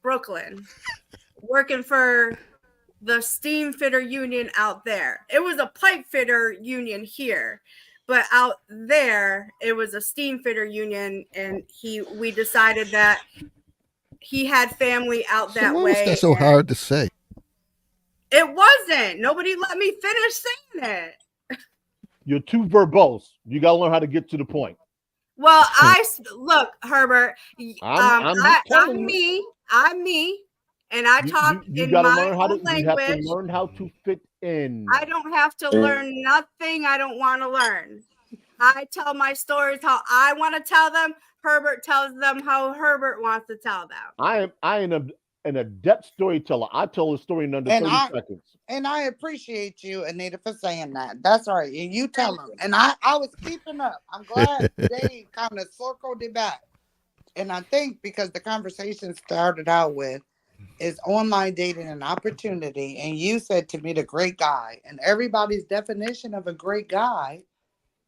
Brooklyn, working for the steam fitter union out there. It was a pipe fitter union here, but out there it was a steam fitter union, and we decided that he had family out that way. Why is that so hard to say? It wasn't. Nobody let me finish saying it. You're too verbose. You gotta learn how to get to the point. Well, look, Herbert. I'm just telling you. I'm me, and I talk You in gotta my learn how to. own You have to language. learn how to fit in. I don't have to learn nothing I don't want to learn. I tell my stories how I want to tell them. Herbert tells them how Herbert wants to tell them. I am an adept storyteller. I tell a story in under And 30 seconds. And I appreciate you, Anita, for saying that. That's right. And you tell them. And I was keeping up. I'm glad they kind of circled it back. And I think because the conversation started out with is online dating an opportunity? And you said to me the great guy. And everybody's definition of a great guy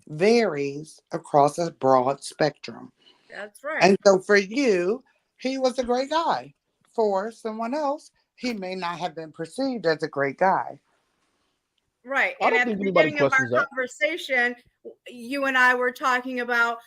varies across a broad spectrum. That's right. And so for you, he was a great guy. For someone else, he may not have been perceived as a great guy. Right. I And don't at the think anybody beginning of our questions that. conversation, you and I were talking about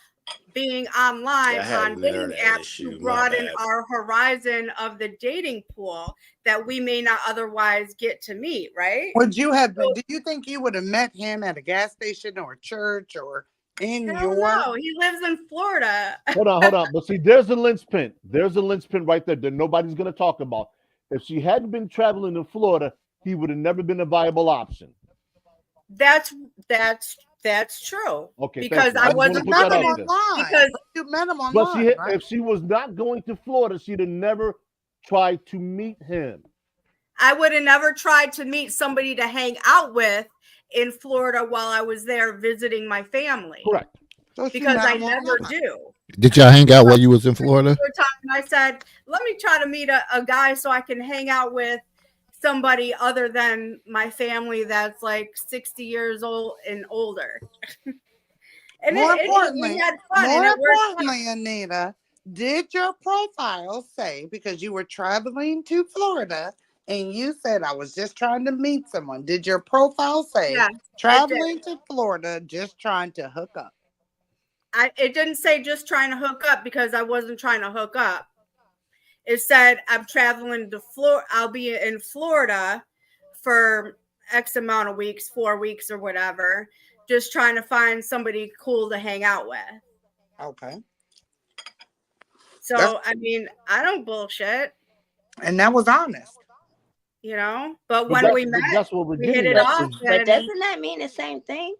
being online I had on an dating internet apps issue, to my broaden bad. our horizon of the dating pool that we may not otherwise get to meet, right? Would you have been, do you think you would have met him at a gas station or a church or in Hell your... no, he lives in Florida. Hold on. But see, there's a linchpin. There's a linchpin right there that nobody's going to talk about. If she hadn't been traveling in Florida, he would have never been a viable option. That's true. Okay, because thank you. I just wanna wasn't put that out talking there. because you met him online, But right? if she was not going to Florida, she'd have never tried to meet him. I would have never tried to meet somebody to hang out with in Florida while I was there visiting my family. Correct. So Because I never do. Did y'all hang out while you was in Florida? I said, let me try to meet a guy so I can hang out with somebody other than my family that's like 60 years old and older. And more we importantly, had fun and it worked. Anita, did your profile say, because you were traveling to Florida and you said, I was just trying to meet someone. Did your profile say, Yes, traveling to Florida, just trying to hook up? It didn't say just trying to hook up because I wasn't trying to hook up. It said I'm traveling to Florida. I'll be in Florida for X amount of weeks, 4 weeks or whatever, just trying to find somebody cool to hang out with. Okay. So, I mean, I don't bullshit. And that was honest. You know, but when we met, that's what we're we getting hit it at. off. But doesn't that mean the same thing?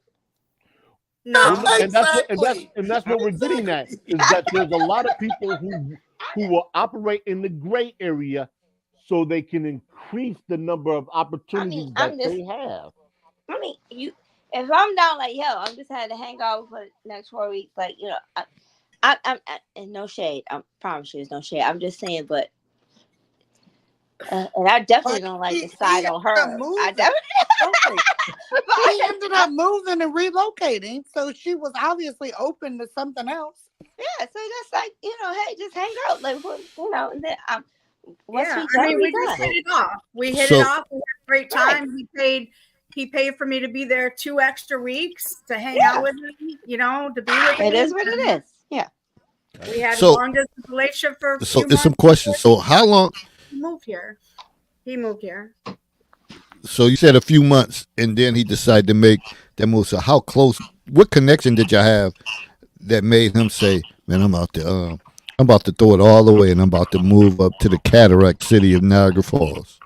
No, and that's what we're getting at is that there's a lot of people who will operate in the gray area so they can increase the number of opportunities they have. I mean, if I'm down like, yo, I'm just had to hang out for the next 4 weeks, like, you know, I'm and no shade. I promise you, there's no shade. I'm just saying, but and I definitely don't like the side on her. I definitely. He ended up moving and relocating, so she was obviously open to something else. Yeah, so that's like, you know, hey, just hang out, like, you know, and then we just hit it off. We hit it off. We had a great time. Right. He paid for me to be there 2 extra weeks to hang out with me. You know, to be with me. It is what it is. Yeah. We had a long distance relationship for a few months. There's some questions. So how long? He moved here. So you said a few months, and then he decided to make that move. So how close? What connection did you have that made him say, "Man, I'm about to throw it all away, and I'm about to move up to the cataract city of Niagara Falls"?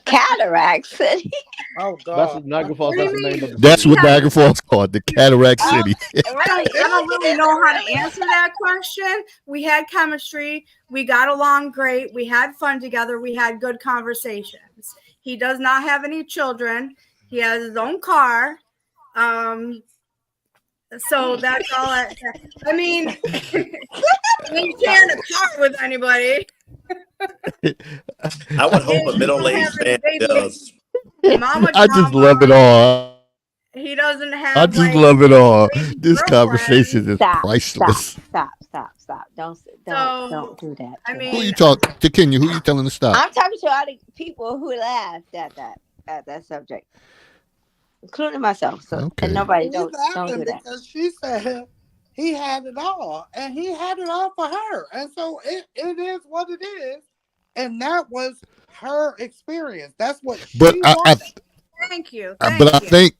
Cataract City. Oh God, that's Niagara Falls. That's the name of the That's what Niagara Falls called, the Cataract City. I don't really know how to answer that question. We had chemistry. We got along great. We had fun together. We had good conversations. He does not have any children. He has his own car. So that's all. I mean, he ain't sharing a car with anybody. I would hope a middle-aged man does. I just love it all. He doesn't have. I just love it all. This conversation is priceless. Stop! Don't do that. I mean, who you talking to, Kenya? Who you telling to stop? I'm talking to all the people who laughed at that subject, including myself. So and nobody don't do that because she said he had it all, and he had it all for her, and so it is what it is, and that was her experience. That's what she wanted. Thank you. But I think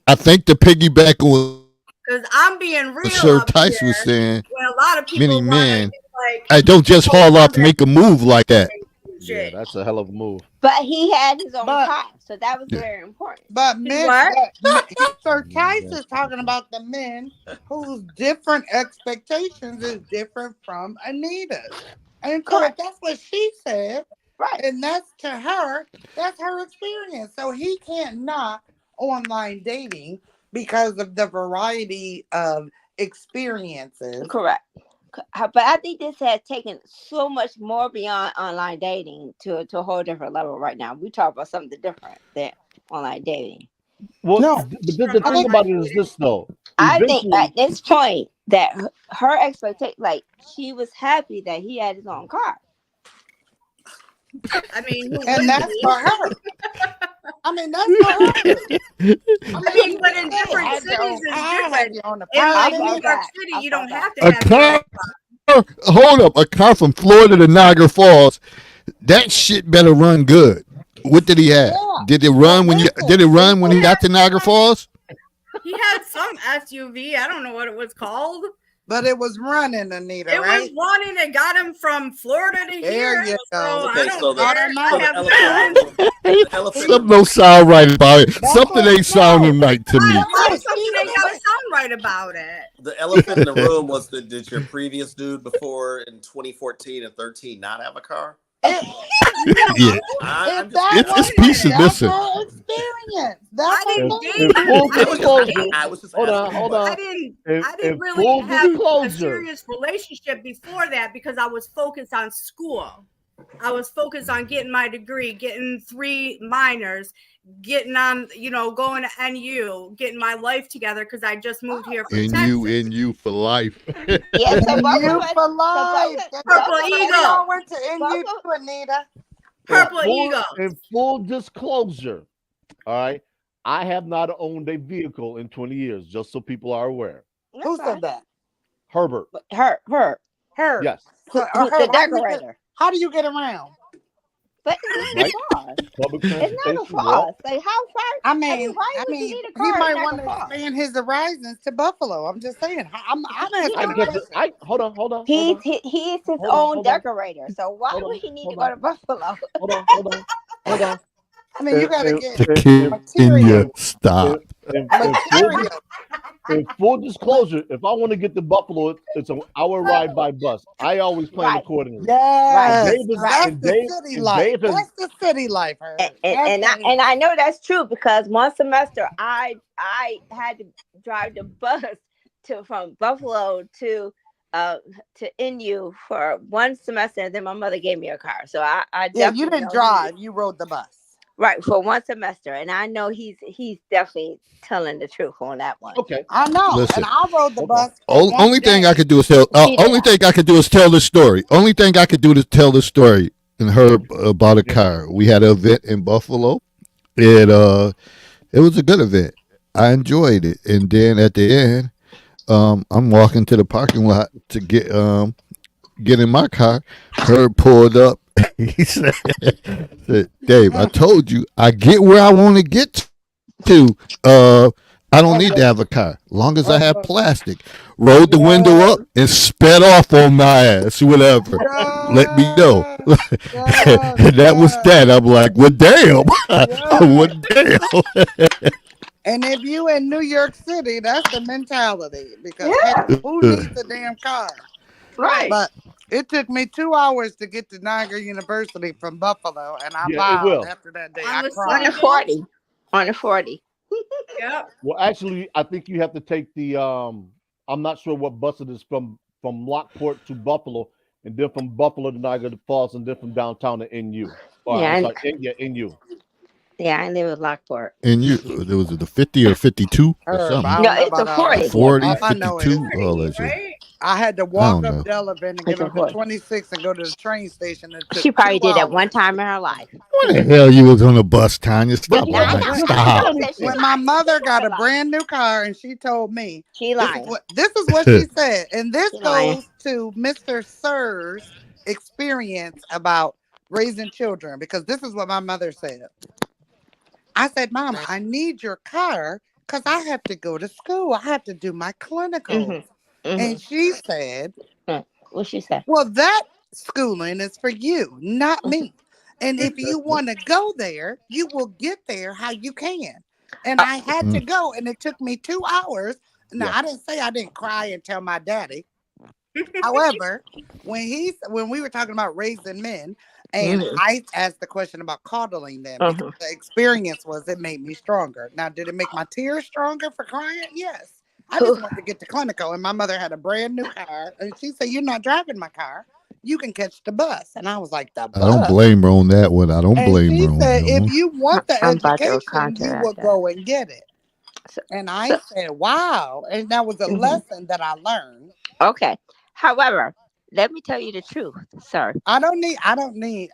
I think the piggyback on Because I'm being what real Sir up Tice was here. saying, When a lot of many people want to men, like I don't just haul off and make a move like that. Yeah, shit. that's a hell of a move. But he had his own But car, so that was Yeah. very important. but See men, what? Sir Tice is talking about the men whose different expectations is different from Anita's. And so if Correct. that's what she said, Right. and that's to her, that's her experience. So he can't knock online dating because of the variety of experiences. Correct. But I think this has taken so much more beyond online dating to a whole different level right now. We talk about something different than online dating. Well, No, but the From I thing think online about it is dating. this though. I think Eventually, at this point that her expectation, like she was happy that he had his own car. I mean, who and wouldn't that's for be? her. I mean, that's for her. I I mean, mean, you but can in still different have your cities own is car, have different. your own In like I New felt apartment. York that. City, I you felt don't that. have to A have your own. car, hold up, a car from Florida to Niagara Falls. That shit better run good. What did he have? Yeah. Did it But run when you? listen, Did it run when he He got had to Niagara Falls? he had some SUV. I don't know what it was called. but it was running, Anita, It was right? running and got him from Florida to There here. you So go. I Okay, don't so care. I so Automatic. the have elephant my in own. the room. The elephant in the Something don't sound right about it. That's Something what ain't sounding no. right to me. Why No, something she ain't got to said sound right about it? the elephant in the room was that did your previous dude before in 2014 and 13 not have a car? it, Yeah, if I'm just that it's Wait a was pieces minute. that's missing. her experience. That's I her didn't thing. date. in full I didn't disclosure, I was just hold asking on, a hold question. on. I didn't In really full have a disclosure, serious relationship before that because I was focused on school. I was focused on getting my degree, getting 3 minors, getting on, going to NU, getting my life together because I just moved here from Texas. In you for life. Yeah, so And both of you us, for so life. Purple And Eagle. y'all went to both NU of, too, Anita. Purple Eagle. in full disclosure, all right, I have not owned a vehicle in 20 years, just so people are aware. Who said that? Herbert, her, Her. yes, So, the her. decorator. How do you get around? But it's not bike, far. public It's not a transportation, far. walk. Like how far? Why would you need a He car? It's might not want a to far. expand his horizons to Buffalo. I'm just saying. I'm He I asking can a get could. to, question. I hold on, He's his hold on, own hold on, decorator. So why hold would on, he need to hold go on, to Buffalo? hold on. I mean, you got to get Kenya, material. stop. Material. In full disclosure, if I want to get to Buffalo, it's an hour ride by bus. I always plan Right, accordingly. right, Yes, Dave is, right. that's and the Dave, city and life. Dave has, That's the city life, her. And I know that's true because one semester I had to drive the bus from Buffalo to NU for one semester, and then my mother gave me a car. So I Yeah, definitely you didn't know drive. You rode the bus. right for one semester, and I know he's definitely telling the truth on that one. okay, I know, and Listen, I rode the okay. bus for one only thing I day. could do is tell. She did. Only thing I could do is tell the story. Only thing I could do is tell the story. And her about a Yeah. car. We had an event in Buffalo. It was a good event. I enjoyed it. And then at the end, I'm walking to the parking lot to get in my car. Her pulled up. He said, Dave, I told you, I get where I want to get to. I don't need to have a car, long as I have plastic. Rolled the window up and sped off on my ass, whatever. Let me know. And that was that. I'm like, well, damn. Well, damn. And if you in New York City, that's the mentality. Because Yeah, who needs a damn car? right. But it took me 2 hours to get to Niagara University from Buffalo, and I Yeah, it vowed will. after that day. On I the On cried. the city 40. On the 40. Yep. Well, actually, I think you have to take the. I'm not sure what bus it is from Lockport to Buffalo, and then from Buffalo to Niagara Falls, and then from downtown to NU. Yeah, I'm sorry, NU. yeah, I live in Lockport. And there was the 50 or 52 or Herb, I something. No, don't know it's a about all that. 40. 40, All I know is 52, all that shit. Right? I had to I walk don't up know. Delavan and get It's a on the 40. 26 and go to the train station. It took She probably 2 did that one hours. time in her life. What the hell you was on the bus, Tanya? Stop Now I'm lying. not When, lying. Stop. She said she when my lying. mother got a lying. brand new car and she told me She lying. this is what she said, and this She lying. goes to Mr. Sir's experience about raising children because this is what my mother said. I said, Mom, I need your car because I have to go to school. I have to do my clinicals. And she said, What she said? well, that schooling is for you, not me. And if you want to go there, you will get there how you can. And I had to go, and it took me 2 hours. Now, I didn't say I didn't cry and tell my daddy. However, when we were talking about raising men, and I asked the question about coddling them, because the experience was it made me stronger. Now, did it make my tears stronger for crying? Yes. I just wanted to get to Clinical, and my mother had a brand new car, and she said, "You're not driving my car. You can catch the bus." And I was like, "The bus?" I don't blame her on that one. I don't And blame she her on said, that "If one. you want the I'm about to education, you will counteract that. go and get it." And I said, "Wow!" And that was a lesson that I learned. Okay. However, let me tell you the truth, sir. I don't need Can I tell need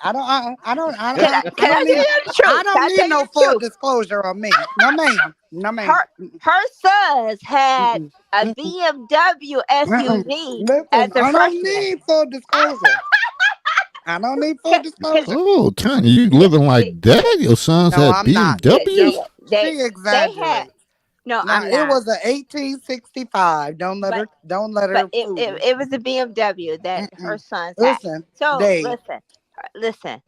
you the truth? I Can don't I need tell you no the full truth? disclosure on me. No ma'am. No ma'am. Her sons had Mm-mm. a Mm-mm. BMW Mm-mm. SUV as Listen, a I don't freshman. need full disclosure. I don't need full disclosure. Oh, Tanya, you Yeah, living like that? Your sons No, had I'm not. BMWs? they She had exaggerates. no, Now I'm it not. was a 1865. But Don't let but her fool you. it was a BMW that her Mm-mm. sons had. Listen, So Dave. listen.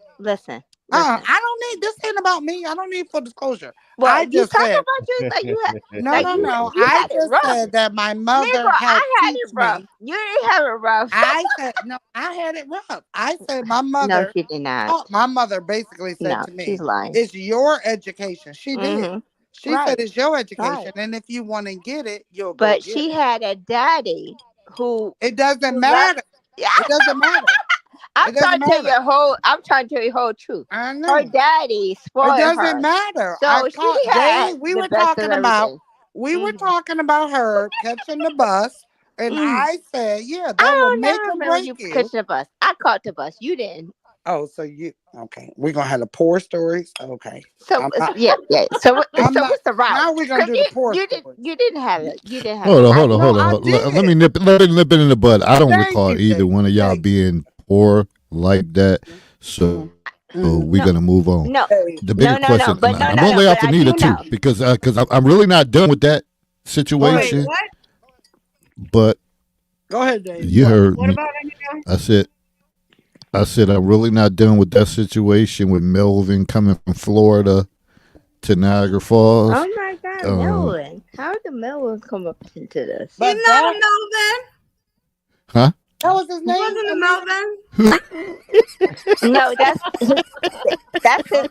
I don't need this. Ain't about me. I don't need full disclosure. Well, I you just talking said about you like you had no, like no, no. you I had it just rough. said that my mother Negro, helped I had teach it rough. me. You didn't have it rough. I said no. I had it rough. I said my No, mother. she did not. Oh, my mother basically said No, to she's me, lying. "It's your education." She did. Mm-hmm. She said, Right. "It's your Right. education, and if you want to get it, you'll go But get she it." had a daddy who It doesn't loved. matter. Yeah, It doesn't matter. I'm It trying doesn't to tell you matter. I'm trying to tell you the whole truth. I Her know. daddy It spoiled doesn't her, matter. I so she caught had Dave. We the were best of talking about everything. we were Mm-hmm. talking about her catching the bus, and Mm. I said, "Yeah, I that will don't make never or remember break you you." catching the bus. I caught the bus. You didn't. Oh, so you okay? We're gonna have the poor stories. Okay, So I'm not. yeah. So I'm not. what's the route? Now we're gonna Because do the poor stories. you didn't have it. You didn't have Hold it. on, I hold on, did. No, hold on. I Let me did. nip it in the bud. I don't Thank recall you, either Dave. one of y'all Thank you. being poor like that. So Mm-hmm. we're No, gonna move on. no, Dave, The bigger question, and but I'm gonna lay but off I Anita do too, know. because I'm really not done with that go ahead. Wait, situation. what? But Go ahead, Dave. you What? heard What me. about Anita? I said I'm really not done with that situation with Melvin coming from Florida to Niagara Falls. Oh my God, Um, Melvin! How did Melvin come up into this? But He's not a Melvin. huh? that was his He name, wasn't a Anita. Melvin. No, his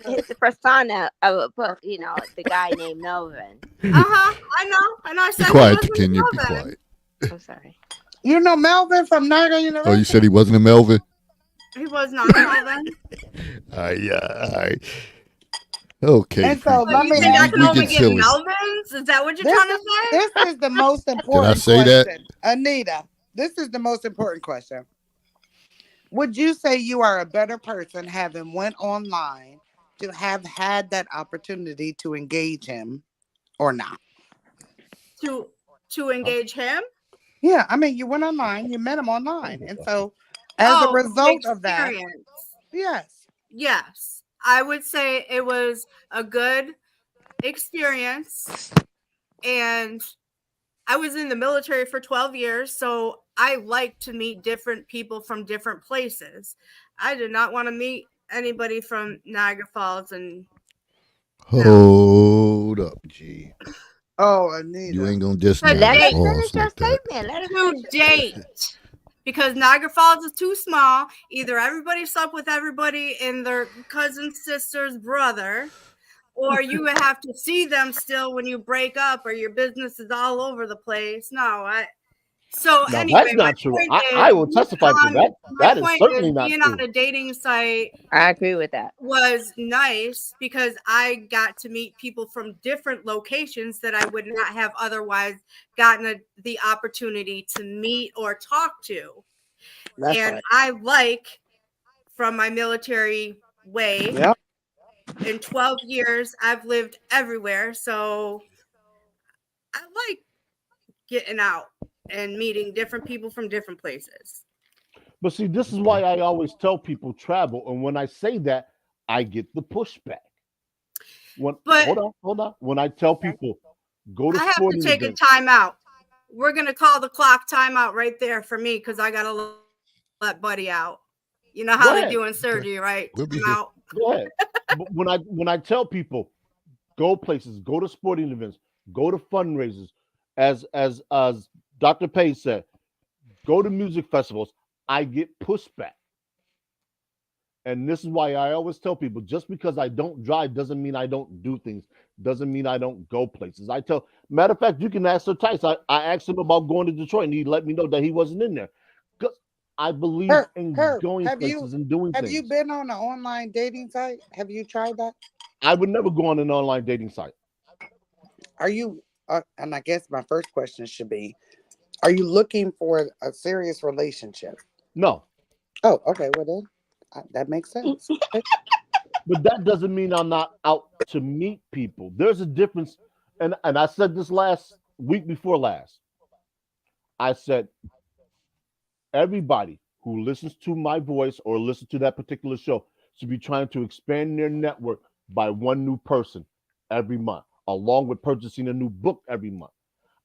Okay. persona of the guy named Melvin. I know. I Be said he quiet, wasn't a Kenya. Be Melvin. quiet. I'm sorry. You know Melvin from Niagara Oh, you said University? he wasn't a Melvin? He was not a Melvin. All right. Okay, And so What, let you me think I ask can we you only get this. get silly. Melvins? Is that what you're This trying to is say? this is the most Did I important say that? question. Anita, this is the most important question. Would you say you are a better person having went online to have had that opportunity to engage him or not? To engage him? Yeah, I mean you went online, you met him online. And so as a Oh, the result of that, experience. yes. Yes. I would say it was a good experience. And I was in the military for 12 years, so I like to meet different people from different places. I did not want to meet anybody from Niagara Falls, and no. Hold up, G. Oh, You Anita. ain't gonna diss To Niagara Let her date. Falls finish your like that. statement. Let her To finish your date. statement. Because Niagara Falls is too small. Either everybody slept with everybody and their cousin's sister's brother, or you would have to see them still when you break up, or your business is all over the place. So Now anyway, that's my not true. point is, I will testify to that. That is certainly not being true. on a dating site I agree with that. was nice because I got to meet people from different locations that I would not have otherwise gotten the opportunity to meet or talk to. That's And right. I like, from my military way, Yep. in 12 years, I've lived everywhere. So I like getting out and meeting different people from different places. But see, this is why I always tell people travel, and when I say that, I get the pushback. But Hold on. When I tell people Go to I have to sporting take a events. timeout. We're gonna call the clock timeout right there for me because I gotta let Buddy out. You know how Go they ahead. do in surgery, right? We'll be Time here. out. Go ahead. But when I tell people, go places, go to sporting events, go to fundraisers, as Dr. Paige said, go to music festivals, I get pushback. And this is why I always tell people, just because I don't drive doesn't mean I don't do things, doesn't mean I don't go places. Matter of fact, you can ask Sir Tice. I asked him about going to Detroit, and he let me know that he wasn't in there. Because I believe in Herb, going places and doing have you things. been on an online dating site? Have you tried that? I would never go on an online dating site. Are you? And I guess my first question should be: are you looking for a serious relationship? No. Oh, okay. Well then, that makes sense. Okay. But that doesn't mean I'm not out to meet people. There's a difference. And I said this last week before last. I said, everybody who listens to my voice or listens to that particular show should be trying to expand their network by one new person every month, along with purchasing a new book every month.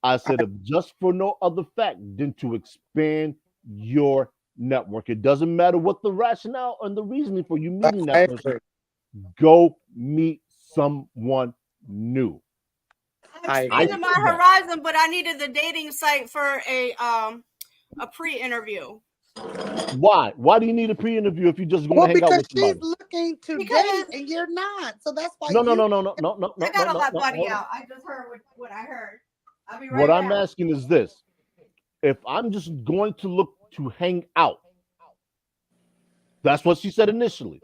I said, if just for no other fact than to expand your network. It doesn't matter what the rationale and the reasoning for you meeting I that person. agree. Go meet someone new. I I I agree. expanded my said that. horizon, but I needed the dating site for a pre-interview. Why? Why do you need a pre-interview if you're just going to Well, hang out because with she's somebody? looking to Because date and you're not, so that's why No, no, you. no, no, no, no, no, no, I no, gotta no, let no. Buddy Hold on. out. I just heard what I heard. I'll be What right I'm back. asking is this: if I'm just going to look to hang out, that's what she said initially.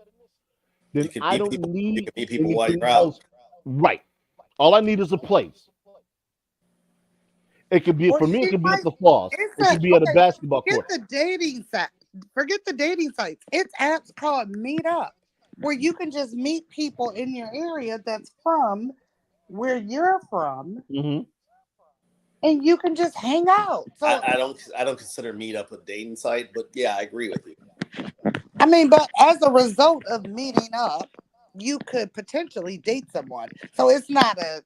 Then You can I meet don't people. You need can meet people while anything you're out. else. Right. All I need is a place. It could be Well, for me. It she could be at might. the falls. It's It a could be at a okay. basketball Forget court. the dating site. Forget the dating sites. It's apps called Meetup, where you can just meet people in your area that's from where you're from, Hmm. and you can just hang out. So I don't consider Meetup a dating site, but yeah, I agree with you. I mean, but as a result of meeting up, you could potentially date someone. So it's not a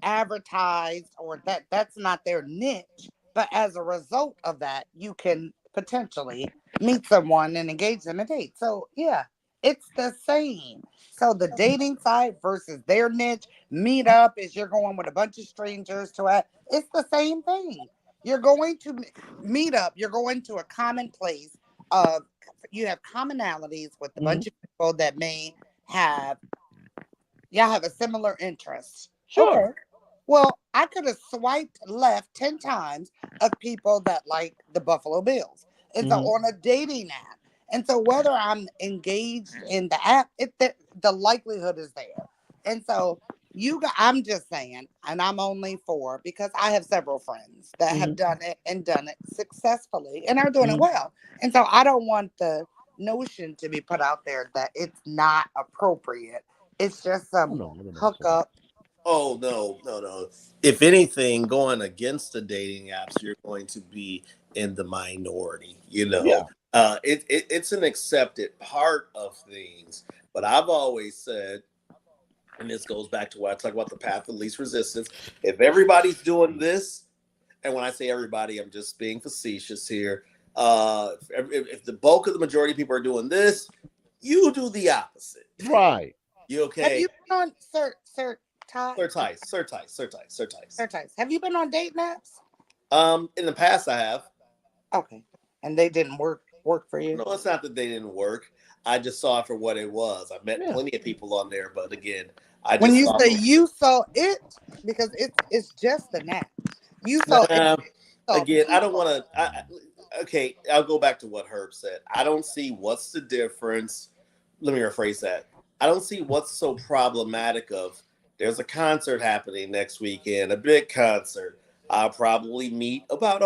advertised or that's not their niche. But as a result of that, you can potentially meet someone and engage them in a date. So yeah, it's the same. So the dating site versus their niche, meet up is you're going with a bunch of strangers to a. It's the same thing. You're going to meet up. You're going to a common place of you have commonalities with a Hmm. bunch of people that may have y'all have a similar interest. Okay. Sure. Well, I could have swiped left 10 times of people that like the Buffalo Bills. And so Hmm. on a dating app. And so whether I'm engaged in the app, the likelihood is there. And so I'm just saying, and I'm only for because I have several friends that Hmm. have done it and done it successfully and are doing it Hmm. well. And so I don't want the notion to be put out there that it's not appropriate. It's just Oh some no, no, no, sir. hookup. Oh no, no, no. If anything, going against the dating apps, you're going to be in the minority. Yeah. It's an accepted part of things. But I've always said, and this goes back to what I talk about the path of least resistance. If everybody's doing this, and when I say everybody, I'm just being facetious here. If the bulk of the majority of people are doing this, you do the opposite. Right. You Have okay? you been on Ty? Sir Tice. Sir Tice? Have you been on date apps? In the past, I have. Okay, and they didn't work for you. No, it's not that they didn't work. I just saw it for what it was. I met Yeah. plenty of people on there, but again, I When just you saw. say you saw it, because it's just an app. You saw it. Nah, Saw again, I don't people. want to. Okay, I'll go back to what Herb said. I don't see what's the difference. Let me rephrase that. I don't see what's so problematic of. There's a concert happening next weekend, a big concert. I'll probably meet about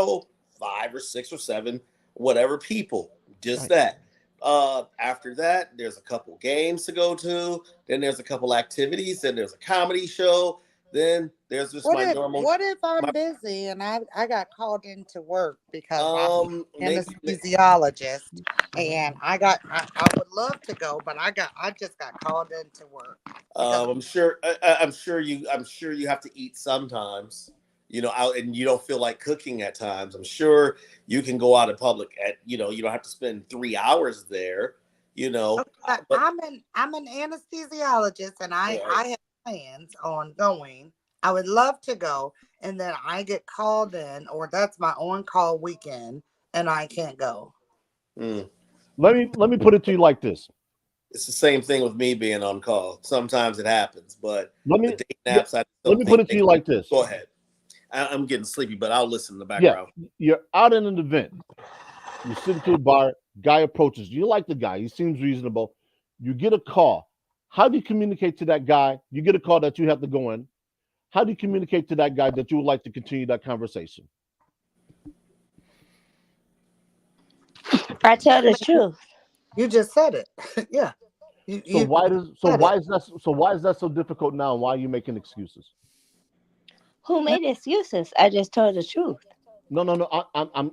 5 or 6 or 7, whatever people. Just Right. that. After that, there's a couple games to go to. Then there's a couple activities. Then there's a comedy show. then there's just my normal. What if I'm my, busy and I got called into work because I'm maybe. anesthesiologist and I would love to go, but I just got called into work. I'm sure. I'm sure you have to eat sometimes. Out, and you don't feel like cooking at times. I'm sure you can go out in public at. You don't have to spend 3 hours there. Okay, But I'm an anesthesiologist and right. I have plans on going. I would love to go, and then I get called in, or that's my on call weekend, and I can't go. Mm. Let me put it to you like this. It's the same thing with me being on call. Sometimes it happens, but Let the me day yeah, naps, I let don't me think put it to they. you like this. Go ahead. I'm getting sleepy, but I'll listen in the Yeah, background. you're out in an event. You sit into a bar. Guy approaches you. You like the guy. He seems reasonable. You get a call. How do you communicate to that guy? You get a call that you have to go in. How do you communicate to that guy that you would like to continue that conversation? I tell the truth. You just said it. Yeah. So You why does said it. why is that so difficult now? Why are you making excuses? Who made excuses? I just told the truth. No.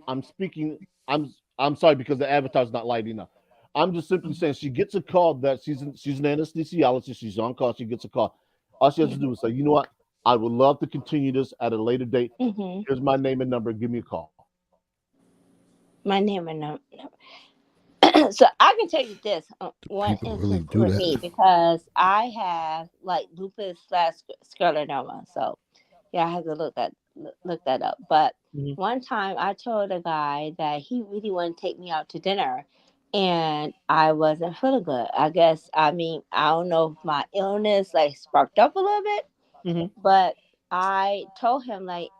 I'm speaking. I'm sorry because the avatar's not lighting up. I'm just simply saying she gets a call that she's an anesthesiologist. She's on call. She gets a call. All she has to do is say, you know what? I would love to continue this at a later date. Mm-hmm. Here's my name and number. Give me a call. My name and no. So I can tell you this one People really instance do with me that. because I have like lupus / scleroderma. So yeah, I have to look that up. But Mhm. one time I told a guy that he really wanted to take me out to dinner, and I wasn't feeling good. I don't know if my illness like sparked up a little bit, Mhm. but I told him like,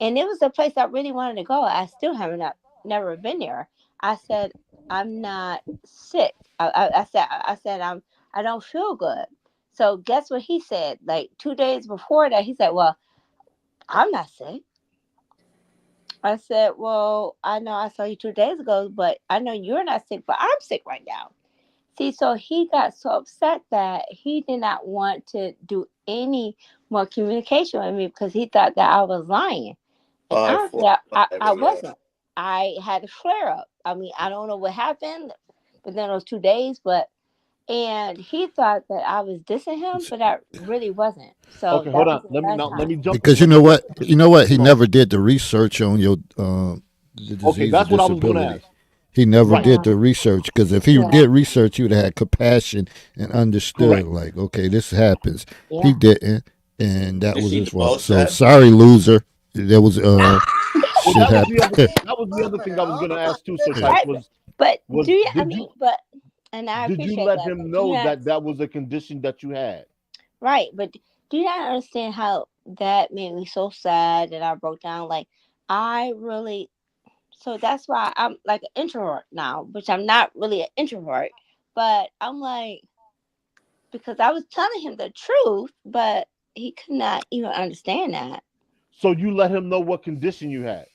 and it was a place I really wanted to go. I still haven't never been there. I said I'm not sick. I said I don't feel good. So guess what he said? Like 2 days before that, he said, "Well, I'm not sick." I said, "Well, I know I saw you 2 days ago, but I know you're not sick, but I'm sick right now." See, so he got so upset that he did not want to do any more communication with me because he thought that I was lying. And I honestly, fully I realize that. wasn't. I had a flare up. I mean, I don't know what happened within those 2 days, and he thought that I was dissing him, but I really wasn't. So Okay, hold that was on. the Let me last now. Let time. me jump. Because Let me jump. you know what, he Hold on. never did the research on your the Okay, disease or that's what I was going to disability. ask. He never Right. did Yeah, the research because if he yeah, did research, he would have had compassion and understood. Correct. Like, okay, this happens. He yeah. didn't, and that You was see his the fault. most So that. sorry, loser. There was Well, shit happened. that was the other thing I was Well, going to ask too, Sir Yeah. Type, Right, but do was you? I mean, but and I did you appreciate let that. him But do know you? that that was a condition that you had? Right, but do you not understand how that made me so sad that I broke down? Like, I really, so that's why I'm like an introvert now, which I'm not really an introvert, but I'm like, because I was telling him the truth, but he could not even understand that. So you let him know what condition you had.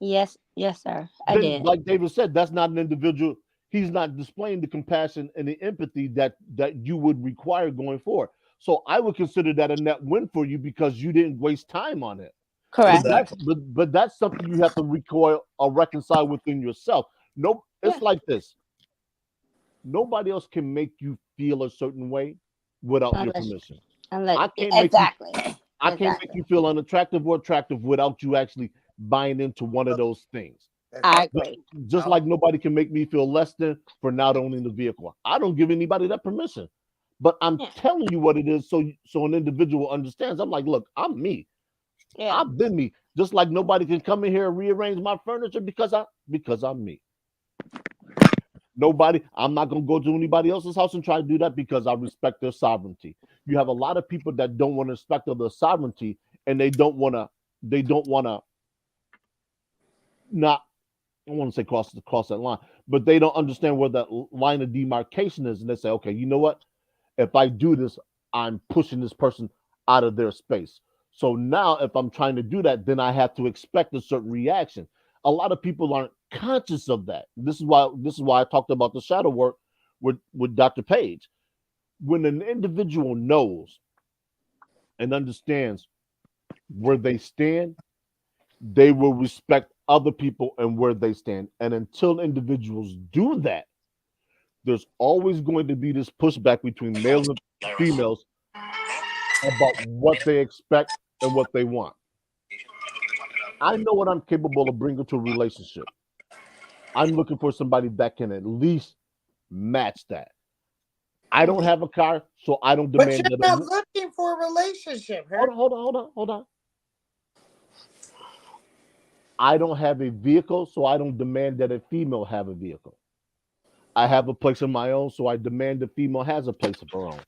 Yes, yes, sir, I Then, did. like David said, that's not an individual. He's not displaying the compassion and the empathy that you would require going forward. So I would consider that a net win for you because you didn't waste time on it. But Correct. that's Exactly. but that's something you have to recoil or reconcile within yourself. No, Yeah, it's like this. Nobody else can make you feel a certain way without your unless, permission. unless, I can't make you exactly, I can't make exactly. you feel unattractive or attractive without you actually buying into one of those things. I exactly. Just, agree. just like nobody can make me feel less than for not owning the vehicle. I don't give anybody that permission. But I'm Yeah, telling you what it is so an individual understands. I'm like, look, I'm me. yeah, I've been me. Just like nobody can come in here and rearrange my furniture because I'm me. Nobody, I'm not gonna go to anybody else's house and try to do that because I respect their sovereignty. You have a lot of people that don't want to respect their sovereignty and they don't wanna not I want to say cross that line, but they don't understand where that line of demarcation is, and they say, okay, you know what? If I do this, I'm pushing this person out of their space. So now, if I'm trying to do that, then I have to expect a certain reaction. A lot of people aren't conscious of that. This is why I talked about the shadow work with Dr. Paige. When an individual knows and understands where they stand, they will respect other people and where they stand. And until individuals do that, there's always going to be this pushback between males and females about what they expect and what they want. I know what I'm capable of bringing to a relationship. I'm looking for somebody that can at least match that. I don't have a car, so I don't But demand you're that. not looking for a relationship, Hold Herc. on, hold on, hold on, hold on. I don't have a vehicle, so I don't demand that a female have a vehicle. I have a place of my own, so I demand the female has a place of her own.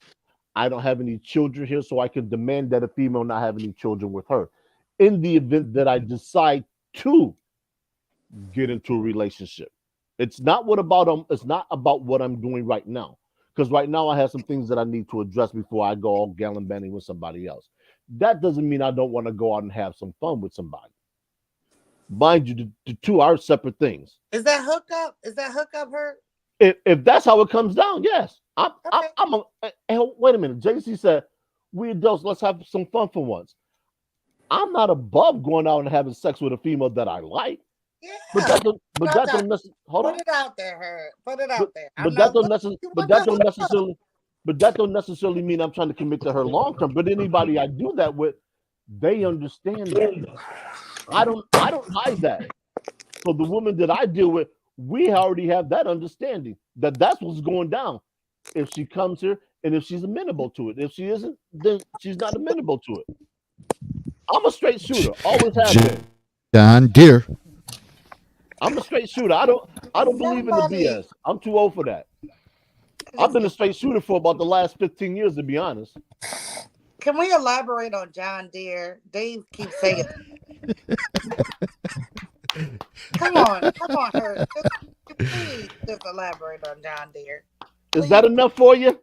I don't have any children here, so I can demand that a female not have any children with her. In the event that I decide to get into a relationship, it's not about what I'm doing right now. Because right now I have some things that I need to address before I go all gallivanting with somebody else. That doesn't mean I don't want to go out and have some fun with somebody. Mind you, the two are separate things. Is that hookup? Is that hookup, Herc? If that's how it comes down, yes. Okay. Wait a minute. JC said, we adults, let's have some fun for once. I'm not above going out and having sex with a female that I like. But Yeah. that don't, but that don't necessarily, hold Put on. it out there, Herc. Put it But, out there. I'm but that not don't looking necessarily, you but want that the don't hookup. necessarily, but that don't necessarily mean I'm trying to commit to her long term. But anybody I do that with, they understand that. I don't hide that. So the woman that I deal with, we already have that understanding that that's what's going down. If she comes here and if she's amenable to it, if she isn't, then she's not amenable to it. I'm a straight shooter, always have been. John Deere. I'm a straight shooter. I don't believe in the Somebody, BS. I'm too old for that. I've been a straight shooter for about the last 15 years, to be honest. can we elaborate on John Deere? Dave keeps saying, come on, Herc. Please just elaborate on John Deere. Is Please, that enough for you?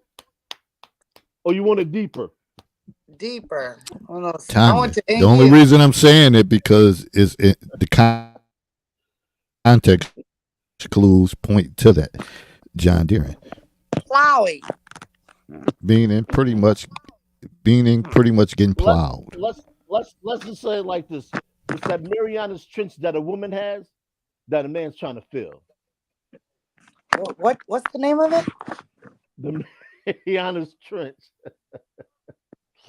Or you want it deeper? deeper. I want Tommy. to The only reason I'm saying it because the context clues point to that. John Deere plowing. meaning pretty much getting Let's plowed. let's just say it like this. It's that Mariana's Trench that a woman has that a man's trying to fill. What's the name of it? The Mariana's Trench.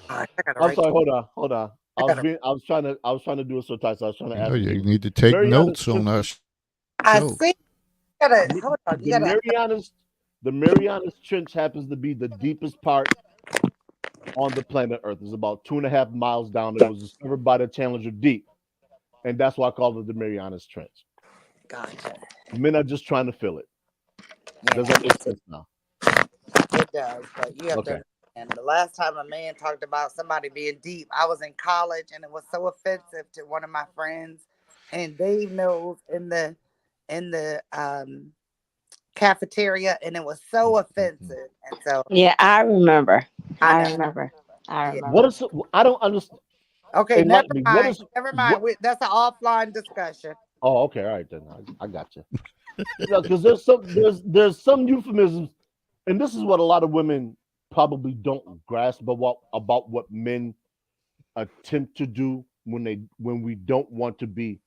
I gotta I'm write. sorry, hold on. I gotta. I was trying to do a subtitle. I was trying to You ask know, you you. need to take Mariana's notes Trench, on our I show. see. Hold on. You the gotta. Mariana's Trench happens to be the deepest part on the planet Earth. It's about 2.5 miles down. It was discovered by the Challenger Deep, and that's why I call it the Mariana's Trench. Gotcha. Men are just trying to fill it. Does Yeah, that make sense now? it does. But you have Okay. to. And the last time a man talked about somebody being deep, I was in college, and it was so offensive to one of my friends. And Dave knows in the cafeteria, and it was so offensive. And so Yeah, I remember. I I know. remember. I Yeah. What remember. is? I don't understand. Okay, never Enlighten me. What mind. is? Never What? mind. That's an offline discussion. Oh, okay. All right then. I got you. Because there's some euphemisms, and this is what a lot of women probably don't grasp about what men attempt to do when we don't want to be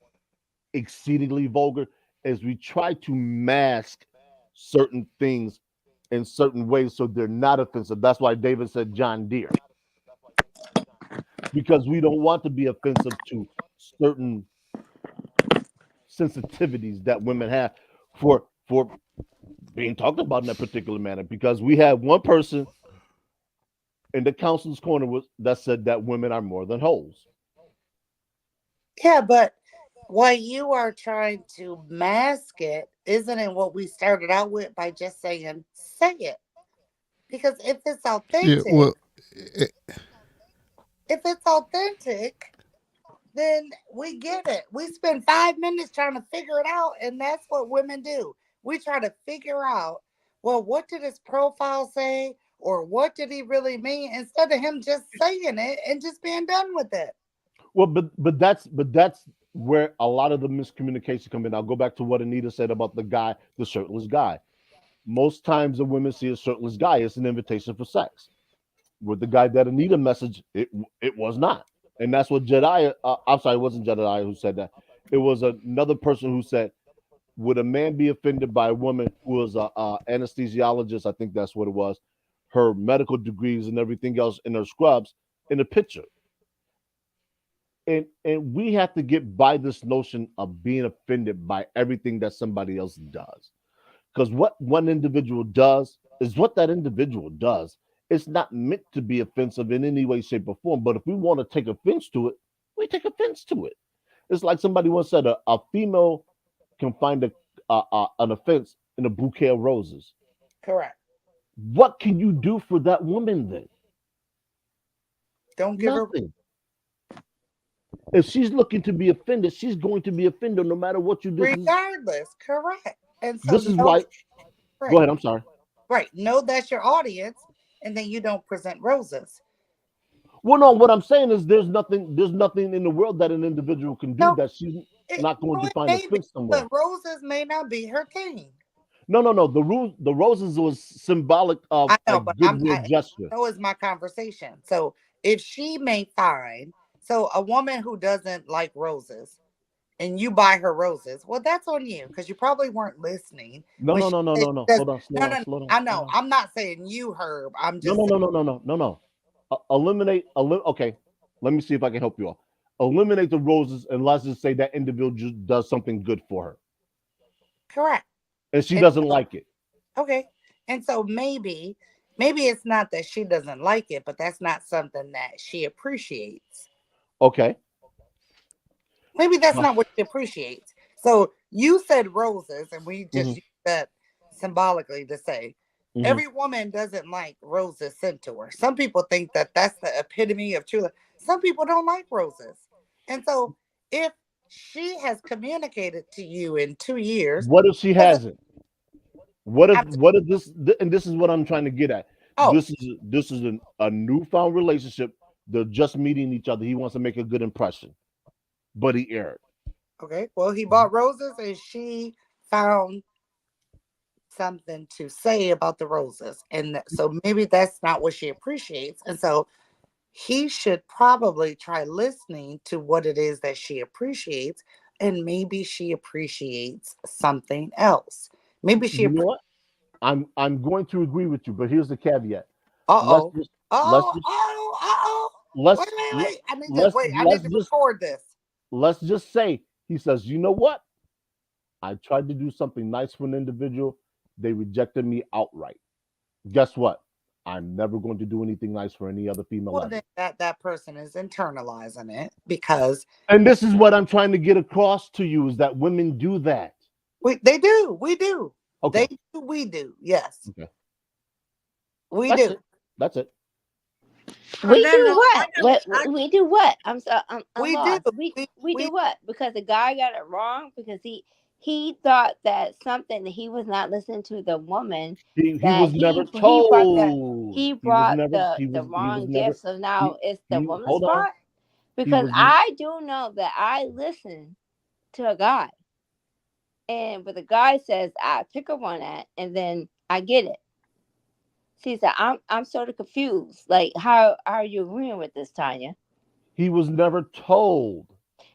exceedingly vulgar, is we try to mask certain things in certain ways so they're not offensive. That's why David said John Deere, because we don't want to be offensive to certain sensitivities that women have for being talked about in that particular manner. Because we had one person in the council's corner that said that women are more than hoes. Yeah, but what you are trying to mask it, isn't it what we started out with by just saying, say it? Because Yeah, well, if it's authentic, then we get it. We spend 5 minutes trying to figure it out, and that's what women do. We try to figure out, well, what did his profile say, or what did he really mean, instead of him just saying it and just being done with it. Well, but that's where a lot of the miscommunication come in. I'll go back to what Anita said about the shirtless guy. Most times, when women see a shirtless guy, it's an invitation for sex. With the guy that Anita message, it was not. And that's what Jediah, I'm sorry, it wasn't Jediah who said that. It was another person who said, would a man be offended by a woman who was a anesthesiologist? I think that's what it was. Her medical degrees and everything else in her scrubs in the picture. And we have to get by this notion of being offended by everything that somebody else does. Because what one individual does is what that individual does. It's not meant to be offensive in any way, shape, or form. But if we want to take offense to it, we take offense to it. It's like somebody once said a female can find an offense in a bouquet of roses. Correct. What can you do for that woman then? Don't give her. Nothing. If she's looking to be offended, she's going to be offended no matter what you do. Regardless. Correct. And so This is why. right. Go ahead. I'm sorry. Right. Know that's your audience, and then you don't present roses. Well, no. What I'm saying is, there's nothing in the world that an individual can do No, that she's not going to find may be, offense somewhere. but roses may not be her thing. No. The roses was symbolic of I know, a but goodwill gesture. that was my conversation. So if she may find, so a woman who doesn't like roses and you buy her roses, well, that's on you because you probably weren't listening. No. when she said- Hold on. Slow down. I know. I'm not saying you, Herb. I'm just No. Eliminate. Okay. Let me see if I can help you all. Eliminate the roses, and let's just say that individual does something good for her, correct. and she And doesn't like it. okay. And so maybe it's not that she doesn't like it, but that's not something that she appreciates. Okay. Maybe that's not what she appreciates. So you said roses, and we just Mhm. used that symbolically to say Mhm. every woman doesn't like roses sent to her. Some people think that that's the epitome of true love. Some people don't like roses. And so if she has communicated to you in 2 years, What if she doesn't hasn't? What if have to, this? And this is what I'm trying to get at. oh, This is a newfound relationship. They're just meeting each other. He wants to make a good impression, but he erred. okay. Well, he bought roses and she found something to say about the roses. And so maybe that's not what she appreciates. And so he should probably try listening to what it is that she appreciates. And maybe she appreciates something else. Maybe she, You know what? I'm going to agree with you, but here's the caveat. Let's uh-oh, just let's uh-oh, just uh-oh, uh-oh. let's Wait. I need to, let's I need let's to just record this. let's just say he says, you know what? I tried to do something nice for an individual. They rejected me outright. Guess what? I'm never going to do anything nice for any other female Well, ever. then that person is internalizing it because And this is what I'm trying to get across to you is that women do that. they do. We do. Okay. They do. We do. Yes. Okay. We That's do. it. That's it. And We then do what? I- We do what? I'm so I'm We do. lost. We do what? Because the guy got it wrong because he thought that something that he was not listening to the woman He that was never he brought the told. he He was brought never the he was wrong never gift. So now it's the he woman's hold on. fault He because was I do know that I listen to a guy, but the guy says I pick up on that, and then I get it. See, so I'm sort of confused. Like, how are you agreeing with this, Tanya? he was never told.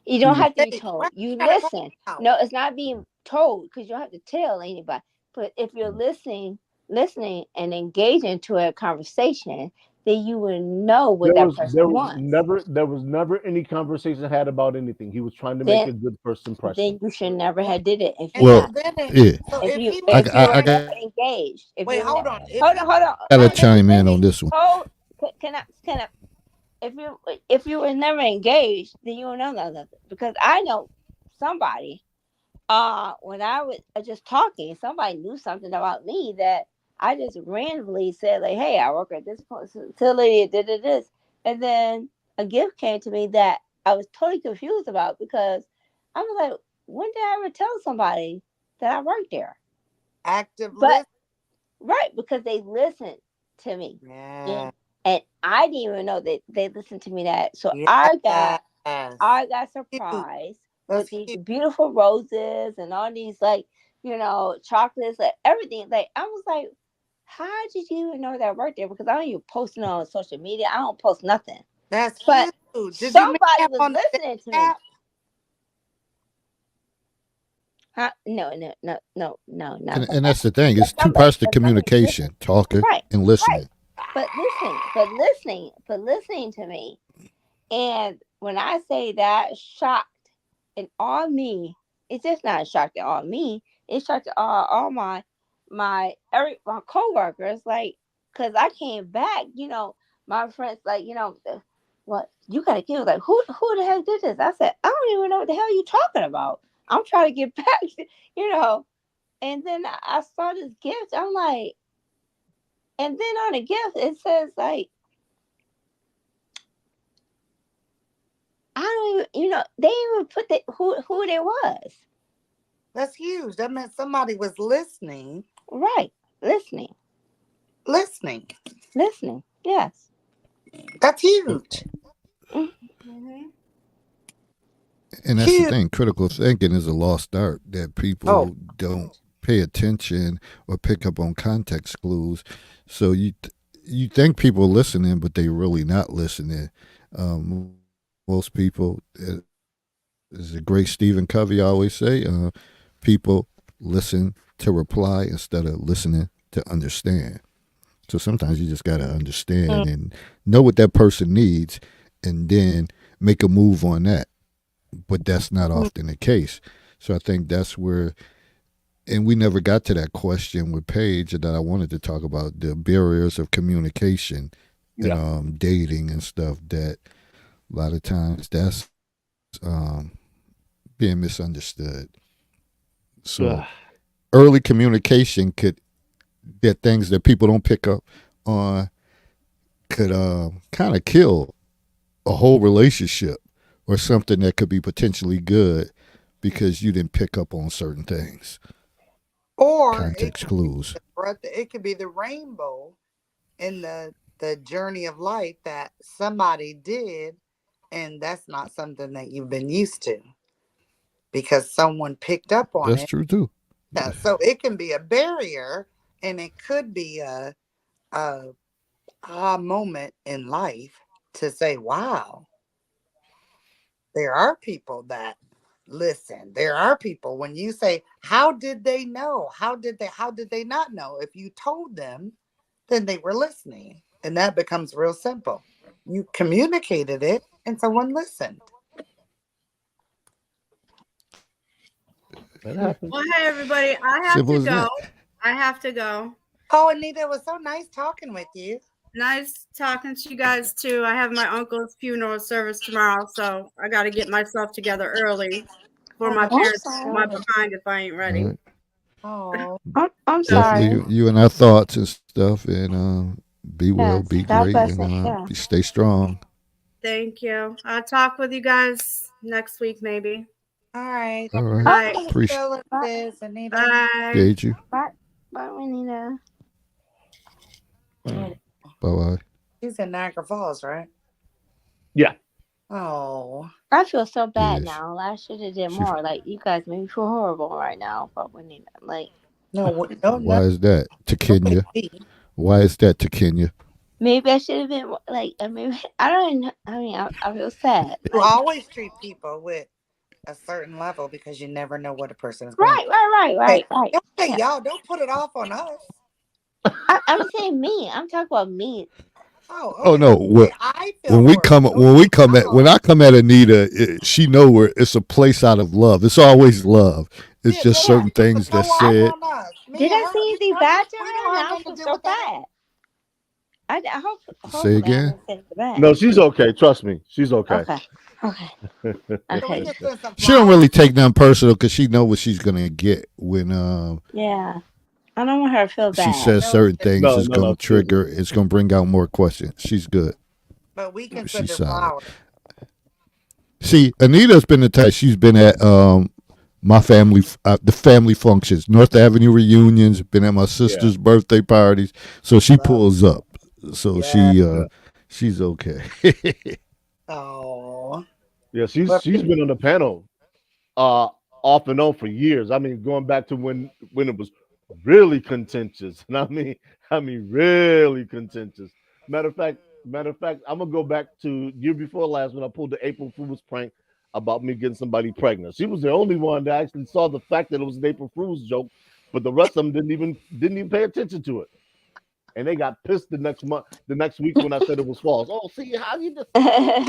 You He don't was have to be Hey, told. why You gotta call listen. out? No, it's not being told because you don't have to tell anybody. But if you're listening and engaging to a conversation, then you will know what that person wants. there was never any conversation had about anything. He was trying to make Then a good first impression. you should never have did it if And you're so not. Well, then, yeah. so If if you he I, was if you I, were I never got engaged, if wait, you hold on. If hold he on, hold on. to Let me chime in on finish. this one. Hold. If you were never engaged, then you will know nothing because I know somebody. When I was just talking, somebody knew something about me that I just randomly said, like, "Hey, I work at this facility, did this," and then a gift came to me that I was totally confused about because I was like, "When did I ever tell somebody that I worked there?" active But list, right, because they listened to me, yeah, and I didn't even know that they listened to me. That so yes, I got cute. surprised with That's these cute. beautiful roses and all these like chocolates, like everything. Like I was like, how did you even know that I worked there? Because I don't even post it on social media. I don't post nothing. That's But huge. Did you meet somebody him was on the listening to me. app? Huh? No, not And that's the thing. It's two somebody. parts to But somebody communication: talking right, and right. listening. But listening to me. And when I say that shocked and all me, it's just not a shock to all me. It's shocked to all my coworkers. Like, cause I came back, my friends like, what you gotta give like who the hell did this? I said, I don't even know what the hell you talking about. I'm trying to get back, you know. And then I saw this gift. I'm like, and then on the gift it says like, I don't even, they didn't even put who it was. That's huge. That meant somebody was listening. Right. Listening. Listening. Yes. That's huge. Mm-hmm. And that's the Huge. thing. Critical thinking is a lost art that people Oh, don't pay attention or pick up on context clues. So you think people are listening, but they really not listening. Most people, as a great Stephen Covey always say, people listen to reply instead of listening to understand. So sometimes you just got to understand and know what that person needs and then make a move on that. But that's not often the case. So I think that's where, and we never got to that question with Paige that I wanted to talk about the barriers of communication and dating and stuff. That a lot of times that's being misunderstood. So early communication could get things that people don't pick up on could kind of kill a whole relationship or something that could be potentially good because you didn't pick up on certain things. or Context clues. it could be the rainbow in the journey of life that somebody did, and that's not something that you've been used to because someone picked up on That's it. true too. Yeah, so it can be a barrier, and it could be a moment in life to say, "Wow, there are people that listen. There are people." When you say, "How did they know? How did they not know?" If you told them, then they were listening, and that becomes real simple. You communicated it, and someone listened. That happens. Well, hey everybody, I have Simple to as go. that. I have to go. Oh, Anita, it was so nice talking with you. Nice talking to you guys too. I have my uncle's funeral service tomorrow, so I got to get myself together early for my Oh, I'm parents to my sorry. behind if I ain't All ready. right. oh, I'm So sorry. Definitely you and our thoughts and stuff and be well, Yes. be God great bless and it. Yeah. stay strong. thank you. I'll talk with you guys next week, maybe. all right. All right. Bye. Okay. Appreciate Bye. Condolences, Anita. Bye. you. Bye. Bye, Renita. Oh, Bye bye. she's in Niagara Falls, right? Yeah. Oh, I feel so bad Yes. now. I should have did She more. Like, you guys make me feel horrible right now for Renita. Like, no, no, no, why is that to no big Kenya? deal. Why is that to Kenya? maybe I should have been like. Maybe I don't. I mean, I feel sad. You Like, always treat people with a certain level because you never know what a person is going right, through. right, right, Hey, right, right. hey, Yeah. y'all, don't put it off on us. I'm saying me. I'm talking about me. Oh, Oh okay. no. Hey, I feel When we horrible. come Don't when we put come at when y'all. I come at Anita, she know where it's a place out of love. It's always love. It's Yeah, just don't Yeah. certain put the things go that's off I said. on us. Me did. and I her, say anything bad to we don't her, and have I nothing to feel do so with that. bad. I hope. Say Hopefully, I again. didn't say anything bad. No, she's okay. Trust me, she's okay. Okay. Okay. So we Okay. can send some She don't flowers. really take nothing personal because she know what she's gonna get when Yeah. I don't want her to feel she bad. says No, certain things. No, It's no, no. gonna trigger. It's gonna bring out more questions. She's good. but we can send She's her solid. flowers. See, Anita's been the type. She's been at my family, the family functions, North Avenue reunions. Been at my Yeah, sister's birthday parties. So she Love. pulls up. So Yeah. she's okay. Oh. yeah. She's But she's been on the panel, uh, off and on for years. I mean, going back to when it was really contentious. And I mean, I mean, really contentious. Matter of fact, I'm gonna go back to year before last when I pulled the April Fool's prank about me getting somebody pregnant. She was the only one that actually saw the fact that it was an April Fool's joke, but the rest of them didn't even pay attention to it, and they got pissed the next week when I said it was false. Oh, see how you just it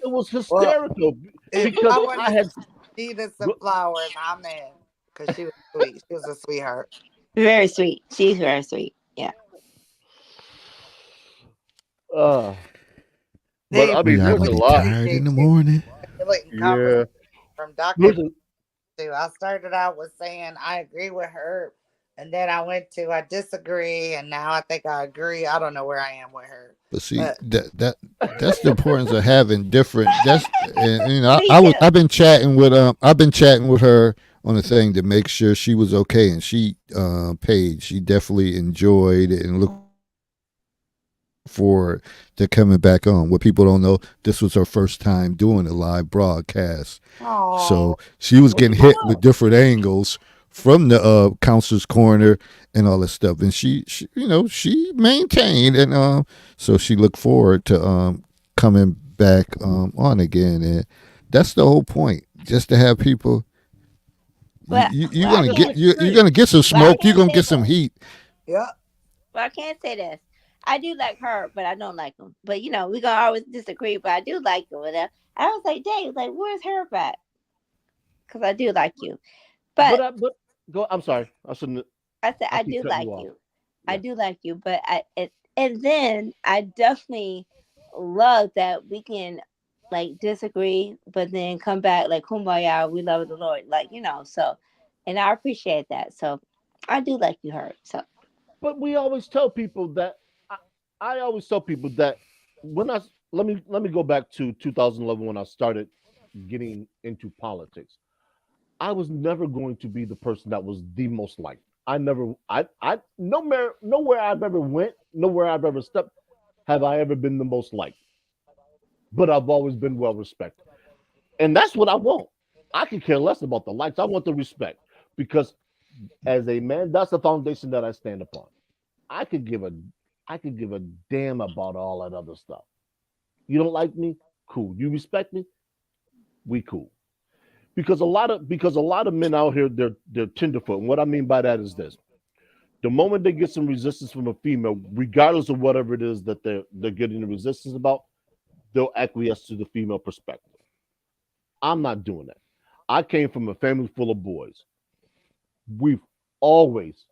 was Well, hysterical if because I want I to had see the some flowers, I'm in because she was sweet. She was a sweetheart. Very sweet. She's very sweet. Yeah. uh but Dave, I When mean y'all there's gonna a be lot. tired in appreciate the you morning? stimulating conversation Yeah. from Dr. Listen, to. I started out with saying I agree with her, and then I went to I disagree, and now I think I agree. I don't know where I am with her, But see but that's the importance of having different. That's and, Me too. I've been chatting with her on the thing to make sure she was okay, and she Paige, she definitely enjoyed it and looked forward to coming back on. What people don't know, this was her first time doing a live broadcast. oh, So she was well, getting you hit know, with different angles from the counselor's corner and all this stuff. And she maintained, and so she looked forward to coming back on again. And that's the whole point, just to have people. But You're well, I gonna get some get can't. you're gonna experience. get some Well, I smoke. You're can't gonna say get this. some heat. yeah. Well, I can't say this. I do like her, but I don't like him. But we gonna always disagree. But I do like him. And I was like, Dave, like, where's her at? Because I do like you. But But go. I'm sorry. I shouldn't. I said I I keep do cutting like you off. you. I Yeah. do like you. But and then I definitely love that we can like disagree, but then come back like kumbaya. We love the Lord, So, and I appreciate that. So, I do like you, her. So, But we always tell people that. I, I always tell people that when I let me go back to 2011 when I started getting into politics. I was never going to be the person that was the most liked. I never. I nowhere I've ever went, nowhere I've ever stepped, have I ever been the most liked. But I've always been well respected. And that's what I want. I can care less about the likes. I want the respect because as a man, that's the foundation that I stand upon. I could give a I could give a damn about all that other stuff. You don't like me? Cool. You respect me? We cool. Because a lot of men out here they're tenderfoot. And what I mean by that is this. The moment they get some resistance from a female, regardless of whatever it is that they're getting the resistance about, they'll acquiesce to the female perspective. I'm not doing that. I came from a family full of boys. We've always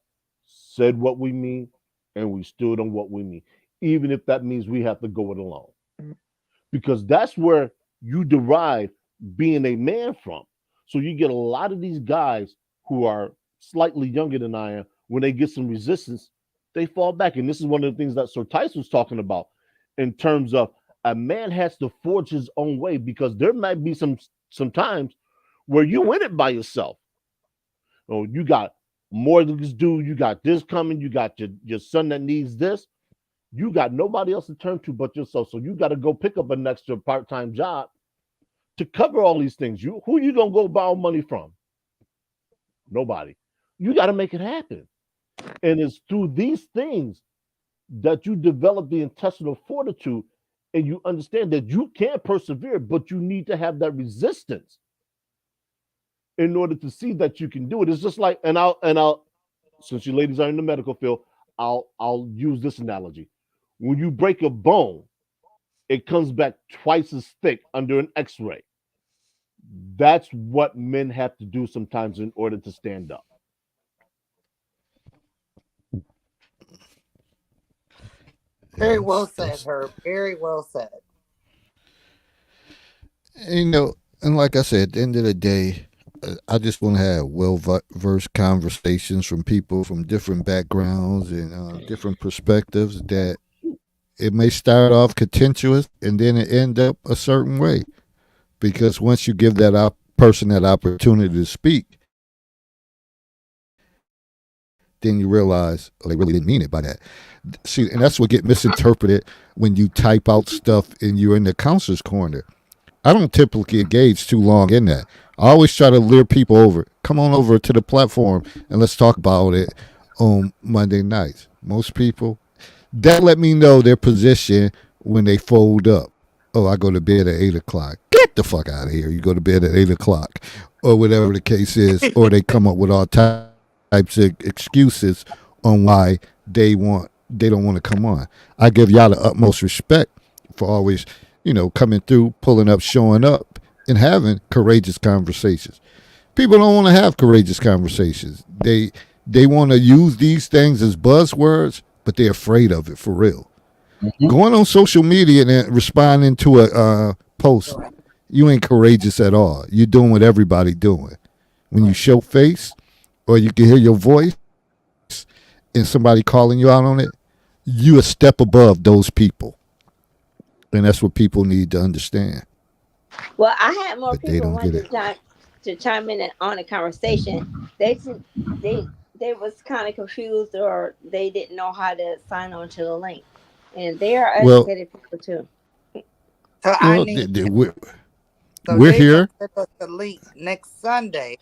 said what we mean and we stood on what we mean, even if that means we have to go it alone. Because that's where you derive being a man from. So you get a lot of these guys who are slightly younger than I am, when they get some resistance, they fall back. And this is one of the things that Sir Tyson was talking about in terms of a man has to forge his own way because there might be some times where you in it by yourself. Oh, you got mortgage due, you got this coming, you got your son that needs this. You got nobody else to turn to but yourself. So you got to go pick up an extra part-time job to cover all these things. Who you gonna go borrow money from? Nobody. You got to make it happen. And it's through these things that you develop the intestinal fortitude and you understand that you can persevere, but you need to have that resistance in order to see that you can do it. It's just like, and I'll since you ladies are in the medical field, I'll use this analogy. When you break a bone, it comes back twice as thick under an x-ray. That's what men have to do sometimes in order to stand up. Very well Yes, said, Herb. Very well said. and like I said, at the end of the day, I just want to have well versed conversations from people from different backgrounds and different perspectives. That it may start off contentious and then it end up a certain way. Because once you give that person that opportunity to speak, then you realize, oh, they really didn't mean it by that. See, and that's what get misinterpreted when you type out stuff and you're in the counselor's corner. I don't typically engage too long in that. I always try to lure people over. Come on over to the platform and let's talk about it on Monday nights. Most people, that let me know their position when they fold up. Oh, I go to bed at 8 o'clock. Get the fuck out of here. You go to bed at 8 o'clock, or whatever the case is, or they come up with all types of excuses on why they don't want to come on. I give y'all the utmost respect for always, coming through, pulling up, showing up, and having courageous conversations. People don't want to have courageous conversations. They want to use these things as buzzwords, but they're afraid of it for real. Going on social media and responding to a post, you ain't courageous at all. You're doing what everybody doing. When you show face, or you can hear your voice, and somebody calling you out on it, you a step above those people, and that's what people need to understand. Well, I had more But they people don't get wanting it. to chime in on the conversation. They was kind of confused, or they didn't know how to sign on to the link, and they are Well, educated people too. So I well, need so we're they gonna here. send us the link next Sunday,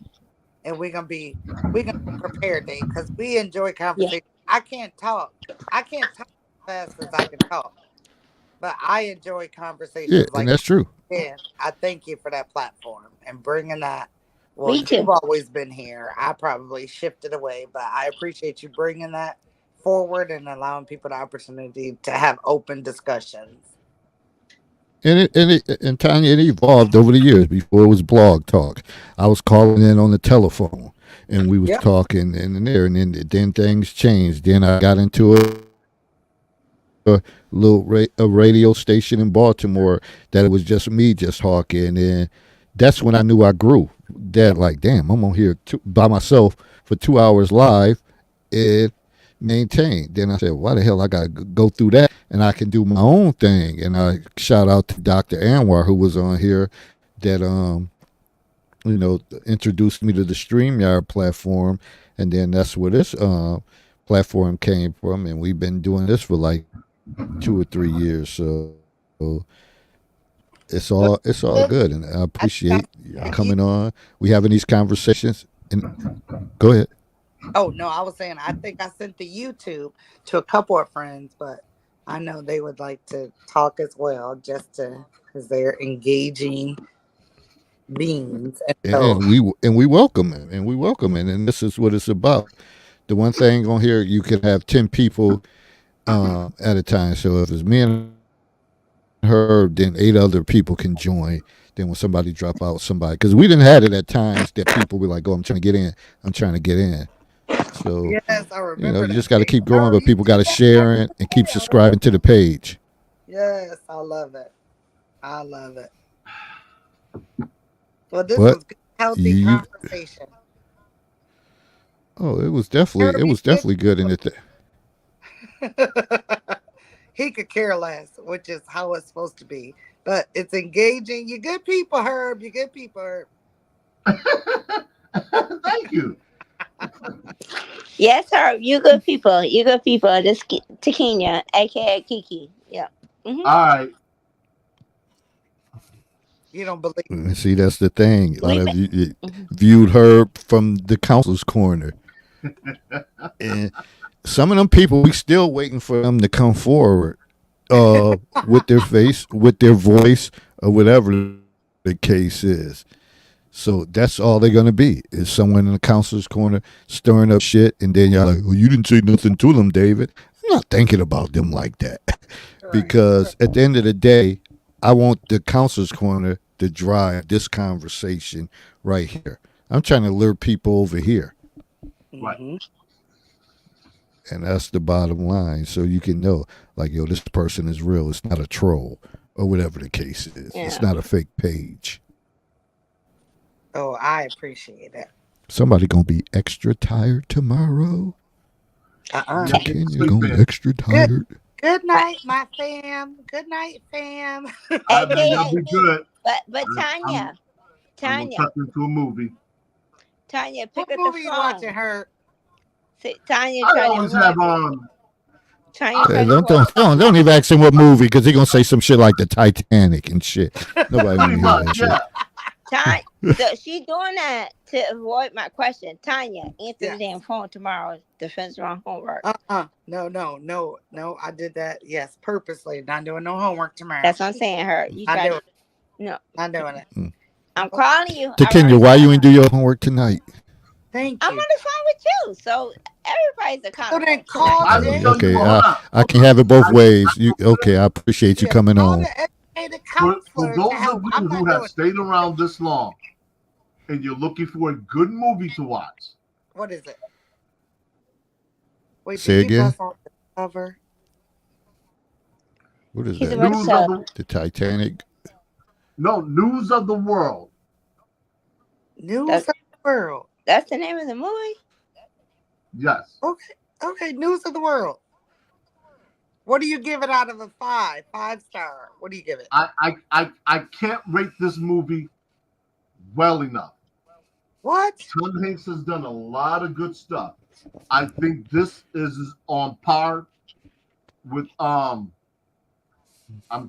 and we're gonna be prepared, Dave, because we enjoy Yeah, conversation. I can't talk as fast as I can talk, but I enjoy Yeah, conversations and like that's true. this. I thank you for that platform and bringing that. Well, me you've too. always been here. I probably shifted away, but I appreciate you bringing that forward and allowing people the opportunity to have open discussions. And Tanya, it evolved over the years. Before it was blog talk, I was calling in on the telephone, and we was Yep. talking and then things changed. Then I got into a radio station in Baltimore that it was just me just talking, and that's when I knew I grew. That like, damn, I'm on here by myself for 2 hours live and maintain. Then I said, why the hell I got to go through that? And I can do my own thing. And I shout out to Dr. Anwar, who was on here, that introduced me to the StreamYard platform, and then that's where this platform came from. And we've been doing this for like 2 or 3 years. So Well, it's all good. good, and I I think I appreciate y'all sent you. coming on. We having these conversations. And go ahead. Oh no, I was saying I think I sent the YouTube to a couple of friends, but I know they would like to talk as well, just to because they're engaging beings, and so And we welcome it, and this is what it's about. The one thing on here, you can have 10 people at a time. So if it's me and her, then 8 other people can join. Then when somebody drop out, somebody, because we didn't have it at times that people were like, "Oh, I'm trying to get in. I'm trying to get in." So yes, I remember you that. just got to Dave. keep growing, Oh, but you people got did to that back share in it and the keep day. I remember. subscribing to the page. Yes, I love it. I love it. Well, this But was good, healthy you, conversation. oh, it Herb, you was good? definitely good in it. He could care less, which is how it's supposed to be. But it's engaging. You good people, Herb. You good people, Herb. Thank you. Yes, sir. You good people. You good people. This Takenya, aka Kiki. Yeah. All right. You don't believe. And see, that's the thing. A lot We of met. you Mhm. viewed her from the counselor's corner, and some of them people, we still waiting for them to come forward with their face, with their voice, or whatever the case is. So that's all they're gonna be is someone in the counselor's corner stirring up shit, and then y'all like, "Well, you didn't say nothing to them, David." I'm not thinking about them like that Right. because at the end of the day, I want the counselor's corner to drive this conversation right here. I'm trying to lure people over here, Right. Mm-hmm. and that's the bottom line. So you can know, like, yo, this person is real. It's not a troll or whatever the case is. It's Yeah. not a fake page. Oh, I appreciate it. Somebody gonna be extra tired tomorrow. Uh-uh. Yeah, get Ken, to you're sleep gonna be in. extra Good. tired. Good night, my fam. Good night, fam. All right, man. Y'all AKA be me. good. But I'm Tanya, gonna Tanya, tuck into a movie. Tanya, What pick up the movie you watching, phone. Herb? See, Tanya I trying to always have avoid me. Tanya Hey, trying to avoid me. don't even ask him what movie because he gonna say some shit like the Titanic and shit. Nobody pretty want to hear much, that shit. yeah. Tanya, so she doing that to avoid my question. Tanya, answer the damn phone tomorrow. Defense wrong homework. No. I did that. Yes, purposely. Not doing no homework tomorrow. That's what I'm saying. Her, you Not try doing to no. Not doing it. I'm calling you. To Kenya, why you ain't do your homework tonight? Thank I'm you. on the phone with you, so everybody's So accountable then to that. call I will Jay. tell you. Okay, Hold on. I can have it both ways. You okay? I appreciate you Yeah, coming call on. the educated For counselor to those help. of you I'm who not have doing stayed it. around this long and you're looking for a good movie to watch, What is it? Wait, Say did he again. bust on the cover? What is He's that? about to News of tell. the The Titanic. News of the World. News That, of the world. that's the name of the movie. Yes. Okay, news of the world. What do you give it out of a 5? 5-star. What do you give it? I can't rate this movie well enough. What? Tom Hanks has done a lot of good stuff. I think this is on par with I'm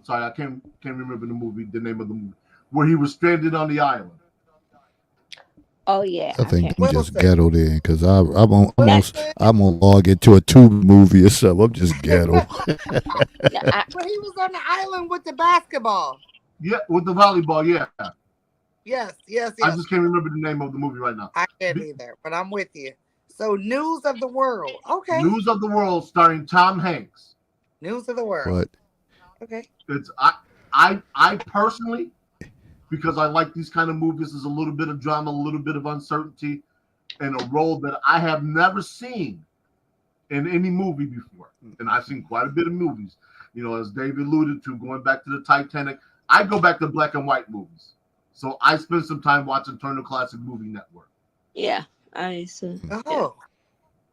sorry, I can't remember the name of the movie where he was stranded on the island. Oh yeah, I think okay. I'm just Wilson. ghetto then, because That, I'm gonna log into a Tubi movie or something. I'm just ghetto. no, When he was on the island with the basketball. Yeah, with the volleyball. Yeah, Yes. I just can't remember the name of the movie right now. I can't either, but I'm with you. So, news of the world. Okay. News of the World starring Tom Hanks. News of the world. What? Okay. It's I personally, because I like these kind of movies, there's a little bit of drama, a little bit of uncertainty, and a role that I have never seen in any movie before. And I've seen quite a bit of movies. As David alluded to, going back to the Titanic, I go back to black and white movies. So I spend some time watching Turner Classic Movie Network. yeah, I see. Oh.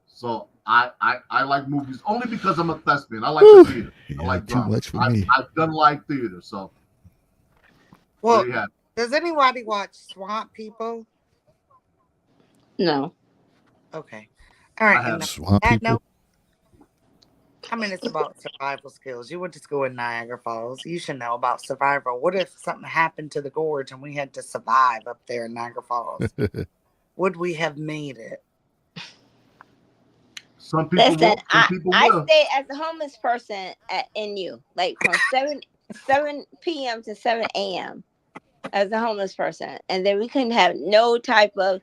So I like movies only because I'm a thespian. I like the theater. I Yeah, like too drama. much for me. I've done live theater, so Well, there you have it. does anybody watch Swamp People? No, Okay. All right. I And have. Swamp that people. note, it's about survival skills. You went to school in Niagara Falls. You should know about survival. What if something happened to the gorge and we had to survive up there in Niagara Falls? Would we have made it? Some people listen. won't. Some people I will. stayed as a homeless person at NU, like from 7 p.m. to 7 a.m. as a homeless person, and then we couldn't have no type of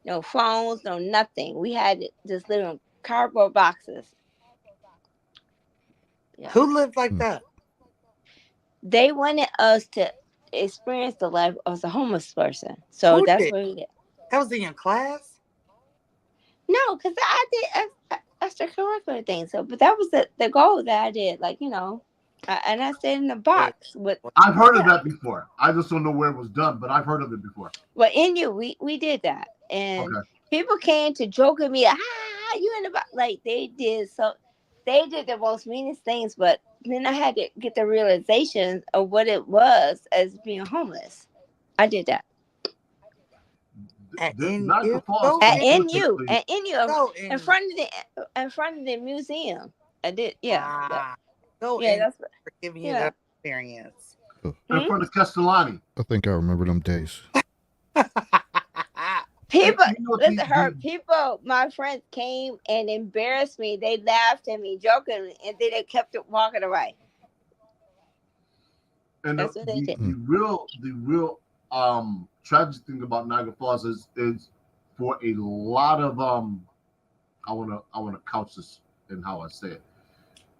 no phones, no nothing. We had to just live in cardboard boxes. Yeah. Who lived like that? They wanted us to experience the life as a homeless person, so Who that's did? what we did. That was in class? No, because I did extracurricular things. So, but that was the goal that I did. Like and I stayed in the box with. I've heard of Yeah. that before. I just don't know where it was done, but I've heard of it before. Well, in you, we did that, and Okay. people came to joke with me. You in the box? Like they did. So they did the most meanest things, but then I had to get the realization of what it was as being homeless. I did that At Not NU? the false. Go at in. NU, at NU, Go in front of the museum. I did, yeah. Wow. Go Yeah, in that's for giving you yeah. that experience. In front of Castellani. I think I remember them days. People, You know, listen, people, my friends came and embarrassed me. They laughed at me, joking, and then they kept walking away. And That's what they did. the real tragic thing about Niagara Falls is for a lot of I wanna couch this in how I say it.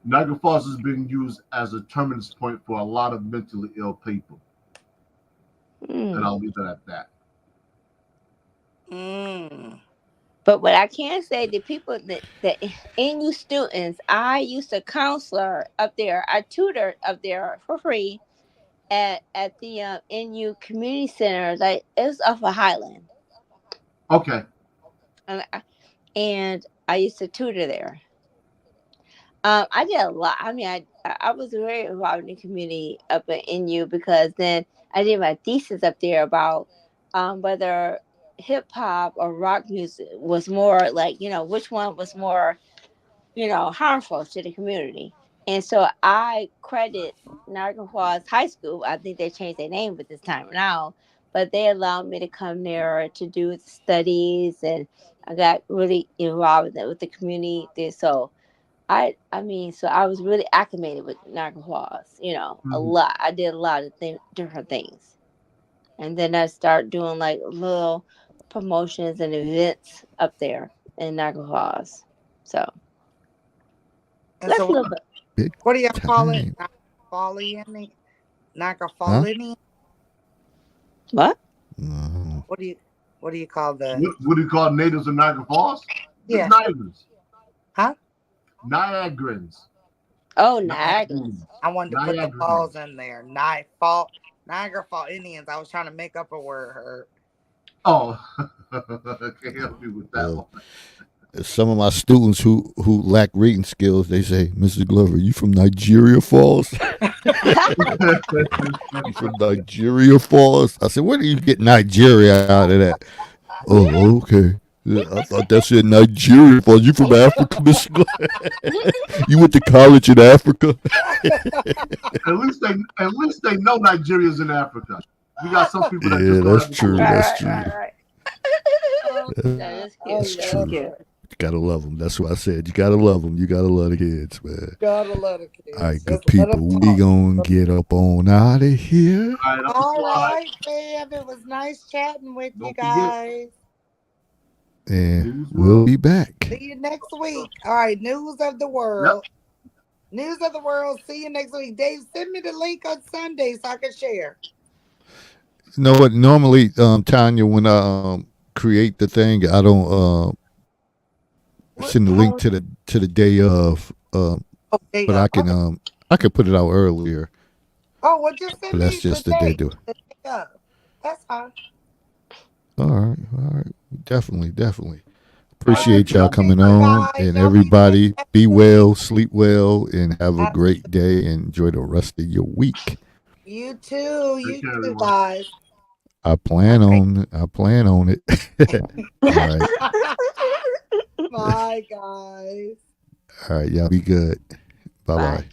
Niagara Falls has been used as a terminus point for a lot of mentally ill people. And I'll leave it at that. But what I can say, the people that NU students, I used to counselor up there. I tutored up there for free at the NU community center. Like it was off of Highland. Okay. And I used to tutor there. I did a lot. I mean, I was very involved in the community up at NU because then I did my thesis up there about whether hip hop or rock music was more like, which one was more, harmful to the community. And so I credit Niagara Falls High School. I think they changed their name at this time now, but they allowed me to come there to do studies, and I got really involved with the community. So so I was really acclimated with Niagara Falls. A Mhm. lot. I did a lot of different things, and then I started doing like little promotions and events up there in Niagara Falls. So And that's so a little bit. Big what do y'all call it? time. Niagara Huh? Fallen? What? No. What do you call the What do you call natives of Niagara Falls? Just yeah, Niagarans. huh? Niagarans. Oh, Niagarans. Niagara's. I wanted to put the falls Niagarans. in there. Niagara Fall Indians. I was trying to make up a word. Oh, can't help you with that Uh, one. some of my students who lack reading skills, they say, "Mr. Glover, you from Nigeria Falls? You from Nigeria Falls?" I said, "Where do you get Nigeria out of that?" Oh, okay. Yeah, I thought that said Nigeria Falls. You from Africa, Mr. Glover? You went to college in Africa? At least they know Nigeria's in Africa. We got some people that Yeah, just don't that's have a true. clue. Right, That's right, true. right, right. That is cute. I That's That's love true. cute. it. You gotta love them. That's what I said. You gotta love them. You gotta love the kids, man. Gotta love the All right, kids. good Just let them people. We talk. gonna get up on out of here. All right, I'm All slide. right, fam. It was nice chatting with you Don't forget guys. And News we'll World. be back. See you next week. All right, news of the Yep. world. News of the world. See you next week. Dave, send me the link on Sunday so I can share. You know what? Normally, Tanya, when I create the thing, I don't What? send the link How? to the day of. Oh, day But of. Okay. I can put it out earlier. Oh, well, just But send that's me the just the day day. do. The day of. That's fine. All right. Definitely. All right, Appreciate people. y'all Y'all be coming Thank you, safe. on, guys. and Y'all be safe. everybody Have be a good well, week. sleep well, and have a Absolutely. great day. And enjoy the rest of your week. You too. Take You care, too, everyone. guys. I All plan right. on it. All right. Bye, guys. All right. Y'all be good. Bye Bye. bye.